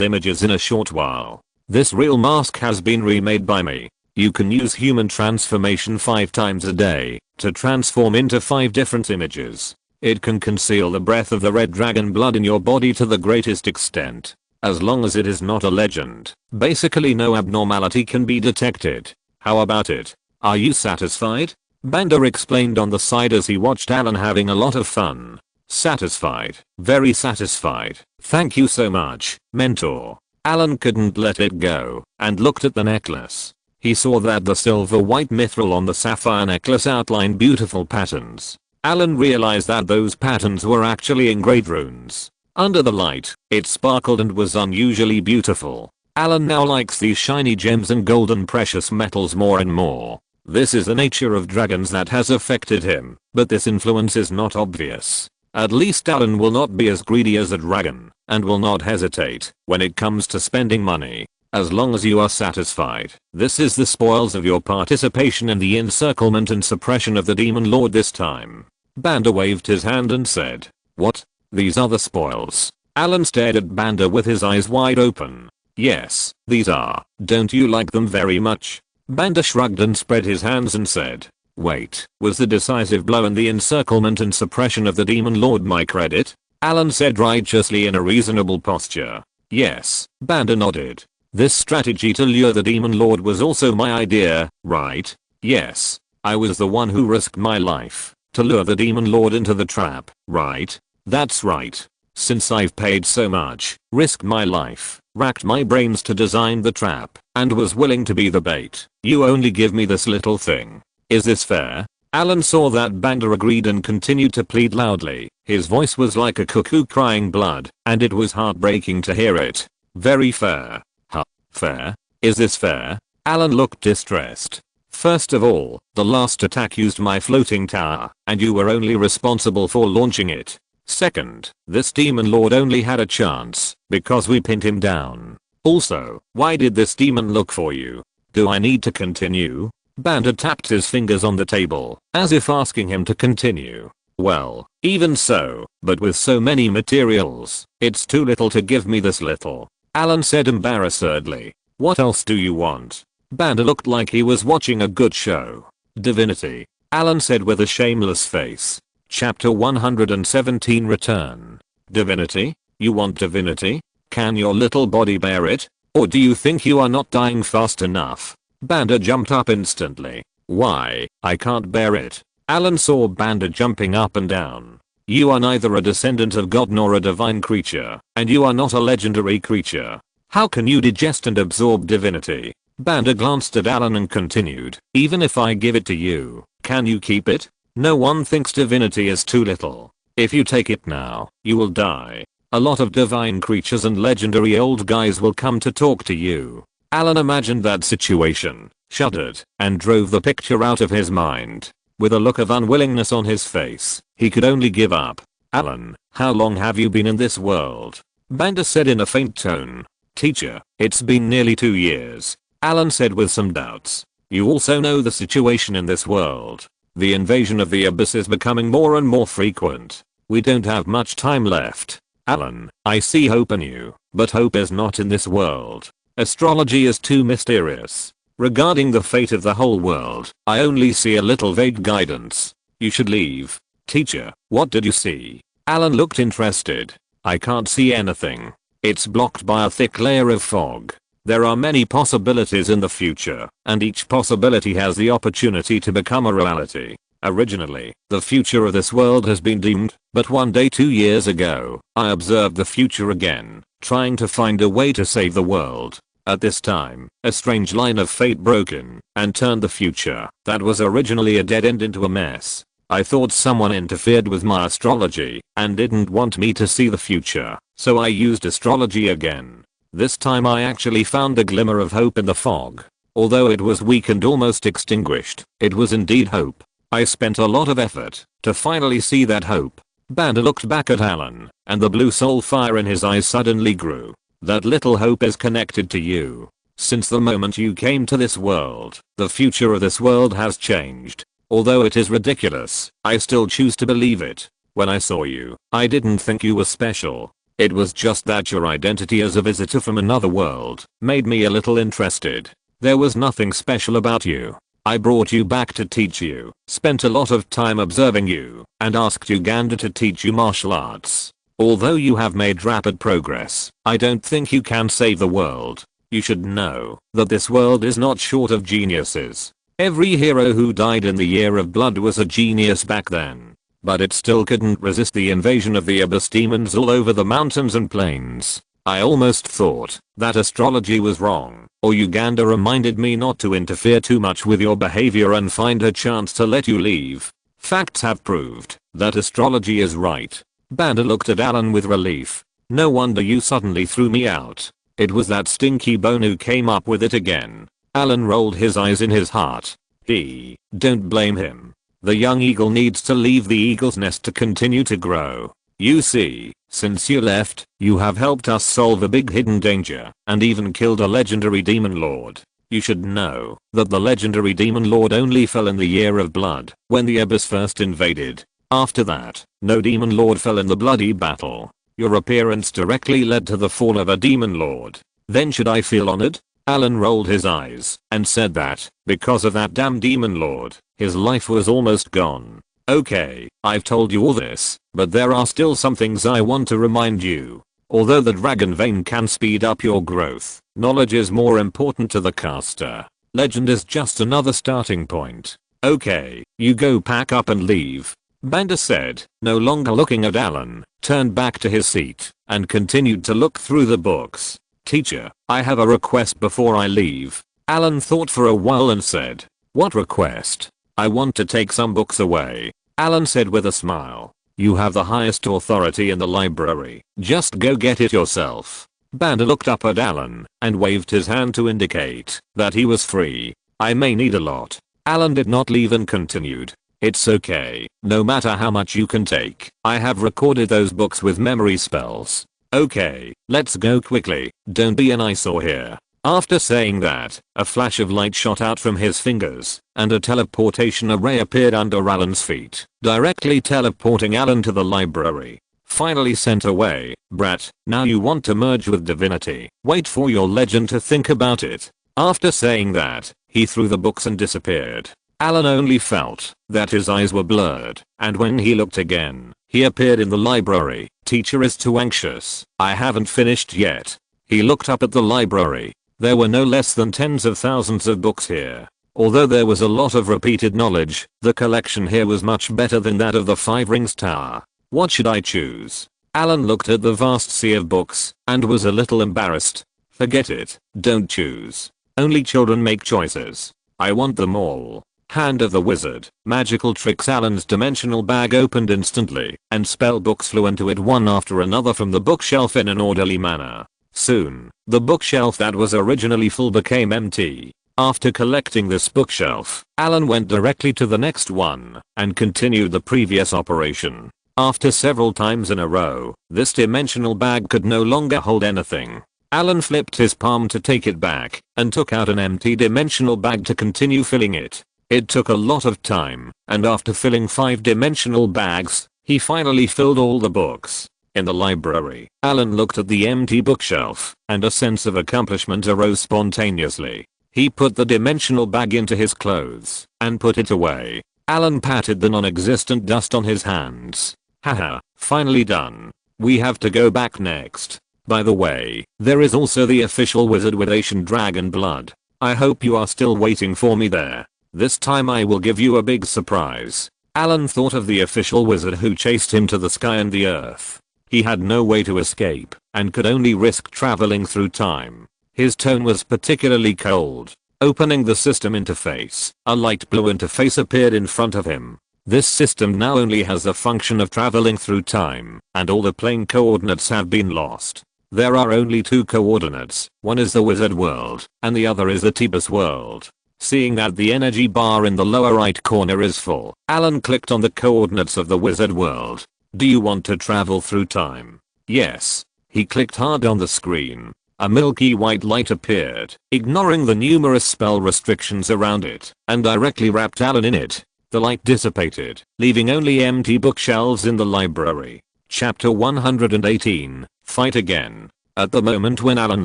images in a short while. "This real mask has been remade by me. You can use human transformation 5 times a day to transform into 5 different images. It can conceal the breath of the red dragon blood in your body to the greatest extent. As long as it is not a legend, basically no abnormality can be detected. How about it? Are you satisfied?" Banda explained on the side as he watched Allen having a lot of fun. "Satisfied. Very satisfied. Thank you so much, mentor." Allen couldn't let it go, and looked at the necklace. He saw that the silver white mithril on the sapphire necklace outlined beautiful patterns. Allen realized that those patterns were actually engraved runes. Under the light, it sparkled and was unusually beautiful. Allen now likes these shiny gems and golden precious metals more and more. This is the nature of dragons that has affected him, but this influence is not obvious. At least Allen will not be as greedy as a dragon, and will not hesitate when it comes to spending money. As long as you are satisfied, this is the spoils of your participation in the encirclement and suppression of the demon lord this time. Banda waved his hand and said, "What? These are the spoils?" Allen stared at Banda with his eyes wide open. "Yes, these are. Don't you like them very much?" Banda shrugged and spread his hands and said, "Wait, was the decisive blow in the encirclement and suppression of the demon lord my credit?" Allen said righteously in a reasonable posture. "Yes." Banda nodded. "This strategy to lure the demon lord was also my idea, right?" "Yes. I was the one who risked my life. To lure the demon lord into the trap, right? That's right. Since I've paid so much, risked my life, racked my brains to design the trap, and was willing to be the bait, you only give me this little thing. Is this fair? Allen saw that Banda agreed and continued to plead loudly. His voice was like a cuckoo crying blood, and it was heartbreaking to hear it. Very fair. Huh? Fair? Is this fair? Allen looked distressed. First of all, the last attack used my floating tower, and you were only responsible for launching it. Second, this demon lord only had a chance, because we pinned him down. Also, why did this demon look for you? Do I need to continue? Banda tapped his fingers on the table, as if asking him to continue. Well, even so, but with so many materials, it's too little to give me this little. Allen said embarrassedly. What else do you want? Banda looked like he was watching a good show. Divinity. Allen said with a shameless face. Chapter 117 Return. Divinity? You want divinity? Can your little body bear it? Or do you think you are not dying fast enough? Banda jumped up instantly. Why, I can't bear it. Allen saw Banda jumping up and down. You are neither a descendant of God nor a divine creature, and you are not a legendary creature. How can you digest and absorb divinity? Banda glanced at Allen and continued, even if I give it to you, can you keep it? No one thinks divinity is too little. If you take it now, you will die. A lot of divine creatures and legendary old guys will come to talk to you. Allen imagined that situation, shuddered, and drove the picture out of his mind. With a look of unwillingness on his face, he could only give up. Allen, how long have you been in this world? Banda said in a faint tone. Teacher, it's been nearly 2 years. Allen said with some doubts. You also know the situation in this world. The invasion of the abyss is becoming more and more frequent. We don't have much time left. Allen, I see hope in you, but hope is not in this world. Astrology is too mysterious. Regarding the fate of the whole world, I only see a little vague guidance. You should leave. Teacher, what did you see? Allen looked interested. I can't see anything. It's blocked by a thick layer of fog. There are many possibilities in the future, and each possibility has the opportunity to become a reality. Originally, the future of this world has been doomed, but one day 2 years ago, I observed the future again, trying to find a way to save the world. At this time, a strange line of fate broke in, and turned the future, that was originally a dead end into a mess. I thought someone interfered with my astrology, and didn't want me to see the future, so I used astrology again. This time I actually found a glimmer of hope in the fog. Although it was weak and almost extinguished, it was indeed hope. I spent a lot of effort to finally see that hope. Banda looked back at Allen, and the blue soul fire in his eyes suddenly grew. That little hope is connected to you. Since the moment you came to this world, the future of this world has changed. Although it is ridiculous, I still choose to believe it. When I saw you, I didn't think you were special. It was just that your identity as a visitor from another world made me a little interested. There was nothing special about you. I brought you back to teach you, spent a lot of time observing you, and asked Uganda to teach you martial arts. Although you have made rapid progress, I don't think you can save the world. You should know that this world is not short of geniuses. Every hero who died in the Year of Blood was a genius back then. But it still couldn't resist the invasion of the abyss demons all over the mountains and plains. I almost thought that astrology was wrong, or Uganda reminded me not to interfere too much with your behavior and find a chance to let you leave. Facts have proved that astrology is right. Banda looked at Allen with relief. No wonder you suddenly threw me out. It was that stinky bone who came up with it again. Allen rolled his eyes in his heart. Don't blame him. The young eagle needs to leave the eagle's nest to continue to grow. You see, since you left, you have helped us solve a big hidden danger, and even killed a legendary demon lord. You should know that the legendary demon lord only fell in the Year of Blood, when the abyss first invaded. After that, no demon lord fell in the bloody battle. Your appearance directly led to the fall of a demon lord. Then should I feel honored? Allen rolled his eyes, and said that, because of that damn demon lord, his life was almost gone. Okay, I've told you all this, but there are still some things I want to remind you. Although the dragon vein can speed up your growth, knowledge is more important to the caster. Legend is just another starting point. Okay, you go pack up and leave. Banda said, no longer looking at Alan, turned back to his seat, and continued to look through the books. Teacher, I have a request before I leave. Alan thought for a while and said, what request? I want to take some books away. Alan said with a smile. You have the highest authority in the library. Just go get it yourself. Banda looked up at Alan and waved his hand to indicate that he was free. I may need a lot. Alan did not leave and continued. It's okay, no matter how much you can take. I have recorded those books with memory spells. Okay, let's go quickly. Don't be an eyesore here. After saying that, a flash of light shot out from his fingers, and a teleportation array appeared under Alan's feet, directly teleporting Alan to the library. Finally sent away. Brat, now you want to merge with divinity. Wait for your legend to think about it. After saying that, he threw the books and disappeared. Alan only felt that his eyes were blurred, and when he looked again, he appeared in the library. Teacher is too anxious. I haven't finished yet. He looked up at the library. There were no less than tens of thousands of books here. Although there was a lot of repeated knowledge, the collection here was much better than that of the Five Rings Tower. What should I choose? Alan looked at the vast sea of books, and was a little embarrassed. Forget it. Don't choose. Only children make choices. I want them all. Hand of the Wizard. Magical tricks. Alan's dimensional bag opened instantly, and spell books flew into it one after another from the bookshelf in an orderly manner. Soon, the bookshelf that was originally full became empty. After collecting this bookshelf, Alan went directly to the next one, and continued the previous operation. After several times in a row, this dimensional bag could no longer hold anything. Alan flipped his palm to take it back, and took out an empty dimensional bag to continue filling it. It took a lot of time, and after filling 5 dimensional bags, he finally filled all the books. In the library, Alan looked at the empty bookshelf, and a sense of accomplishment arose spontaneously. He put the dimensional bag into his clothes, and put it away. Alan patted the non-existent dust on his hands. Haha, finally done. We have to go back next. By the way, there is also the official wizard with Asian dragon blood. I hope you are still waiting for me there. This time I will give you a big surprise. Alan thought of the official wizard who chased him to the sky and the earth. He had no way to escape, and could only risk traveling through time. His tone was particularly cold. Opening the system interface, a light blue interface appeared in front of him. This system now only has the function of traveling through time, and all the plane coordinates have been lost. There are only 2 coordinates, one is the wizard world, and the other is the Tebas world. Seeing that the energy bar in the lower right corner is full, Alan clicked on the coordinates of the wizard world. Do you want to travel through time? Yes. He clicked hard on the screen. A milky white light appeared, ignoring the numerous spell restrictions around it, and directly wrapped Alan in it. The light dissipated, leaving only empty bookshelves in the library. Chapter 118, Fight Again. At the moment when Alan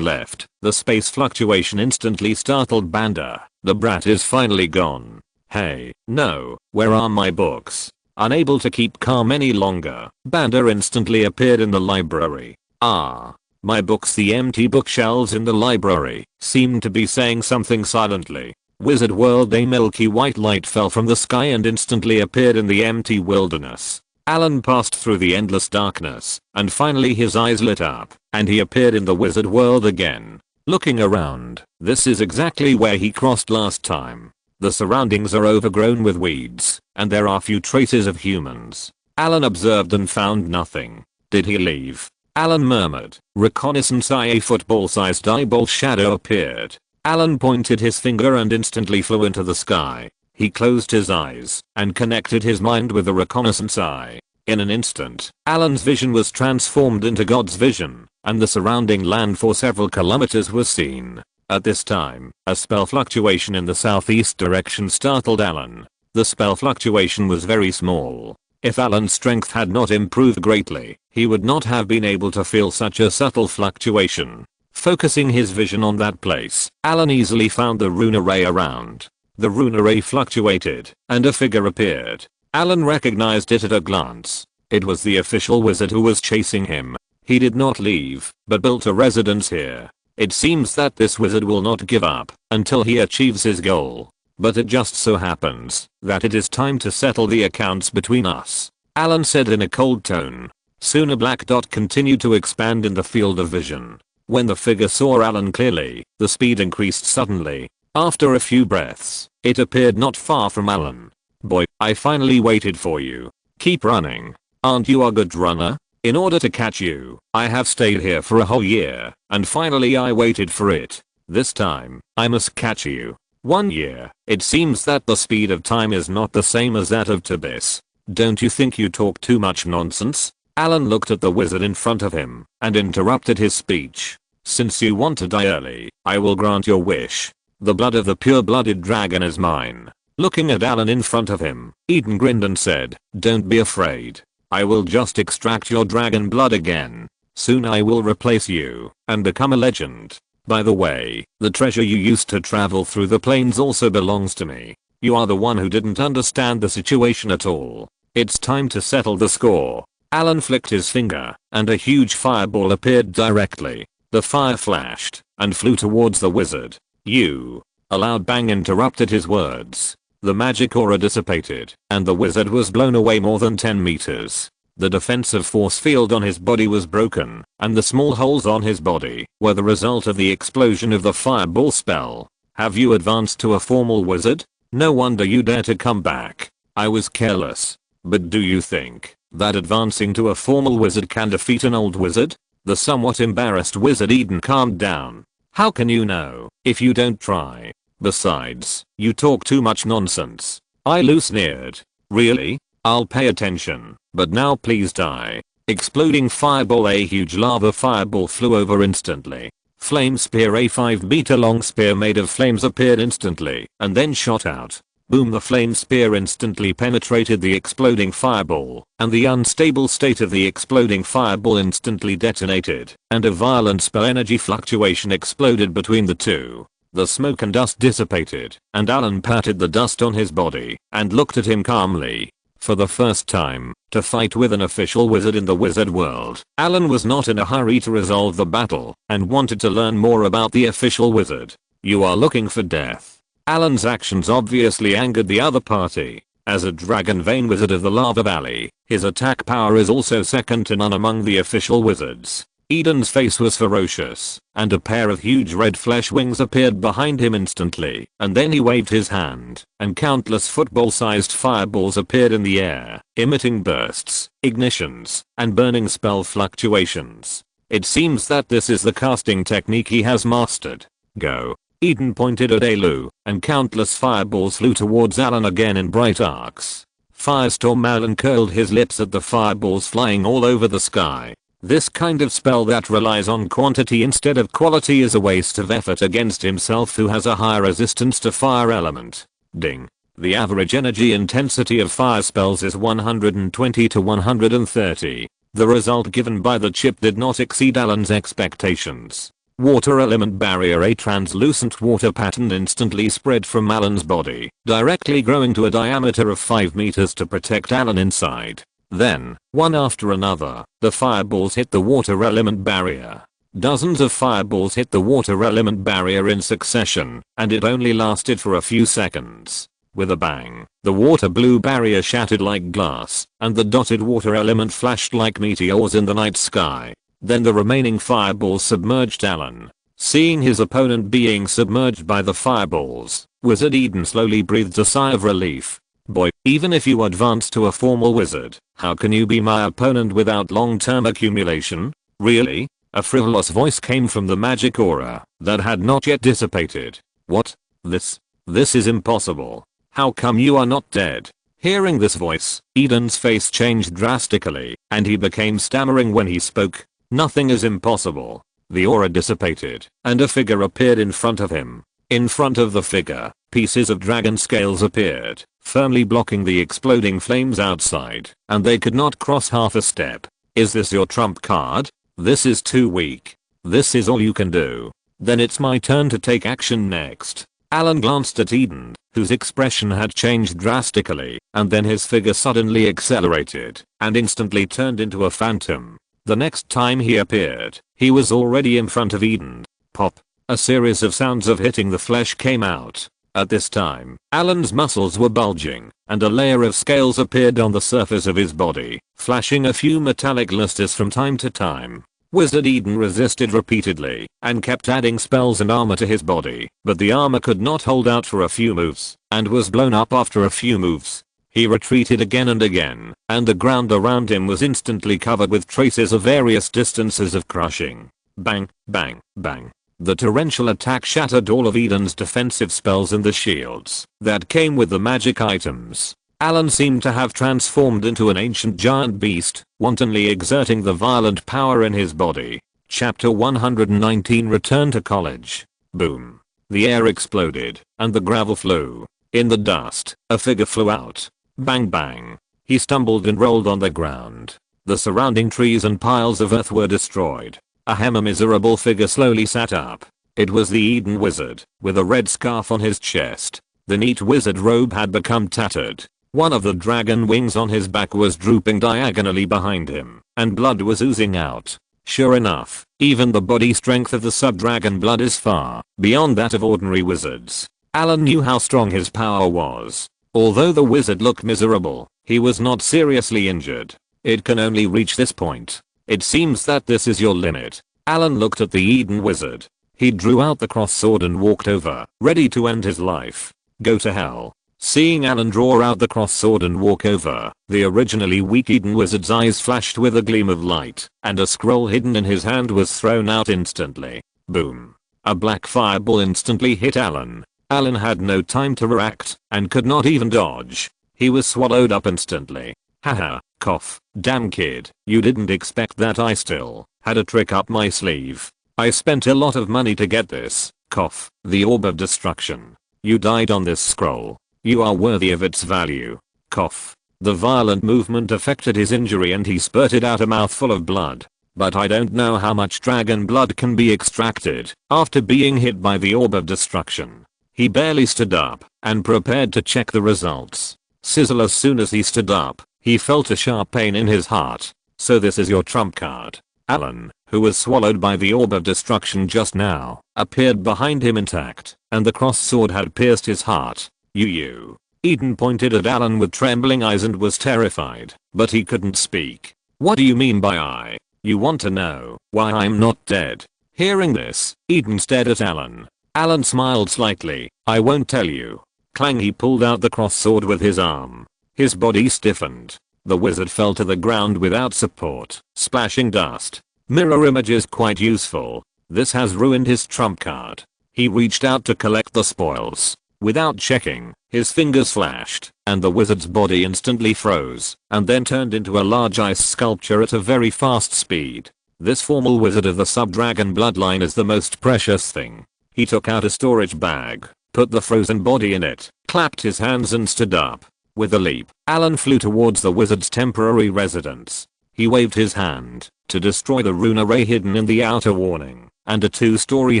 left, the space fluctuation instantly startled Banda. The brat is finally gone. Hey, no, where are my books? Unable to keep calm any longer, Banda instantly appeared in the library. Ah. My books. The empty bookshelves in the library seemed to be saying something silently. Wizard world. A milky white light fell from the sky and instantly appeared in the empty wilderness. Alan passed through the endless darkness, and finally his eyes lit up, and he appeared in the wizard world again. Looking around, this is exactly where he crossed last time. The surroundings are overgrown with weeds, and there are few traces of humans. Alan observed and found nothing. Did he leave? Alan murmured. Reconnaissance. A football-sized eyeball shadow appeared. Alan pointed his finger and instantly flew into the sky. He closed his eyes and connected his mind with the reconnaissance eye. In an instant, Alan's vision was transformed into God's vision, and the surrounding land for several kilometers was seen. At this time, a spell fluctuation in the southeast direction startled Alan. The spell fluctuation was very small. If Alan's strength had not improved greatly, he would not have been able to feel such a subtle fluctuation. Focusing his vision on that place, Alan easily found the rune array around. The rune array fluctuated, and a figure appeared. Alan recognized it at a glance. It was the official wizard who was chasing him. He did not leave, but built a residence here. It seems that this wizard will not give up until he achieves his goal. but it just so happens that it is time to settle the accounts between us," Allen said in a cold tone. Soon a black dot continued to expand in the field of vision. When the figure saw Allen clearly, the speed increased suddenly. After a few breaths, it appeared not far from Allen. "Boy, I finally waited for you. Keep running. Aren't you a good runner? In order to catch you, I have stayed here for a whole year, and finally I waited for it. This time, I must catch you." 1 year. It seems that the speed of time is not the same as that of Tibis. "Don't you think you talk too much nonsense?" Allen looked at the wizard in front of him and interrupted his speech. "Since you want to die early, I will grant your wish. The blood of the pure-blooded dragon is mine." Looking at Allen in front of him, Eden grinned and said, "Don't be afraid. I will just extract your dragon blood again. Soon I will replace you and become a legend. By the way, the treasure you used to travel through the plains also belongs to me. You are the one who didn't understand the situation at all. It's time to settle the score." Allen flicked his finger, and a huge fireball appeared directly. The fire flashed and flew towards the wizard. "You!" A loud bang interrupted his words. The magic aura dissipated, and the wizard was blown away more than 10 meters. The defensive force field on his body was broken, and the small holes on his body were the result of the explosion of the fireball spell. "Have you advanced to a formal wizard? No wonder you dare to come back. I was careless. But do you think that advancing to a formal wizard can defeat an old wizard?" The somewhat embarrassed wizard Eden calmed down. "How can you know if you don't try? Besides, you talk too much nonsense." Ilu sneered. "Really? I'll pay attention, but now please die." Exploding fireball. A huge lava fireball flew over instantly. Flame spear. A 5-meter long spear made of flames appeared instantly and then shot out. Boom. The flame spear instantly penetrated the exploding fireball, and the unstable state of the exploding fireball instantly detonated, and a violent spell energy fluctuation exploded between the two. The smoke and dust dissipated, and Allen patted the dust on his body and looked at him calmly. For the first time, to fight with an official wizard in the wizard world, Allen was not in a hurry to resolve the battle and wanted to learn more about the official wizard. "You are looking for death." Allen's actions obviously angered the other party. As a dragon vein wizard of the Lava Valley, his attack power is also second to none among the official wizards. Eden's face was ferocious, and a pair of huge red flesh wings appeared behind him instantly, and then he waved his hand, and countless football-sized fireballs appeared in the air, emitting bursts, ignitions, and burning spell fluctuations. It seems that this is the casting technique he has mastered. "Go." Eden pointed at Alu, and countless fireballs flew towards Allen again in bright arcs. Firestorm. Allen curled his lips at the fireballs flying all over the sky. This kind of spell that relies on quantity instead of quality is a waste of effort against himself who has a high resistance to fire element. Ding. The average energy intensity of fire spells is 120 to 130. The result given by the chip did not exceed Allen's expectations. Water element barrier. A translucent water pattern instantly spread from Allen's body, directly growing to a diameter of 5 meters to protect Allen inside. Then, one after another, the fireballs hit the water element barrier. Dozens of fireballs hit the water element barrier in succession, and it only lasted for a few seconds. With a bang, the water blue barrier shattered like glass, and the dotted water element flashed like meteors in the night sky. Then the remaining fireballs submerged Allen. Seeing his opponent being submerged by the fireballs, Wizard Eden slowly breathed a sigh of relief. "Boy, even if you advance to a formal wizard, how can you be my opponent without long-term accumulation? Really?" A frivolous voice came from the magic aura that had not yet dissipated. "What? This is impossible. How come you are not dead?" Hearing this voice, Eden's face changed drastically, and he became stammering when he spoke. "Nothing is impossible." The aura dissipated, and a figure appeared in front of him. In front of the figure, pieces of dragon scales appeared, firmly blocking the exploding flames outside, and they could not cross half a step. "Is this your trump card? This is too weak. This is all you can do. Then it's my turn to take action next." Allen glanced at Eden, whose expression had changed drastically, and then his figure suddenly accelerated, and instantly turned into a phantom. The next time he appeared, he was already in front of Eden. Pop. A series of sounds of hitting the flesh came out. At this time, Allen's muscles were bulging, and a layer of scales appeared on the surface of his body, flashing a few metallic lusters from time to time. Wizard Eden resisted repeatedly, and kept adding spells and armor to his body, but the armor could not hold out for a few moves, and was blown up after a few moves. He retreated again and again, and the ground around him was instantly covered with traces of various distances of crushing. Bang, bang, bang. The torrential attack shattered all of Eden's defensive spells and the shields that came with the magic items. Allen seemed to have transformed into an ancient giant beast, wantonly exerting the violent power in his body. Chapter 119 Return to College. Boom. The air exploded, and the gravel flew. In the dust, a figure flew out. Bang bang. He stumbled and rolled on the ground. The surrounding trees and piles of earth were destroyed. A miserable figure slowly sat up. It was the Eden Wizard, with a red scarf on his chest. The neat wizard robe had become tattered. One of the dragon wings on his back was drooping diagonally behind him, and blood was oozing out. Sure enough, even the body strength of the sub-dragon blood is far beyond that of ordinary wizards. Allen knew how strong his power was. Although the wizard looked miserable, he was not seriously injured. It can only reach this point. It seems that this is your limit. Allen looked at the Eden Wizard. He drew out the cross sword and walked over, ready to end his life. Go to hell. Seeing Allen draw out the cross sword and walk over, the originally weak Eden Wizard's eyes flashed with a gleam of light, and a scroll hidden in his hand was thrown out instantly. Boom. A black fireball instantly hit Allen. Allen had no time to react, and could not even dodge. He was swallowed up instantly. Haha, cough. Damn kid, you didn't expect that. I still had a trick up my sleeve. I spent a lot of money to get this. Cough. The orb of destruction. You died on this scroll. You are worthy of its value. Cough. The violent movement affected his injury and he spurted out a mouthful of blood. But I don't know how much dragon blood can be extracted after being hit by the orb of destruction. He barely stood up and prepared to check the results. Sizzle. As soon as he stood up, he felt a sharp pain in his heart. So this is your trump card. Allen, who was swallowed by the orb of destruction just now, appeared behind him intact, and the cross sword had pierced his heart. You. Eden pointed at Allen with trembling eyes and was terrified, but he couldn't speak. What do you mean by I? You want to know why I'm not dead? Hearing this, Eden stared at Allen. Allen smiled slightly. I won't tell you. Clang. He pulled out the cross sword with his arm. His body stiffened. The wizard fell to the ground without support, splashing dust. Mirror image is quite useful. This has ruined his trump card. He reached out to collect the spoils. Without checking, his fingers flashed, and the wizard's body instantly froze, and then turned into a large ice sculpture at a very fast speed. This formal wizard of the sub-dragon bloodline is the most precious thing. He took out a storage bag, put the frozen body in it, clapped his hands and stood up. With a leap, Allen flew towards the wizard's temporary residence. He waved his hand to destroy the rune array hidden in the outer warning, and a two-story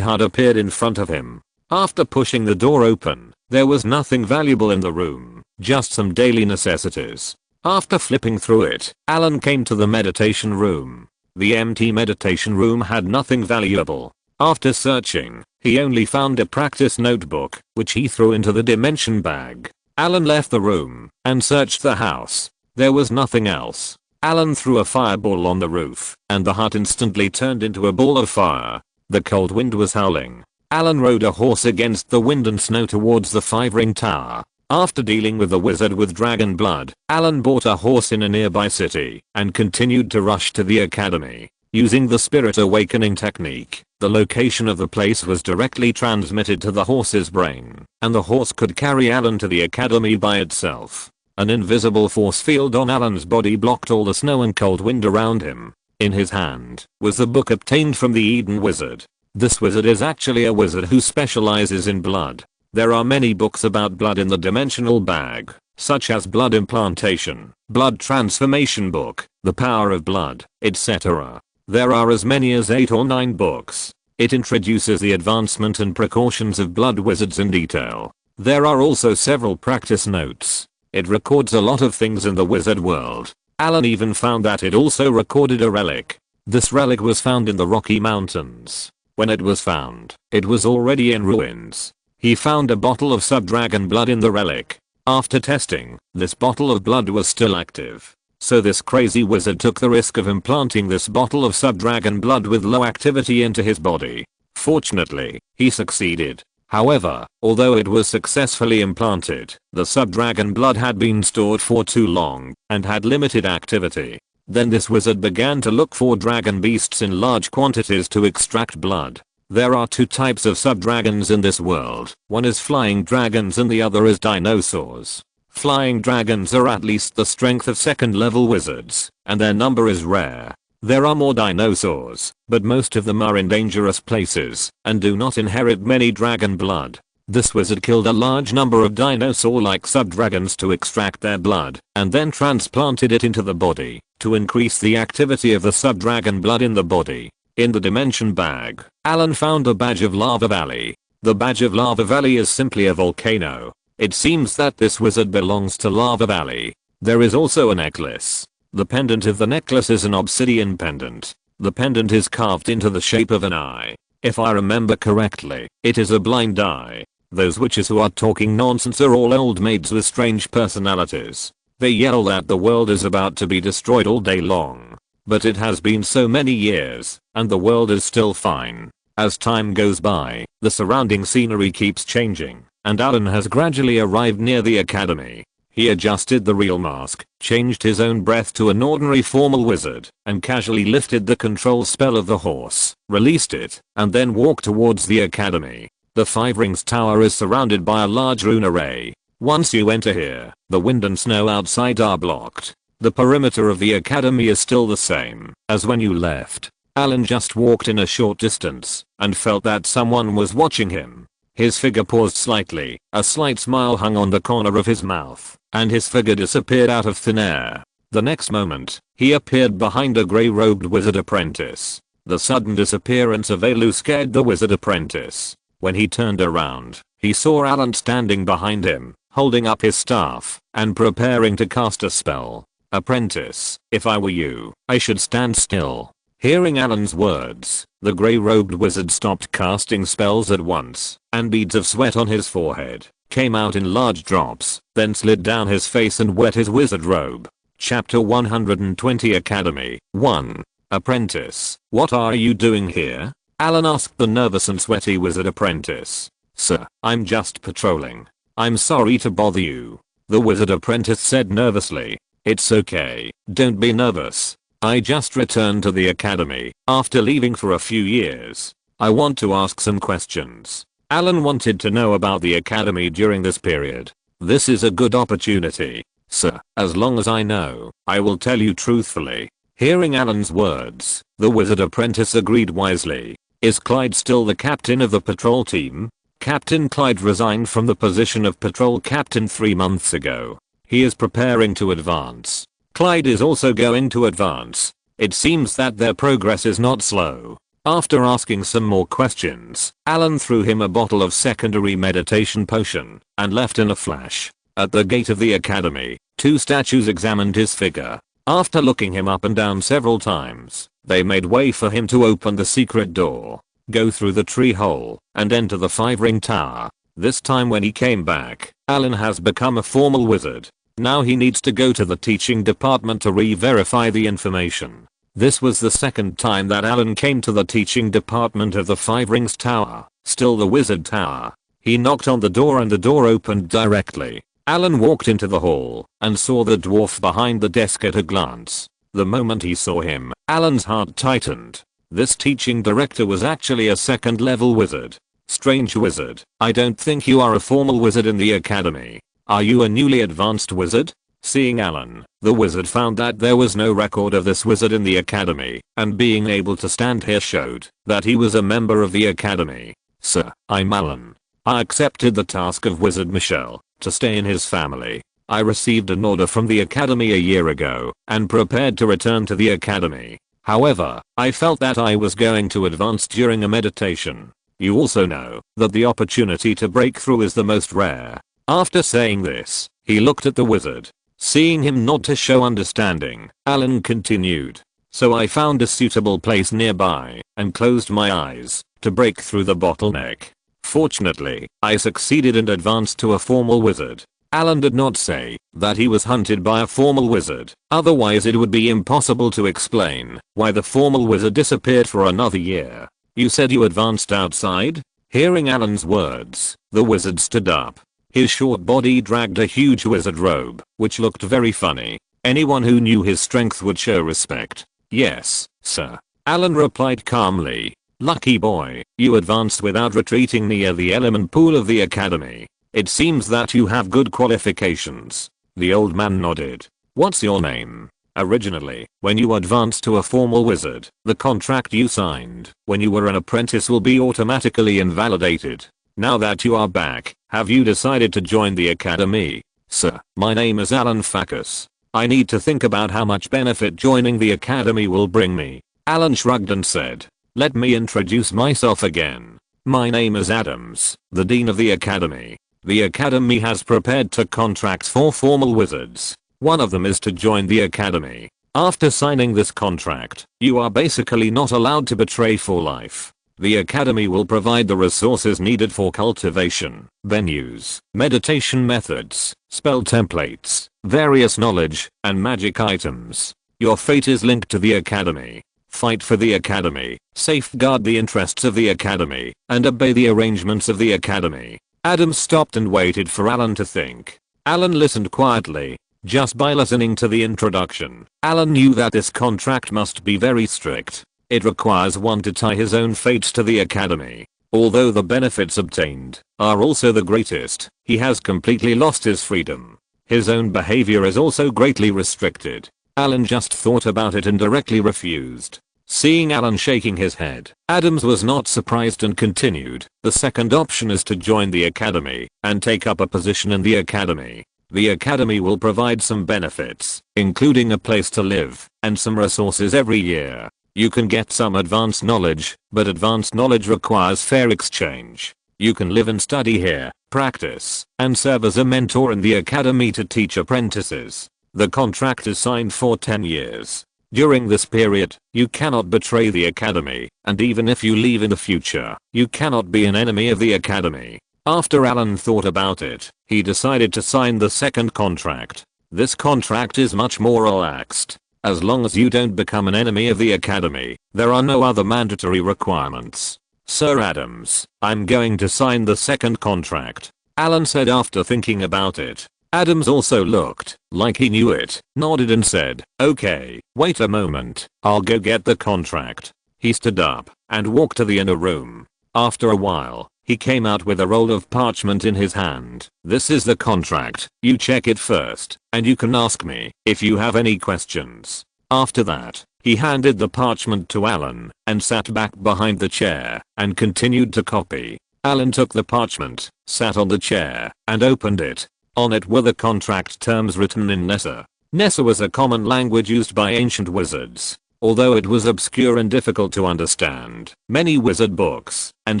hut appeared in front of him. After pushing the door open, there was nothing valuable in the room, just some daily necessities. After flipping through it, Allen came to the meditation room. The empty meditation room had nothing valuable. After searching, he only found a practice notebook, which he threw into the dimension bag. Allen left the room and searched the house. There was nothing else. Allen threw a fireball on the roof, and the hut instantly turned into a ball of fire. The cold wind was howling. Allen rode a horse against the wind and snow towards the 5-ring tower. After dealing with the wizard with dragon blood, Allen bought a horse in a nearby city and continued to rush to the academy. Using the spirit awakening technique, the location of the place was directly transmitted to the horse's brain, and the horse could carry Allen to the academy by itself. An invisible force field on Allen's body blocked all the snow and cold wind around him. In his hand was the book obtained from the Eden Wizard. This wizard is actually a wizard who specializes in blood. There are many books about blood in the dimensional bag, such as Blood Implantation, Blood Transformation Book, The Power of Blood, etc. There are as many as 8 or 9 books. It introduces the advancement and precautions of blood wizards in detail. There are also several practice notes. It records a lot of things in the wizard world. Allen even found that it also recorded a relic. This relic was found in the Rocky Mountains. When it was found, it was already in ruins. He found a bottle of sub-dragon blood in the relic. After testing, this bottle of blood was still active. So this crazy wizard took the risk of implanting this bottle of sub-dragon blood with low activity into his body. Fortunately, he succeeded. However, although it was successfully implanted, the sub-dragon blood had been stored for too long and had limited activity. Then this wizard began to look for dragon beasts in large quantities to extract blood. There are two types of sub-dragons in this world. One is flying dragons and the other is dinosaurs. Flying dragons are at least the strength of second level wizards, and their number is rare. There are more dinosaurs, but most of them are in dangerous places and do not inherit many dragon blood. This wizard killed a large number of dinosaur-like sub-dragons to extract their blood and then transplanted it into the body to increase the activity of the sub-dragon blood in the body. In the dimension bag, Allen found a badge of Lava Valley. The badge of Lava Valley is simply a volcano. It seems that this wizard belongs to Lava Valley. There is also a necklace. The pendant of the necklace is an obsidian pendant. The pendant is carved into the shape of an eye. If I remember correctly, it is a blind eye. Those witches who are talking nonsense are all old maids with strange personalities. They yell that the world is about to be destroyed all day long. But it has been so many years, and the world is still fine. As time goes by, the surrounding scenery keeps changing, and Allen has gradually arrived near the academy. He adjusted the real mask, changed his own breath to an ordinary formal wizard, and casually lifted the control spell of the horse, released it, and then walked towards the academy. The Five Rings Tower is surrounded by a large rune array. Once you enter here, the wind and snow outside are blocked. The perimeter of the academy is still the same as when you left. Allen just walked in a short distance and felt that someone was watching him. His figure paused slightly, a slight smile hung on the corner of his mouth, and his figure disappeared out of thin air. The next moment, he appeared behind a grey-robed wizard apprentice. The sudden disappearance of Elu scared the wizard apprentice. When he turned around, he saw Allen standing behind him, holding up his staff and preparing to cast a spell. Apprentice, if I were you, I should stand still. Hearing Allen's words, the grey-robed wizard stopped casting spells at once, and beads of sweat on his forehead came out in large drops, then slid down his face and wet his wizard robe. Chapter 120 Academy 1. Apprentice, what are you doing here? Allen asked the nervous and sweaty wizard apprentice. Sir, I'm just patrolling. I'm sorry to bother you. The wizard apprentice said nervously. It's okay, don't be nervous. I just returned to the academy after leaving for a few years. I want to ask some questions. Allen wanted to know about the academy during this period. This is a good opportunity. Sir, as long as I know, I will tell you truthfully. Hearing Allen's words, the wizard apprentice agreed wisely. Is Clyde still the captain of the patrol team? Captain Clyde resigned from the position of patrol captain 3 months ago. He is preparing to advance. Clyde is also going to advance. It seems that their progress is not slow. After asking some more questions, Allen threw him a bottle of secondary meditation potion and left in a flash. At the gate of the academy, 2 statues examined his figure. After looking him up and down several times, they made way for him to open the secret door, go through the tree hole, and enter the 5-ring tower. This time when he came back, Allen has become a formal wizard. Now he needs to go to the teaching department to re-verify the information. This was the second time that Allen came to the teaching department of the 5 Rings Tower, still the wizard tower. He knocked on the door and the door opened directly. Allen walked into the hall and saw the dwarf behind the desk at a glance. The moment he saw him, Allen's heart tightened. This teaching director was actually a second level wizard. Strange wizard, I don't think you are a formal wizard in the academy. Are you a newly advanced wizard? Seeing Allen, the wizard found that there was no record of this wizard in the academy, and being able to stand here showed that he was a member of the academy. Sir, I'm Allen. I accepted the task of Wizard Michelle to stay in his family. I received an order from the academy a year ago and prepared to return to the academy. However, I felt that I was going to advance during a meditation. You also know that the opportunity to break through is the most rare. After saying this, he looked at the wizard. Seeing him nod to show understanding, Allen continued. So I found a suitable place nearby and closed my eyes to break through the bottleneck. Fortunately, I succeeded and advanced to a formal wizard. Allen did not say that he was hunted by a formal wizard, otherwise it would be impossible to explain why the formal wizard disappeared for another year. You said you advanced outside? Hearing Allen's words, the wizard stood up. His short body dragged a huge wizard robe, which looked very funny. Anyone who knew his strength would show respect. Yes, sir. Allen replied calmly. Lucky boy, you advanced without retreating near the element pool of the academy. It seems that you have good qualifications. The old man nodded. What's your name? Originally, when you advance to a formal wizard, the contract you signed when you were an apprentice will be automatically invalidated. Now that you are back, have you decided to join the academy? Sir, my name is Allen Farkus. I need to think about how much benefit joining the academy will bring me. Allen shrugged and said, let me introduce myself again. My name is Adams, the dean of the academy. The academy has prepared 2 contracts for formal wizards. One of them is to join the academy. After signing this contract, you are basically not allowed to betray for life. The academy will provide the resources needed for cultivation, venues, meditation methods, spell templates, various knowledge, and magic items. Your fate is linked to the academy. Fight for the academy, safeguard the interests of the academy, and obey the arrangements of the academy. Adams stopped and waited for Allen to think. Allen listened quietly. Just by listening to the introduction, Allen knew that this contract must be very strict. It requires one to tie his own fate to the academy. Although the benefits obtained are also the greatest, he has completely lost his freedom. His own behavior is also greatly restricted. Allen just thought about it and directly refused. Seeing Allen shaking his head, Adams was not surprised and continued. The second option is to join the academy and take up a position in the academy. The academy will provide some benefits, including a place to live and some resources every year. You can get some advanced knowledge, but advanced knowledge requires fair exchange. You can live and study here, practice, and serve as a mentor in the academy to teach apprentices. The contract is signed for 10 years. During this period, you cannot betray the academy, and even if you leave in the future, you cannot be an enemy of the academy. After Allen thought about it, he decided to sign the second contract. This contract is much more relaxed. As long as you don't become an enemy of the academy, there are no other mandatory requirements. Sir Adams, I'm going to sign the second contract, Allen said after thinking about it. Adams also looked like he knew it, nodded and said, okay, wait a moment, I'll go get the contract. He stood up and walked to the inner room. After a while, he came out with a roll of parchment in his hand. This is the contract, you check it first, and you can ask me if you have any questions. After that, he handed the parchment to Allen and sat back behind the chair and continued to copy. Allen took the parchment, sat on the chair, and opened it. On it were the contract terms written in Nessa. Nessa was a common language used by ancient wizards. Although it was obscure and difficult to understand, many wizard books and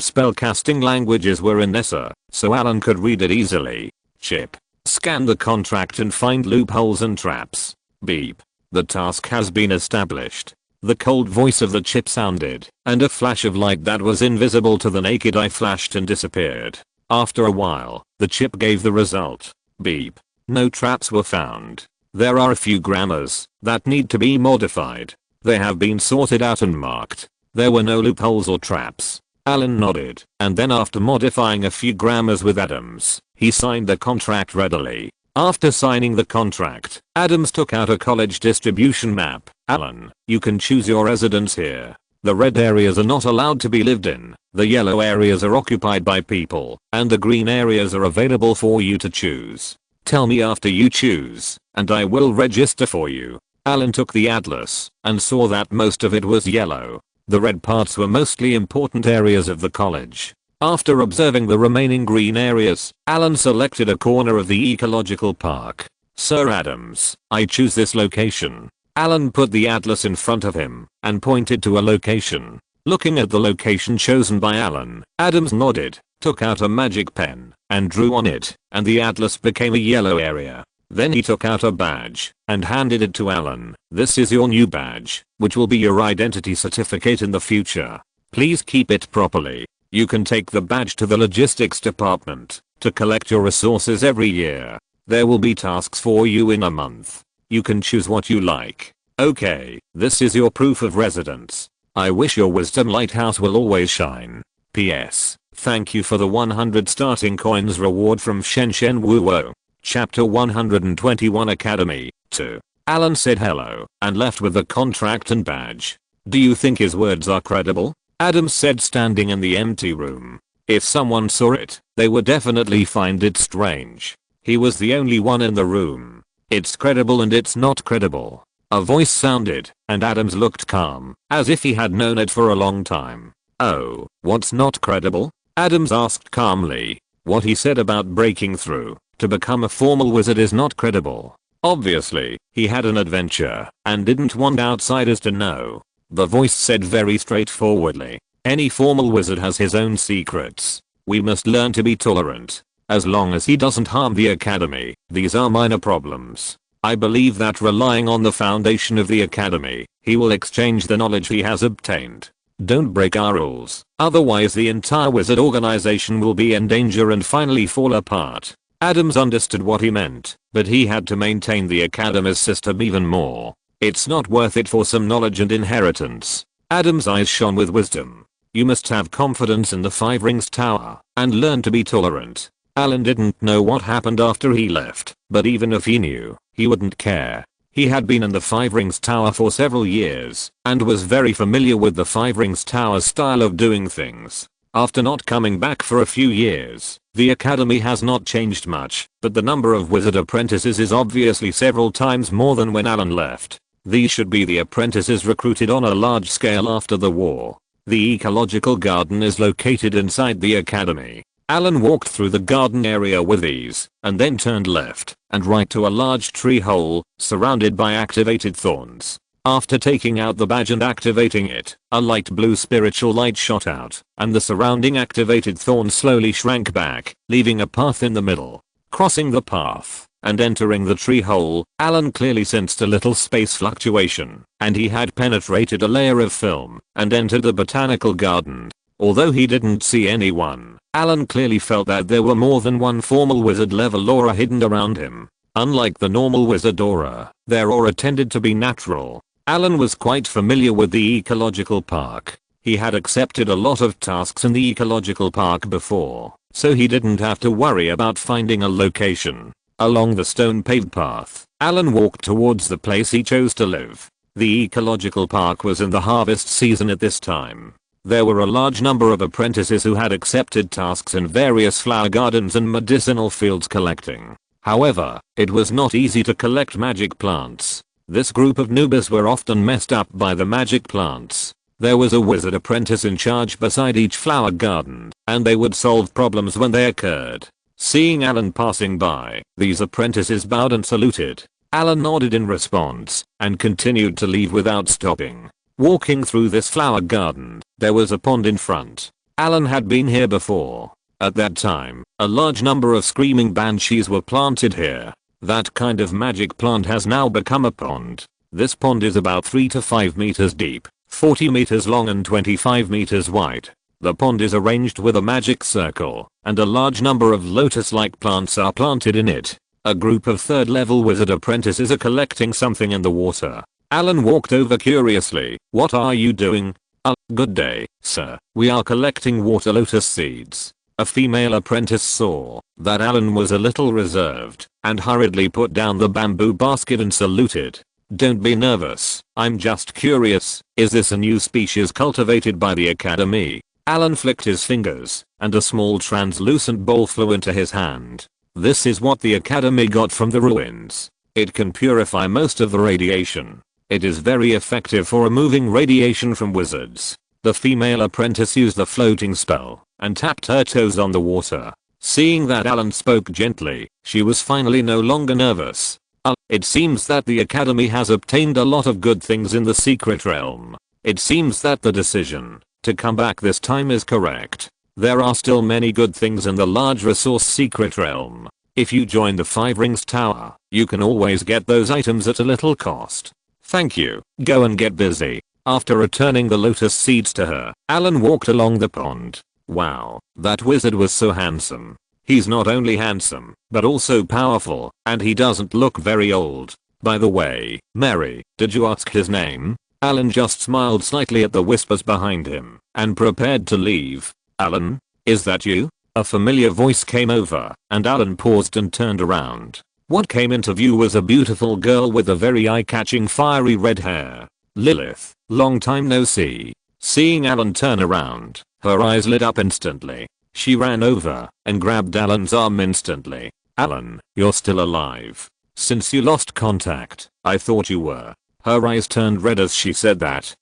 spellcasting languages were in Nessa, so Allen could read it easily. Chip. Scan the contract and find loopholes and traps. Beep. The task has been established. The cold voice of the chip sounded, and a flash of light that was invisible to the naked eye flashed and disappeared. After a while, the chip gave the result. Beep. No traps were found. There are a few grammars that need to be modified. They have been sorted out and marked. There were no loopholes or traps. Allen nodded, and then after modifying a few grammars with Adams, he signed the contract readily. After signing the contract, Adams took out a college distribution map. Allen, you can choose your residence here. The red areas are not allowed to be lived in, the yellow areas are occupied by people, and the green areas are available for you to choose. Tell me after you choose, and I will register for you. Allen took the atlas and saw that most of it was yellow. The red parts were mostly important areas of the college. After observing the remaining green areas, Allen selected a corner of the ecological park. Sir Adams, I choose this location. Allen put the atlas in front of him and pointed to a location. Looking at the location chosen by Allen, Adams nodded, took out a magic pen, and drew on it, and the atlas became a yellow area. Then he took out a badge and handed it to Allen. This is your new badge, which will be your identity certificate in the future. Please keep it properly. You can take the badge to the logistics department to collect your resources every year. There will be tasks for you in a month. You can choose what you like. Okay, this is your proof of residence. I wish your wisdom lighthouse will always shine. PS. Thank you for the 100 starting coins reward from Shen Shen Wuo. Chapter 121 Academy 2. Allen said hello and left with the contract and badge. Do you think his words are credible? Adam said, standing in the empty room. If someone saw it, they would definitely find it strange. He was the only one in the room. It's credible and it's not credible. A voice sounded, and Adams looked calm, as if he had known it for a long time. Oh, what's not credible? Adams asked calmly. What he said about breaking through to become a formal wizard is not credible. Obviously, he had an adventure and didn't want outsiders to know. The voice said very straightforwardly. Any formal wizard has his own secrets. We must learn to be tolerant. As long as he doesn't harm the academy, these are minor problems. I believe that relying on the foundation of the academy, he will exchange the knowledge he has obtained. Don't break our rules, otherwise the entire wizard organization will be in danger and finally fall apart. Adams understood what he meant, but he had to maintain the academy's system even more. It's not worth it for some knowledge and inheritance. Adams' eyes shone with wisdom. You must have confidence in the Five Rings Tower and learn to be tolerant. Allen didn't know what happened after he left, but even if he knew, he wouldn't care. He had been in the Five Rings Tower for several years and was very familiar with the Five Rings Tower's style of doing things. After not coming back for a few years, the academy has not changed much, but the number of wizard apprentices is obviously several times more than when Allen left. These should be the apprentices recruited on a large scale after the war. The ecological garden is located inside the academy. Allen walked through the garden area with ease, and then turned left and right to a large tree hole, surrounded by activated thorns. After taking out the badge and activating it, a light blue spiritual light shot out, and the surrounding activated thorns slowly shrank back, leaving a path in the middle. Crossing the path and entering the tree hole, Allen clearly sensed a little space fluctuation, and he had penetrated a layer of film and entered the botanical garden. Although he didn't see anyone, Allen clearly felt that there were more than one formal wizard level aura hidden around him. Unlike the normal wizard aura, their aura tended to be natural. Allen was quite familiar with the ecological park. He had accepted a lot of tasks in the ecological park before, so he didn't have to worry about finding a location. Along the stone-paved path, Allen walked towards the place he chose to live. The ecological park was in the harvest season at this time. There were a large number of apprentices who had accepted tasks in various flower gardens and medicinal fields collecting. However, it was not easy to collect magic plants. This group of newbies were often messed up by the magic plants. There was a wizard apprentice in charge beside each flower garden, and they would solve problems when they occurred. Seeing Allen passing by, these apprentices bowed and saluted. Allen nodded in response and continued to leave without stopping. Walking through this flower garden, there was a pond in front. Allen had been here before. At that time, a large number of screaming banshees were planted here. That kind of magic plant has now become a pond. This pond is about 3 to 5 meters deep, 40 meters long and 25 meters wide. The pond is arranged with a magic circle, and a large number of lotus-like plants are planted in it. A group of third-level wizard apprentices are collecting something in the water. Allen walked over curiously. What are you doing? Good day, sir. We are collecting water lotus seeds. A female apprentice saw that Allen was a little reserved and hurriedly put down the bamboo basket and saluted. Don't be nervous. I'm just curious. Is this a new species cultivated by the academy? Allen flicked his fingers, and a small translucent ball flew into his hand. This is what the academy got from the ruins. It can purify most of the radiation. It is very effective for removing radiation from wizards. The female apprentice used the floating spell and tapped her toes on the water. Seeing that Allen spoke gently, she was finally no longer nervous. It seems that the academy has obtained a lot of good things in the secret realm. It seems that the decision to come back this time is correct. There are still many good things in the large resource secret realm. If you join the Five Rings Tower, you can always get those items at a little cost. Thank you. Go and get busy. After returning the lotus seeds to her, Allen walked along the pond. Wow, that wizard was so handsome. He's not only handsome, but also powerful, and he doesn't look very old. By the way, Mary, did you ask his name? Allen just smiled slightly at the whispers behind him, and prepared to leave. Allen? Is that you? A familiar voice came over, and Allen paused and turned around. What came into view was a beautiful girl with a very eye-catching fiery red hair. Lilith, long time no see. Seeing Allen turn around, her eyes lit up instantly. She ran over and grabbed Allen's arm instantly. Allen, you're still alive. Since you lost contact, I thought you were. Her eyes turned red as she said that.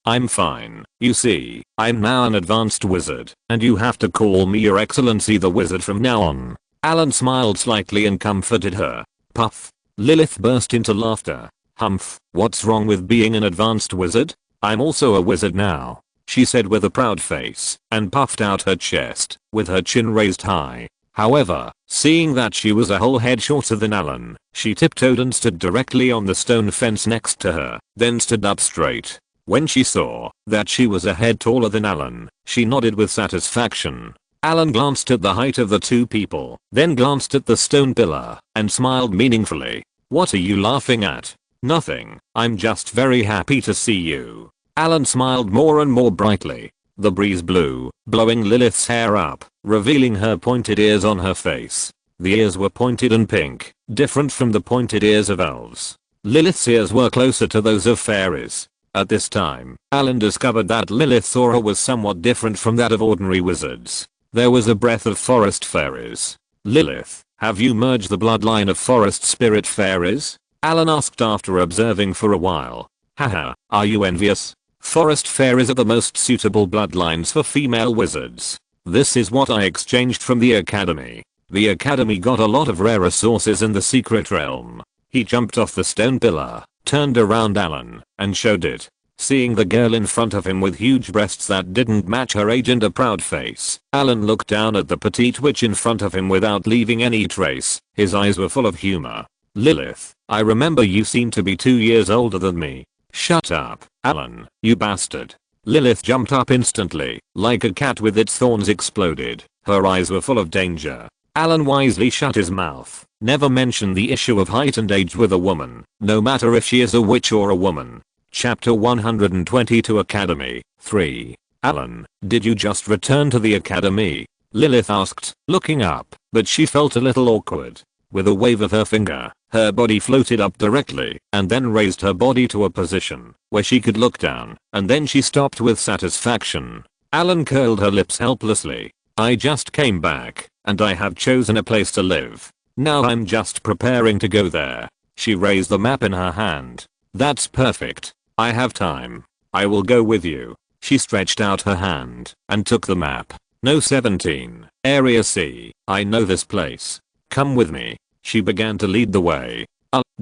I'm fine. You see, I'm now an advanced wizard, and you have to call me Your Excellency the Wizard from now on. Allen smiled slightly and comforted her. Puff. Lilith burst into laughter. Humph, what's wrong with being an advanced wizard? I'm also a wizard now, she said with a proud face, and puffed out her chest, with her chin raised high. However, seeing that she was a whole head shorter than Allen, she tiptoed and stood directly on the stone fence next to her, then stood up straight. When she saw that she was a head taller than Allen, she nodded with satisfaction. Allen glanced at the height of the two people, then glanced at the stone pillar, and smiled meaningfully. What are you laughing at? Nothing, I'm just very happy to see you. Allen smiled more and more brightly. The breeze blew, blowing Lilith's hair up, revealing her pointed ears on her face. The ears were pointed and pink, different from the pointed ears of elves. Lilith's ears were closer to those of fairies. At this time, Allen discovered that Lilith's aura was somewhat different from that of ordinary wizards. There was a breath of forest fairies. Lilith, have you merged the bloodline of forest spirit fairies? Allen asked after observing for a while. Haha, are you envious? Forest fairies are the most suitable bloodlines for female wizards. This is what I exchanged from the academy. The academy got a lot of rare resources in the secret realm. He jumped off the stone pillar, turned around Allen, and showed it. Seeing the girl in front of him with huge breasts that didn't match her age and a proud face, Allen looked down at the petite witch in front of him without leaving any trace. His eyes were full of humor. Lilith, I remember you seem to be 2 years older than me. Shut up, Allen, you bastard. Lilith jumped up instantly, like a cat with its thorns exploded. Her eyes were full of danger. Allen wisely shut his mouth. Never mention the issue of height and age with a woman, no matter if she is a witch or a woman. Chapter 122 Academy 3. Allen, did you just return to the academy? Lilith asked, looking up, but she felt a little awkward. With a wave of her finger, her body floated up directly, and then raised her body to a position where she could look down, and then she stopped with satisfaction. Allen curled her lips helplessly. I just came back, and I have chosen a place to live. Now I'm just preparing to go there. She raised the map in her hand. That's perfect. I have time. I will go with you. She stretched out her hand and took the map. No 17, Area C. I know this place. Come with me. She began to lead the way.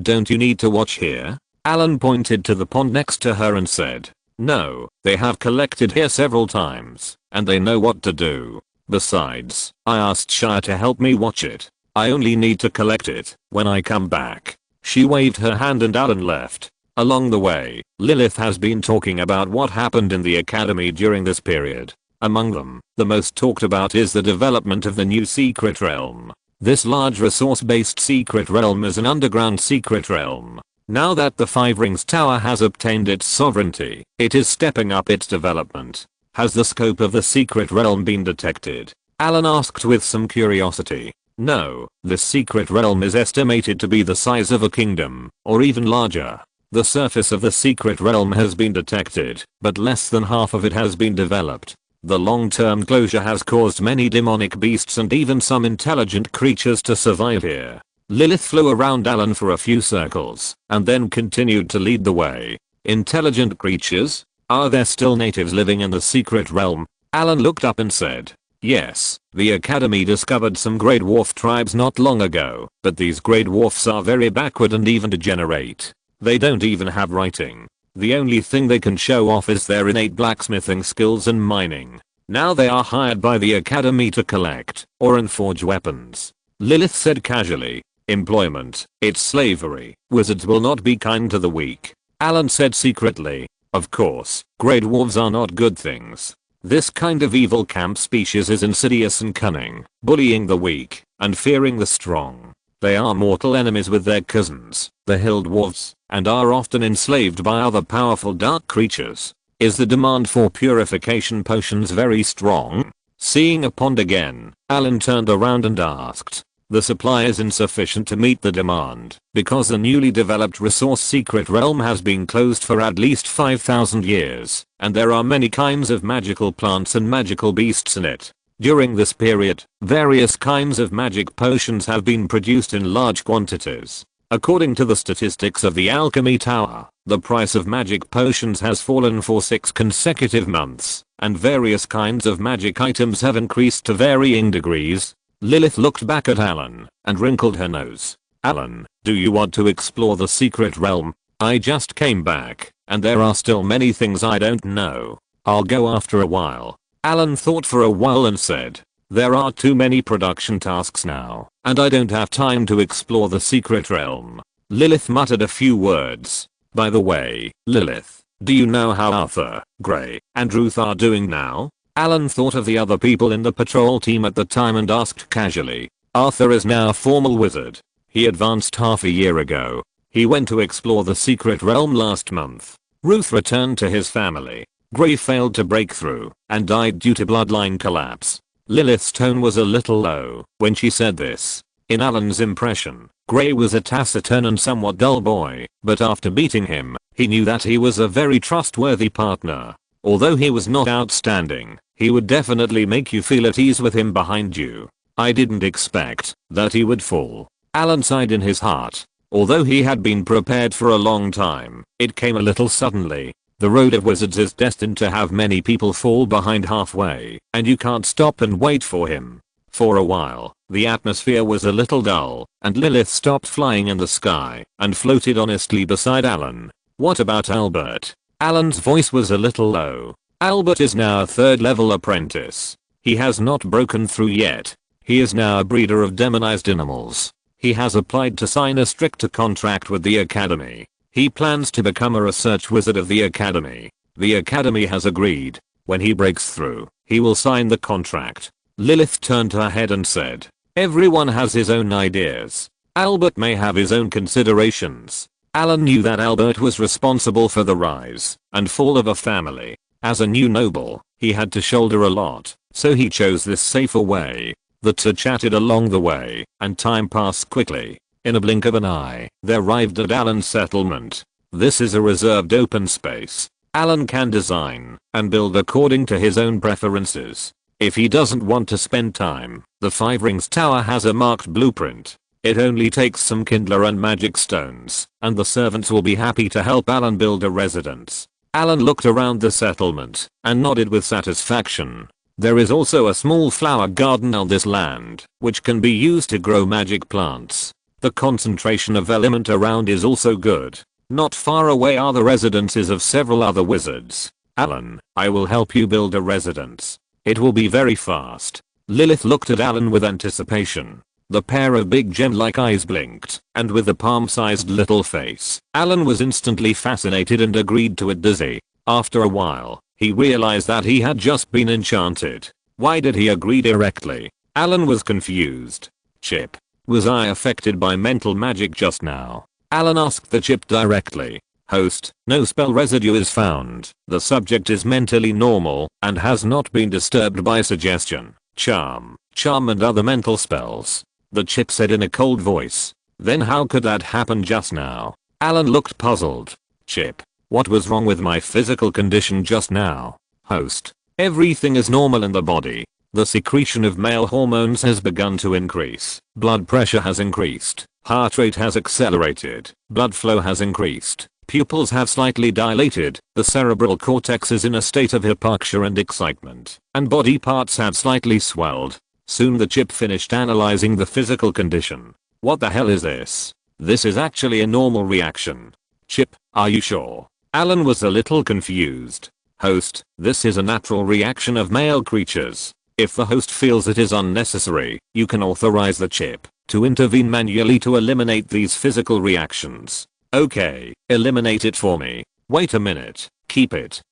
Don't you need to watch here? Allen pointed to the pond next to her and said. No, they have collected here several times, and they know what to do. Besides, I asked Shire to help me watch it. I only need to collect it when I come back. She waved her hand and Allen left. Along the way, Lilith has been talking about what happened in the academy during this period. Among them, the most talked about is the development of the new secret realm. This large resource-based secret realm is an underground secret realm. Now that the Five Rings Tower has obtained its sovereignty, it is stepping up its development. Has the scope of the secret realm been detected? Allen asked with some curiosity. No, the secret realm is estimated to be the size of a kingdom, or even larger. The surface of the secret realm has been detected, but less than half of it has been developed. The long-term closure has caused many demonic beasts and even some intelligent creatures to survive here. Lilith flew around Allen for a few circles, and then continued to lead the way. Intelligent creatures? Are there still natives living in the secret realm? Allen looked up and said. Yes, the academy discovered some Grey Dwarf tribes not long ago, but these Grey Dwarfs are very backward and even degenerate. They don't even have writing. The only thing they can show off is their innate blacksmithing skills and mining. Now they are hired by the academy to collect or forge weapons. Lilith said casually. Employment, it's slavery. Wizards will not be kind to the weak. Allen said secretly. Of course, Grey Dwarves are not good things. This kind of evil camp species is insidious and cunning, bullying the weak and fearing the strong. They are mortal enemies with their cousins, the hill dwarves, and are often enslaved by other powerful dark creatures. Is the demand for purification potions very strong? Seeing a pond again, Allen turned around and asked. The supply is insufficient to meet the demand, because the newly developed resource secret realm has been closed for at least 5,000 years, and there are many kinds of magical plants and magical beasts in it. During this period, various kinds of magic potions have been produced in large quantities. According to the statistics of the Alchemy Tower, the price of magic potions has fallen for 6 consecutive months, and various kinds of magic items have increased to varying degrees. Lilith looked back at Allen and wrinkled her nose. Allen, do you want to explore the secret realm? I just came back, and there are still many things I don't know. I'll go after a while. Allen thought for a while and said, there are too many production tasks now, and I don't have time to explore the secret realm. Lilith muttered a few words. By the way, Lilith, do you know how Arthur, Gray, and Ruth are doing now? Allen thought of the other people in the patrol team at the time and asked casually. Arthur is now a formal wizard. He advanced half a year ago. He went to explore the secret realm last month. Ruth returned to his family. Gray failed to break through and died due to bloodline collapse. Lilith's tone was a little low when she said this. In Allen's impression, Gray was a taciturn and somewhat dull boy, but after meeting him, he knew that he was a very trustworthy partner. Although he was not outstanding, he would definitely make you feel at ease with him behind you. I didn't expect that he would fall. Allen sighed in his heart. Although he had been prepared for a long time, it came a little suddenly. The road of wizards is destined to have many people fall behind halfway, and you can't stop and wait for him. For a while, the atmosphere was a little dull, and Lilith stopped flying in the sky and floated honestly beside Allen. What about Albert? Allen's voice was a little low. Albert is now a 3rd level apprentice. He has not broken through yet. He is now a breeder of demonized animals. He has applied to sign a stricter contract with the academy. He plans to become a research wizard of the academy. The academy has agreed. When he breaks through, he will sign the contract. Lilith turned her head and said, everyone has his own ideas. Albert may have his own considerations. Allen knew that Albert was responsible for the rise and fall of a family. As a new noble, he had to shoulder a lot, so he chose this safer way. The two chatted along the way, and time passed quickly. In a blink of an eye, they arrived at Allen's settlement. This is a reserved open space. Allen can design and build according to his own preferences. If he doesn't want to spend time, the 5 Rings Tower has a marked blueprint. It only takes some kindler and magic stones, and the servants will be happy to help Allen build a residence. Allen looked around the settlement and nodded with satisfaction. There is also a small flower garden on this land, which can be used to grow magic plants. The concentration of element around is also good. Not far away are the residences of several other wizards. Allen, I will help you build a residence. It will be very fast. Lilith looked at Allen with anticipation. The pair of big gem-like eyes blinked, and with the palm-sized little face, Allen was instantly fascinated and agreed to it dizzy. After a while, he realized that he had just been enchanted. Why did he agree directly? Allen was confused. Chip, was I affected by mental magic just now? Allen asked the chip directly. Host, no spell residue is found. The subject is mentally normal and has not been disturbed by suggestion, charm and other mental spells. The chip said in a cold voice. Then how could that happen just now? Allen looked puzzled. Chip, what was wrong with my physical condition just now? Host, everything is normal in the body. The secretion of male hormones has begun to increase. Blood pressure has increased. Heart rate has accelerated. Blood flow has increased. Pupils have slightly dilated. The cerebral cortex is in a state of hypoxia and excitement. And body parts have slightly swelled. Soon the chip finished analyzing the physical condition. What the hell is this? This is actually a normal reaction. Chip, are you sure? Allen was a little confused. Host, this is a natural reaction of male creatures. If the host feels it is unnecessary, you can authorize the chip to intervene manually to eliminate these physical reactions. Okay, eliminate it for me. Wait a minute. Keep it.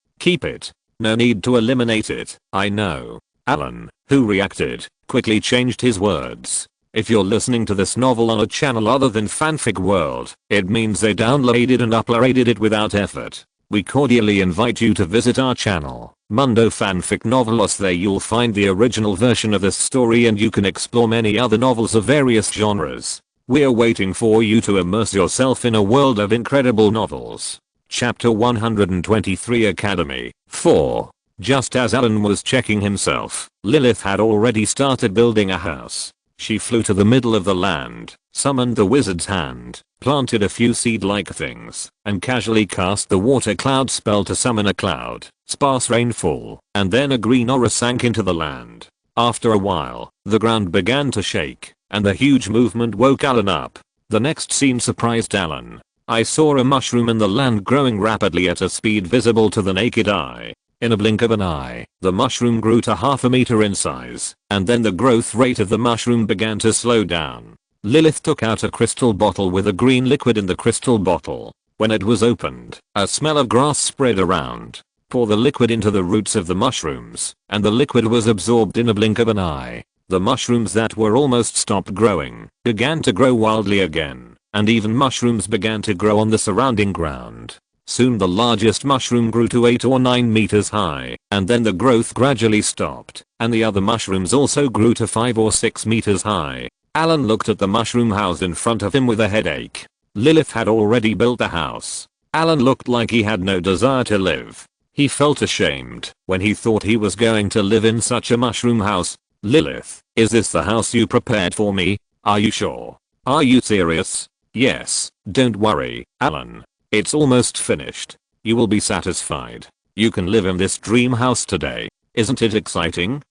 No need to eliminate it, I know. Allen, who reacted, quickly changed his words. If you're listening to this novel on a channel other than Fanfic World, it means they downloaded and uploaded it without effort. We cordially invite you to visit our channel, Mundo Fanfic Novelos. There you'll find the original version of this story and you can explore many other novels of various genres. We're waiting for you to immerse yourself in a world of incredible novels. Chapter 123 Academy 4. Just as Allen was checking himself, Lilith had already started building a house. She flew to the middle of the land, summoned the wizard's hand, planted a few seed-like things, and casually cast the water cloud spell to summon a cloud, sparse rainfall, and then a green aura sank into the land. After a while, the ground began to shake, and the huge movement woke Allen up. The next scene surprised Allen. I saw a mushroom in the land growing rapidly at a speed visible to the naked eye. In a blink of an eye, the mushroom grew to half a meter in size, and then the growth rate of the mushroom began to slow down. Lilith took out a crystal bottle with a green liquid in the crystal bottle. When it was opened, a smell of grass spread around. Pour the liquid into the roots of the mushrooms, and the liquid was absorbed in a blink of an eye. The mushrooms that were almost stopped growing began to grow wildly again, and even mushrooms began to grow on the surrounding ground. Soon the largest mushroom grew to 8 or 9 meters high, and then the growth gradually stopped, and the other mushrooms also grew to 5 or 6 meters high. Allen looked at the mushroom house in front of him with a headache. Lilith had already built the house. Allen looked like he had no desire to live. He felt ashamed when he thought he was going to live in such a mushroom house. Lilith, is this the house you prepared for me? Are you sure? Are you serious? Yes, don't worry, Allen. It's almost finished. You will be satisfied. You can live in this dream house today. Isn't it exciting?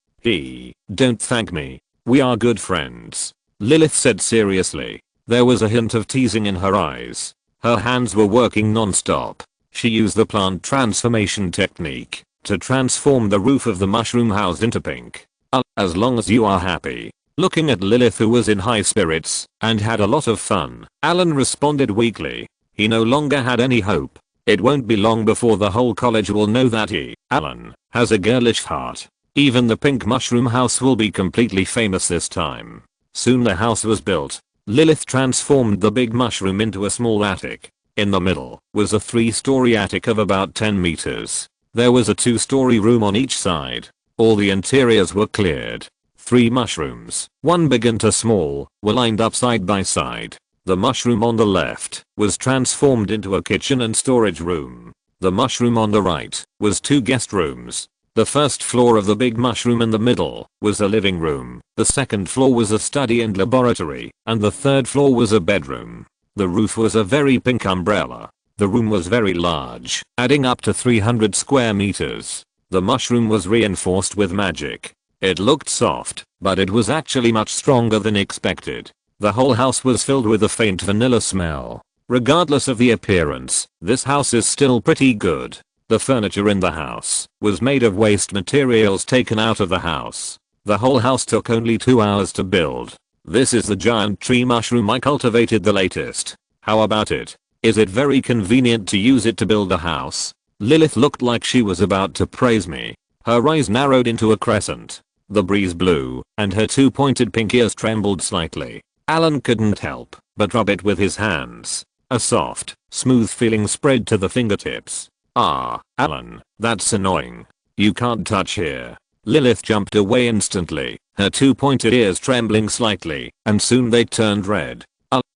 Don't thank me. We are good friends. Lilith said seriously. There was a hint of teasing in her eyes. Her hands were working non-stop. She used the plant transformation technique to transform the roof of the mushroom house into pink. As long as you are happy. Looking at Lilith, who was in high spirits and had a lot of fun, Allen responded weakly. He no longer had any hope. It won't be long before the whole college will know that Allen, has a girlish heart. Even the pink mushroom house will be completely famous this time. Soon the house was built. Lilith transformed the big mushroom into a small attic. In the middle was a 3-story attic of about 10 meters. There was a 2-story room on each side. All the interiors were cleared. 3 mushrooms, one big and 2 small, were lined up side by side. The mushroom on the left was transformed into a kitchen and storage room. The mushroom on the right was 2 guest rooms. The first floor of the big mushroom in the middle was a living room. The second floor was a study and laboratory, and the third floor was a bedroom. The roof was a very pink umbrella. The room was very large, adding up to 300 square meters. The mushroom was reinforced with magic. It looked soft, but it was actually much stronger than expected. The whole house was filled with a faint vanilla smell. Regardless of the appearance, this house is still pretty good. The furniture in the house was made of waste materials taken out of the house. The whole house took only 2 hours to build. This is the giant tree mushroom I cultivated, the latest. How about it? Is it very convenient to use it to build a house? Lilith looked like she was about to praise me. Her eyes narrowed into a crescent. The breeze blew, and her 2 pointed pink ears trembled slightly. Allen couldn't help but rub it with his hands. A soft, smooth feeling spread to the fingertips. Ah, Allen, that's annoying. You can't touch here. Lilith jumped away instantly, her 2 pointed ears trembling slightly, and soon they turned red.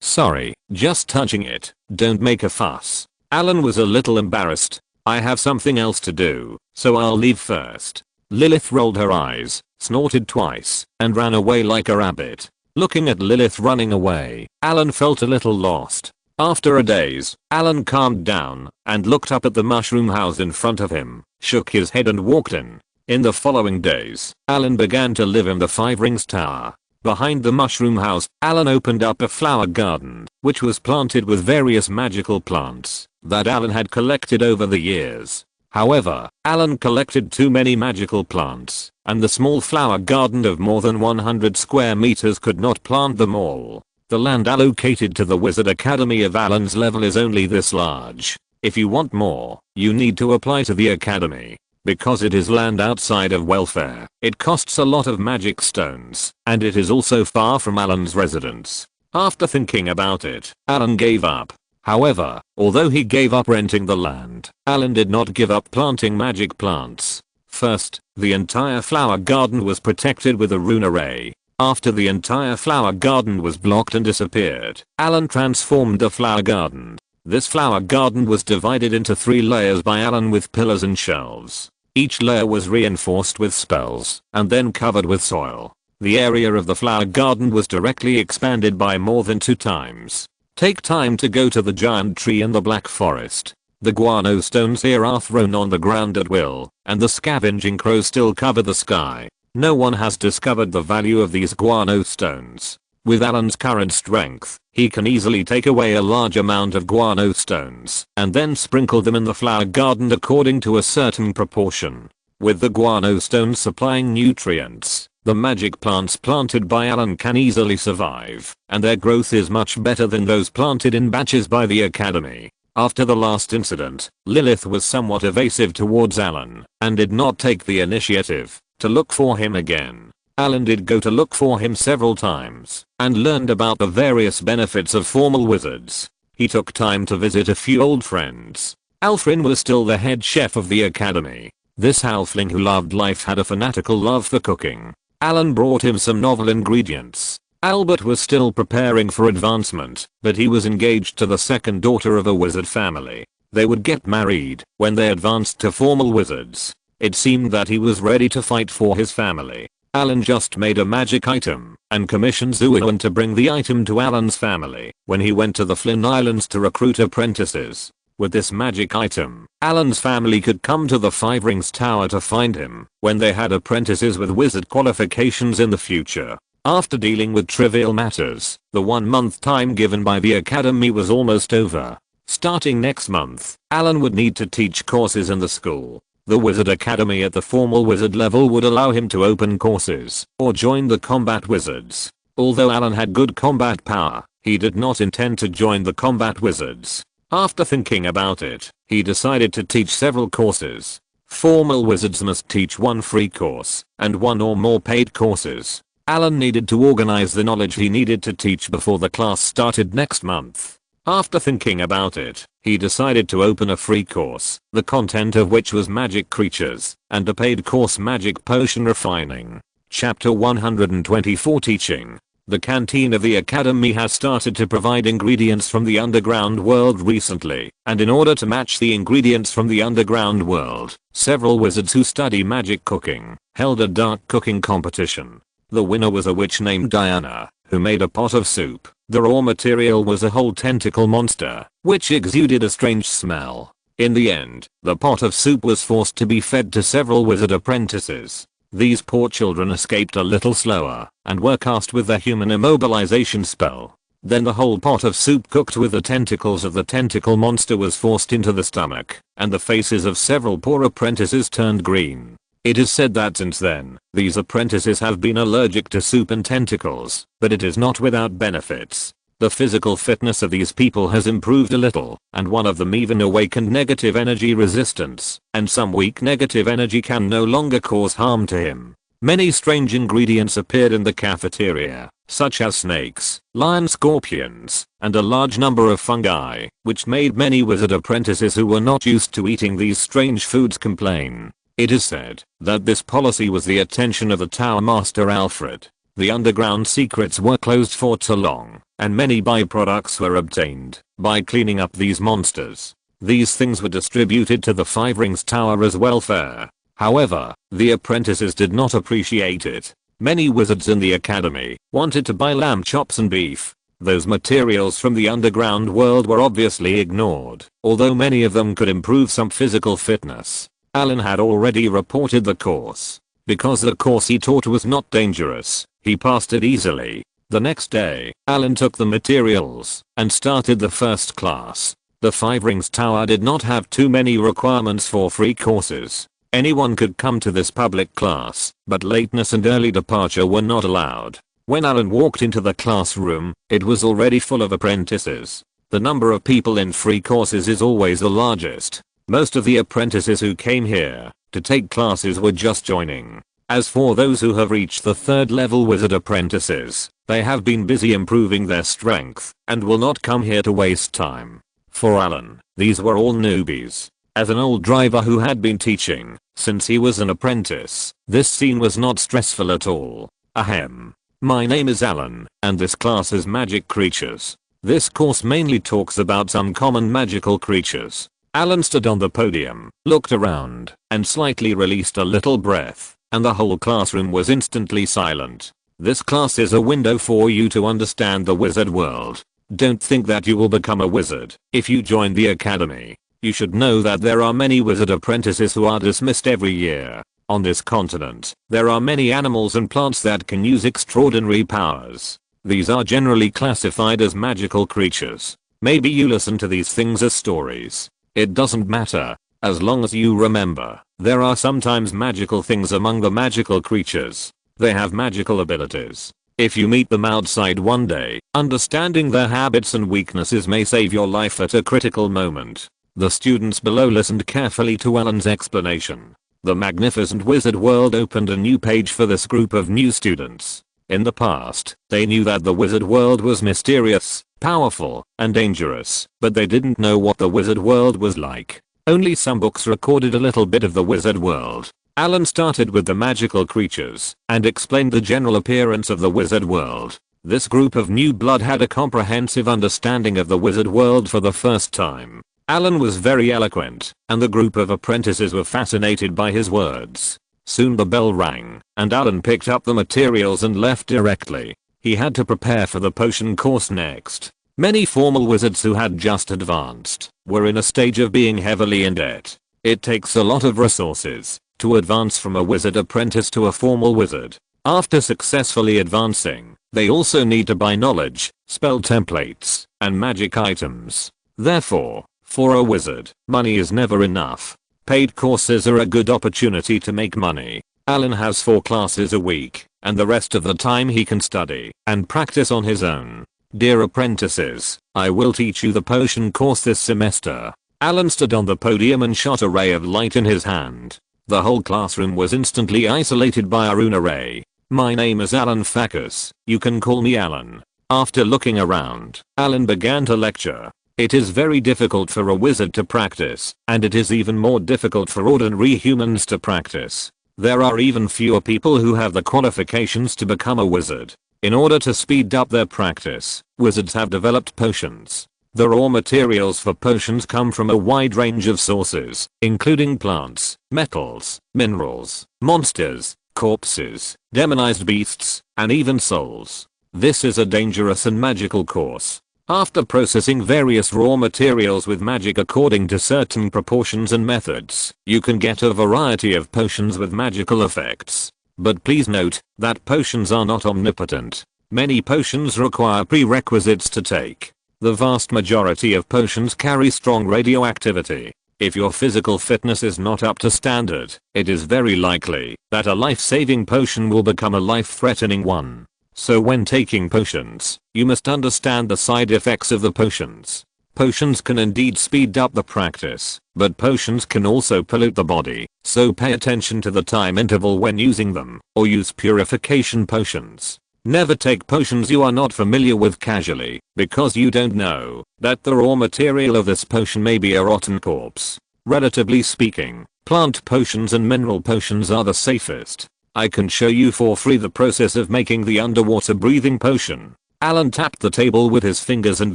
Sorry, just touching it. Don't make a fuss. Allen was a little embarrassed. I have something else to do, so I'll leave first. Lilith rolled her eyes, snorted twice, and ran away like a rabbit. Looking at Lilith running away, Allen felt a little lost. After a daze, Allen calmed down and looked up at the mushroom house in front of him, shook his head and walked in. In the following days, Allen began to live in the 5 Rings Tower. Behind the mushroom house, Allen opened up a flower garden, which was planted with various magical plants that Allen had collected over the years. However, Allen collected too many magical plants, and the small flower garden of more than 100 square meters could not plant them all. The land allocated to the Wizard Academy of Allen's level is only this large. If you want more, you need to apply to the academy. Because it is land outside of welfare, it costs a lot of magic stones, and it is also far from Allen's residence. After thinking about it, Allen gave up. However, although he gave up renting the land, Allen did not give up planting magic plants. First, the entire flower garden was protected with a rune array. After the entire flower garden was blocked and disappeared, Allen transformed the flower garden. This flower garden was divided into 3 layers by Allen with pillars and shelves. Each layer was reinforced with spells and then covered with soil. The area of the flower garden was directly expanded by more than 2 times. Take time to go to the giant tree in the Black Forest. The guano stones here are thrown on the ground at will, and the scavenging crows still cover the sky. No one has discovered the value of these guano stones. With Allen's current strength, he can easily take away a large amount of guano stones and then sprinkle them in the flower garden according to a certain proportion. With the guano stones supplying nutrients, the magic plants planted by Allen can easily survive, and their growth is much better than those planted in batches by the academy. After the last incident, Lilith was somewhat evasive towards Allen and did not take the initiative to look for him again. Allen did go to look for him several times and learned about the various benefits of formal wizards. He took time to visit a few old friends. Alfrin was still the head chef of the academy. This halfling who loved life had a fanatical love for cooking. Allen brought him some novel ingredients. Albert was still preparing for advancement, but he was engaged to the second daughter of a wizard family. They would get married when they advanced to formal wizards. It seemed that he was ready to fight for his family. Allen just made a magic item and commissioned Zuilan to bring the item to Allen's family when he went to the Flynn Islands to recruit apprentices. With this magic item, Allen's family could come to the Five Rings Tower to find him when they had apprentices with wizard qualifications in the future. After dealing with trivial matters, the 1-month time given by the academy was almost over. Starting next month, Allen would need to teach courses in the school. The Wizard Academy at the formal wizard level would allow him to open courses or join the combat wizards. Although Allen had good combat power, he did not intend to join the combat wizards. After thinking about it, he decided to teach several courses. Formal wizards must teach 1 free course and 1 or more paid courses. Allen needed to organize the knowledge he needed to teach before the class started next month. After thinking about it, he decided to open a free course, the content of which was magic creatures, and a paid course magic potion refining. Chapter 124 Teaching. The canteen of the academy has started to provide ingredients from the underground world recently, and in order to match the ingredients from the underground world, several wizards who study magic cooking held a dark cooking competition. The winner was a witch named Diana, who made a pot of soup. The raw material was a whole tentacle monster, which exuded a strange smell. In the end, the pot of soup was forced to be fed to several wizard apprentices. These poor children escaped a little slower and were cast with the human immobilization spell. Then the whole pot of soup cooked with the tentacles of the tentacle monster was forced into the stomach, and the faces of several poor apprentices turned green. It is said that since then, these apprentices have been allergic to soup and tentacles, but it is not without benefits. The physical fitness of these people has improved a little, and one of them even awakened negative energy resistance, and some weak negative energy can no longer cause harm to him. Many strange ingredients appeared in the cafeteria, such as snakes, lion scorpions, and a large number of fungi, which made many wizard apprentices who were not used to eating these strange foods complain. It is said that this policy was the attention of the Tower Master Alfred. The underground secrets were closed for too long, and many byproducts were obtained by cleaning up these monsters. These things were distributed to the Five Rings Tower as welfare. However, the apprentices did not appreciate it. Many wizards in the academy wanted to buy lamb chops and beef. Those materials from the underground world were obviously ignored, although many of them could improve some physical fitness. Allen had already reported the course. Because the course he taught was not dangerous, he passed it easily. The next day, Allen took the materials and started the first class. The Five Rings Tower did not have too many requirements for free courses. Anyone could come to this public class, but lateness and early departure were not allowed. When Allen walked into the classroom, it was already full of apprentices. The number of people in free courses is always the largest. Most of the apprentices who came here to take classes were just joining. As for those who have reached the 3rd level wizard apprentices, they have been busy improving their strength and will not come here to waste time. For Allen, these were all newbies. As an old driver who had been teaching since he was an apprentice, this scene was not stressful at all. Ahem. My name is Allen, and this class is magic creatures. This course mainly talks about some common magical creatures. Allen stood on the podium, looked around, and slightly released a little breath, and the whole classroom was instantly silent. This class is a window for you to understand the wizard world. Don't think that you will become a wizard if you join the academy. You should know that there are many wizard apprentices who are dismissed every year. On this continent, there are many animals and plants that can use extraordinary powers. These are generally classified as magical creatures. Maybe you listen to these things as stories. It doesn't matter. As long as you remember, there are sometimes magical things among the magical creatures. They have magical abilities. If you meet them outside one day, understanding their habits and weaknesses may save your life at a critical moment. The students below listened carefully to Allen's explanation. The magnificent wizard world opened a new page for this group of new students. In the past, they knew that the wizard world was mysterious, powerful, and dangerous, but they didn't know what the wizard world was like. Only some books recorded a little bit of the wizard world. Allen started with the magical creatures and explained the general appearance of the wizard world. This group of new blood had a comprehensive understanding of the wizard world for the first time. Allen was very eloquent, and the group of apprentices were fascinated by his words. Soon the bell rang, and Allen picked up the materials and left directly. He had to prepare for the potion course next. Many formal wizards who had just advanced were in a stage of being heavily in debt. It takes a lot of resources to advance from a wizard apprentice to a formal wizard. After successfully advancing, they also need to buy knowledge, spell templates, and magic items. Therefore, for a wizard, money is never enough. Paid courses are a good opportunity to make money. Allen has 4 classes a week, and the rest of the time he can study and practice on his own. Dear apprentices, I will teach you the potion course this semester. Allen stood on the podium and shot a ray of light in his hand. The whole classroom was instantly isolated by a rune array. My name is Allen Farkus. You can call me Allen. After looking around, Allen began to lecture. It is very difficult for a wizard to practice, and it is even more difficult for ordinary humans to practice. There are even fewer people who have the qualifications to become a wizard. In order to speed up their practice, wizards have developed potions. The raw materials for potions come from a wide range of sources, including plants, metals, minerals, monsters, corpses, demonized beasts, and even souls. This is a dangerous and magical course. After processing various raw materials with magic according to certain proportions and methods, you can get a variety of potions with magical effects. But please note that potions are not omnipotent. Many potions require prerequisites to take. The vast majority of potions carry strong radioactivity. If your physical fitness is not up to standard, it is very likely that a life-saving potion will become a life-threatening one. So when taking potions, you must understand the side effects of the potions. Potions can indeed speed up the practice, but potions can also pollute the body, so pay attention to the time interval when using them, or use purification potions. Never take potions you are not familiar with casually, because you don't know that the raw material of this potion may be a rotten corpse. Relatively speaking, plant potions and mineral potions are the safest. I can show you for free the process of making the underwater breathing potion. Allen tapped the table with his fingers and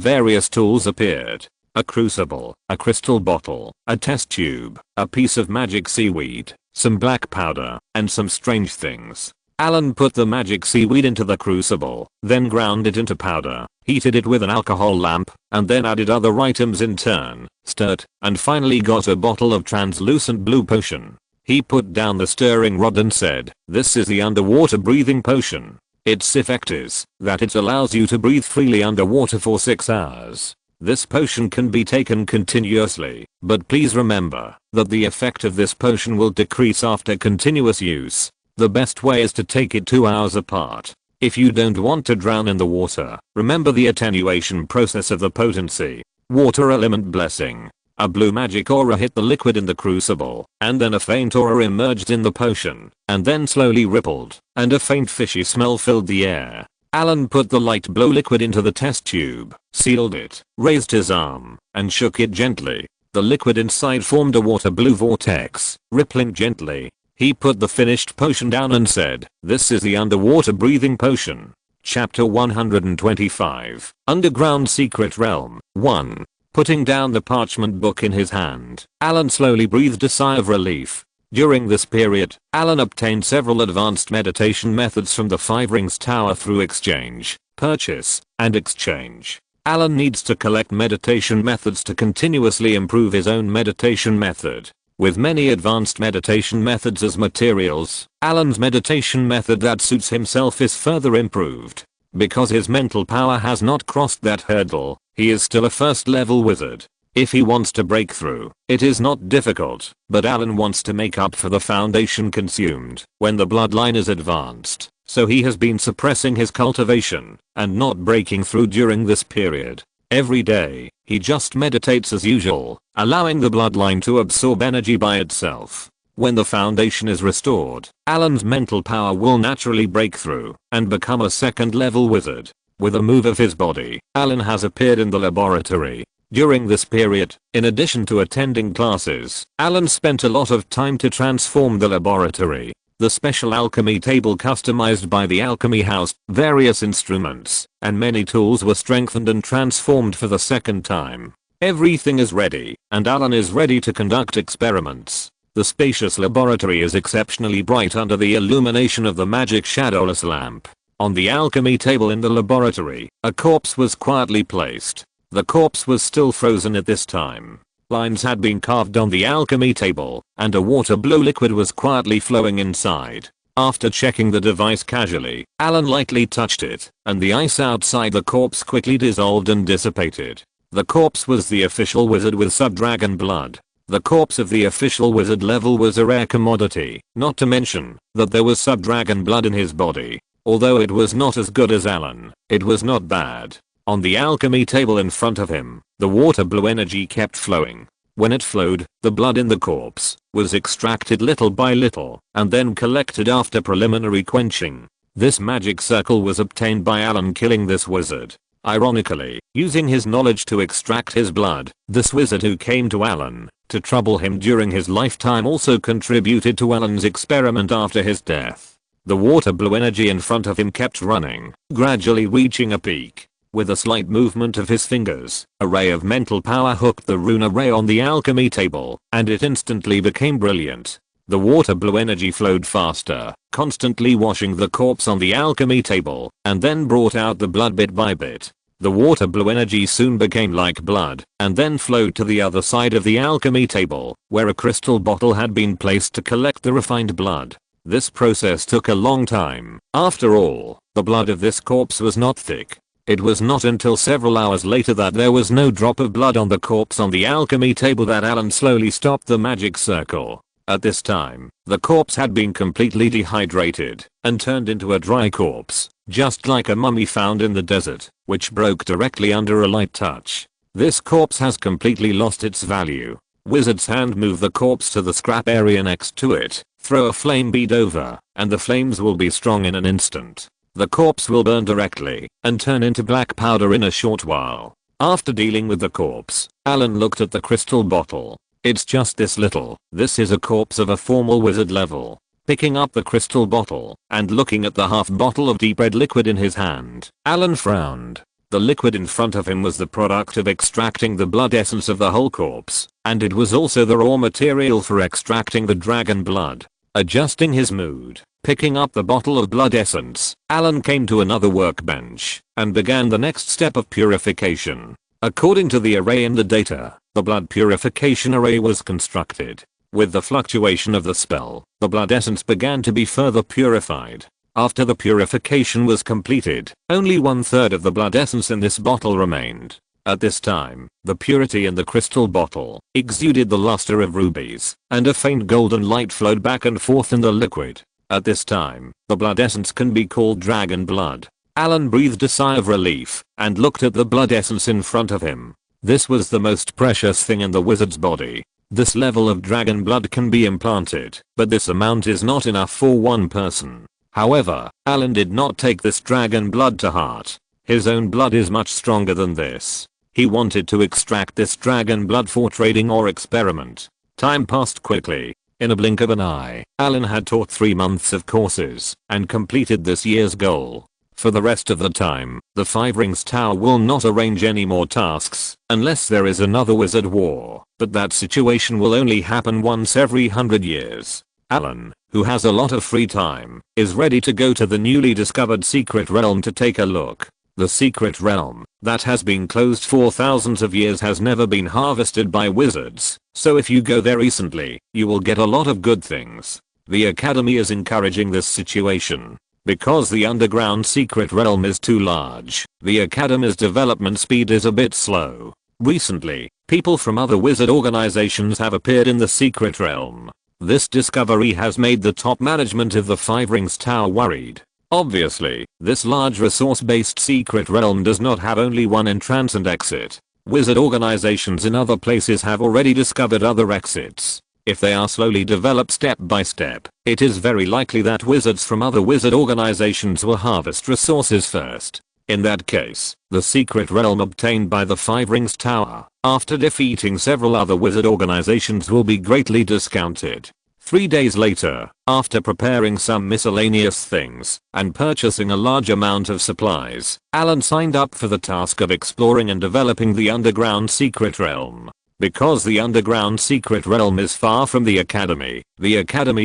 various tools appeared. A crucible, a crystal bottle, a test tube, a piece of magic seaweed, some black powder, and some strange things. Allen put the magic seaweed into the crucible, then ground it into powder, heated it with an alcohol lamp, and then added other items in turn, stirred, and finally got a bottle of translucent blue potion. He put down the stirring rod and said, "This is the underwater breathing potion. Its effect is that it allows you to breathe freely underwater for 6 hours. This potion can be taken continuously, but please remember that the effect of this potion will decrease after continuous use. The best way is to take it 2 hours apart. If you don't want to drown in the water, remember the attenuation process of the potency. Water element blessing. A blue magic aura hit the liquid in the crucible, and then a faint aura emerged in the potion, and then slowly rippled, and a faint fishy smell filled the air. Allen put the light blue liquid into the test tube, sealed it, raised his arm, and shook it gently. The liquid inside formed a water blue vortex, rippling gently. He put the finished potion down and said, "This is the underwater breathing potion." Chapter 125, Underground Secret Realm, 1. Putting down the parchment book in his hand, Allen slowly breathed a sigh of relief. During this period, Allen obtained several advanced meditation methods from the Five Rings Tower through exchange, purchase, and exchange. Allen needs to collect meditation methods to continuously improve his own meditation method. With many advanced meditation methods as materials, Allen's meditation method that suits himself is further improved. Because his mental power has not crossed that hurdle, he is still a first level wizard. If he wants to break through, it is not difficult, but Allen wants to make up for the foundation consumed when the bloodline is advanced, so he has been suppressing his cultivation and not breaking through during this period. Every day, he just meditates as usual, allowing the bloodline to absorb energy by itself. When the foundation is restored, Allen's mental power will naturally break through and become a second level wizard. With a move of his body, Allen has appeared in the laboratory. During this period, in addition to attending classes, Allen spent a lot of time to transform the laboratory. The special alchemy table customized by the alchemy house, various instruments, and many tools were strengthened and transformed for the second time. Everything is ready, and Allen is ready to conduct experiments. The spacious laboratory is exceptionally bright under the illumination of the magic shadowless lamp. On the alchemy table in the laboratory, a corpse was quietly placed. The corpse was still frozen at this time. Lines had been carved on the alchemy table, and a water blue liquid was quietly flowing inside. After checking the device casually, Allen lightly touched it, and the ice outside the corpse quickly dissolved and dissipated. The corpse was the official wizard with sub-dragon blood. The corpse of the official wizard level was a rare commodity, not to mention that there was sub-dragon blood in his body. Although it was not as good as Allen, it was not bad. On the alchemy table in front of him, the water blue energy kept flowing. When it flowed, the blood in the corpse was extracted little by little and then collected after preliminary quenching. This magic circle was obtained by Allen killing this wizard. Ironically, using his knowledge to extract his blood, this wizard who came to Allen to trouble him during his lifetime also contributed to Allen's experiment after his death. The water blue energy in front of him kept running, gradually reaching a peak. With a slight movement of his fingers, a ray of mental power hooked the rune array on the alchemy table, and it instantly became brilliant. The water blue energy flowed faster, constantly washing the corpse on the alchemy table, and then brought out the blood bit by bit. The water blue energy soon became like blood, and then flowed to the other side of the alchemy table, where a crystal bottle had been placed to collect the refined blood. This process took a long time. After all, the blood of this corpse was not thick. It was not until several hours later that there was no drop of blood on the corpse on the alchemy table that Allen slowly stopped the magic circle. At this time, the corpse had been completely dehydrated and turned into a dry corpse, just like a mummy found in the desert, which broke directly under a light touch. This corpse has completely lost its value. Wizard's hand move the corpse to the scrap area next to it, throw a flame bead over, and the flames will be strong in an instant. The corpse will burn directly and turn into black powder in a short while. After dealing with the corpse, Allen looked at the crystal bottle. It's just this little. This is a corpse of a formal wizard level. Picking up the crystal bottle and looking at the half bottle of deep red liquid in his hand, Allen frowned. The liquid in front of him was the product of extracting the blood essence of the whole corpse, and it was also the raw material for extracting the dragon blood. Adjusting his mood, picking up the bottle of blood essence, Allen came to another workbench and began the next step of purification. According to the array in the data, the blood purification array was constructed. With the fluctuation of the spell, the blood essence began to be further purified. After the purification was completed, only 1/3 of the blood essence in this bottle remained. At this time, the purity in the crystal bottle exuded the luster of rubies, and a faint golden light flowed back and forth in the liquid. At this time, the blood essence can be called dragon blood. Allen breathed a sigh of relief and looked at the blood essence in front of him. This was the most precious thing in the wizard's body. This level of dragon blood can be implanted, but this amount is not enough for one person. However, Allen did not take this dragon blood to heart. His own blood is much stronger than this. He wanted to extract this dragon blood for trading or experiment. Time passed quickly. In a blink of an eye, Allen had taught 3 months of courses and completed this year's goal. For the rest of the time, the Five Rings Tower will not arrange any more tasks unless there is another wizard war, but that situation will only happen once every 100 years. Allen, who has a lot of free time, is ready to go to the newly discovered secret realm to take a look. The secret realm, that has been closed for thousands of years, has never been harvested by wizards, so if you go there recently, you will get a lot of good things. The Academy is encouraging this situation. Because the underground secret realm is too large, the Academy's development speed is a bit slow. Recently, people from other wizard organizations have appeared in the secret realm. This discovery has made the top management of the Five Rings Tower worried. Obviously, this large resource-based secret realm does not have only one entrance and exit. Wizard organizations in other places have already discovered other exits. If they are slowly developed step by step, it is very likely that wizards from other wizard organizations will harvest resources first. In that case, the secret realm obtained by the Five Rings Tower, after defeating several other wizard organizations, will be greatly discounted. 3 days later, after preparing some miscellaneous things and purchasing a large amount of supplies, Allen signed up for the task of exploring and developing the underground secret realm. Because the underground secret realm is far from the Academy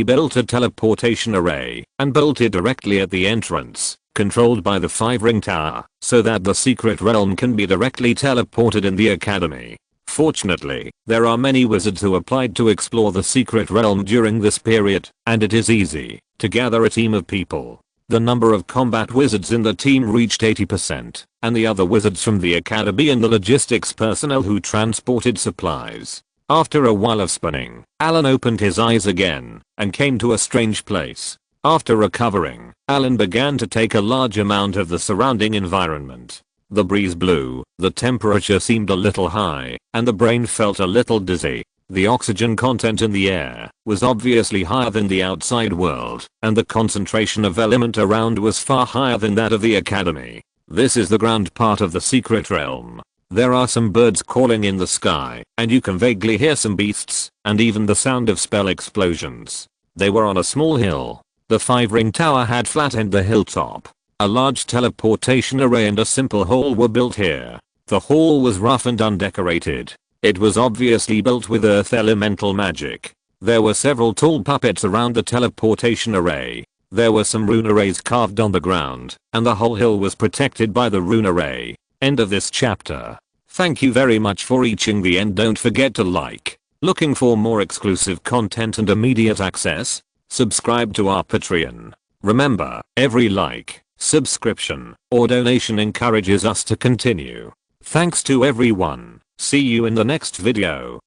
built a teleportation array and bolted directly at the entrance, controlled by the Five Ring Tower, so that the secret realm can be directly teleported in the Academy. Fortunately, there are many wizards who applied to explore the secret realm during this period, and it is easy to gather a team of people. The number of combat wizards in the team reached 80%, and the other wizards from the Academy and the logistics personnel who transported supplies. After a while of spinning, Allen opened his eyes again and came to a strange place. After recovering, Allen began to take a large amount of the surrounding environment. The breeze blew, the temperature seemed a little high, and the brain felt a little dizzy. The oxygen content in the air was obviously higher than the outside world, and the concentration of element around was far higher than that of the Academy. This is the ground part of the secret realm. There are some birds calling in the sky, and you can vaguely hear some beasts, and even the sound of spell explosions. They were on a small hill. The Five Ring Tower had flattened the hilltop. A large teleportation array and a simple hall were built here. The hall was rough and undecorated. It was obviously built with earth elemental magic. There were several tall puppets around the teleportation array. There were some rune arrays carved on the ground, and the whole hill was protected by the rune array. End of this chapter. Thank you very much for reaching the end. Don't forget to like. Looking for more exclusive content and immediate access? Subscribe to our Patreon. Remember, every like, subscription, or donation encourages us to continue. Thanks to everyone. See you in the next video.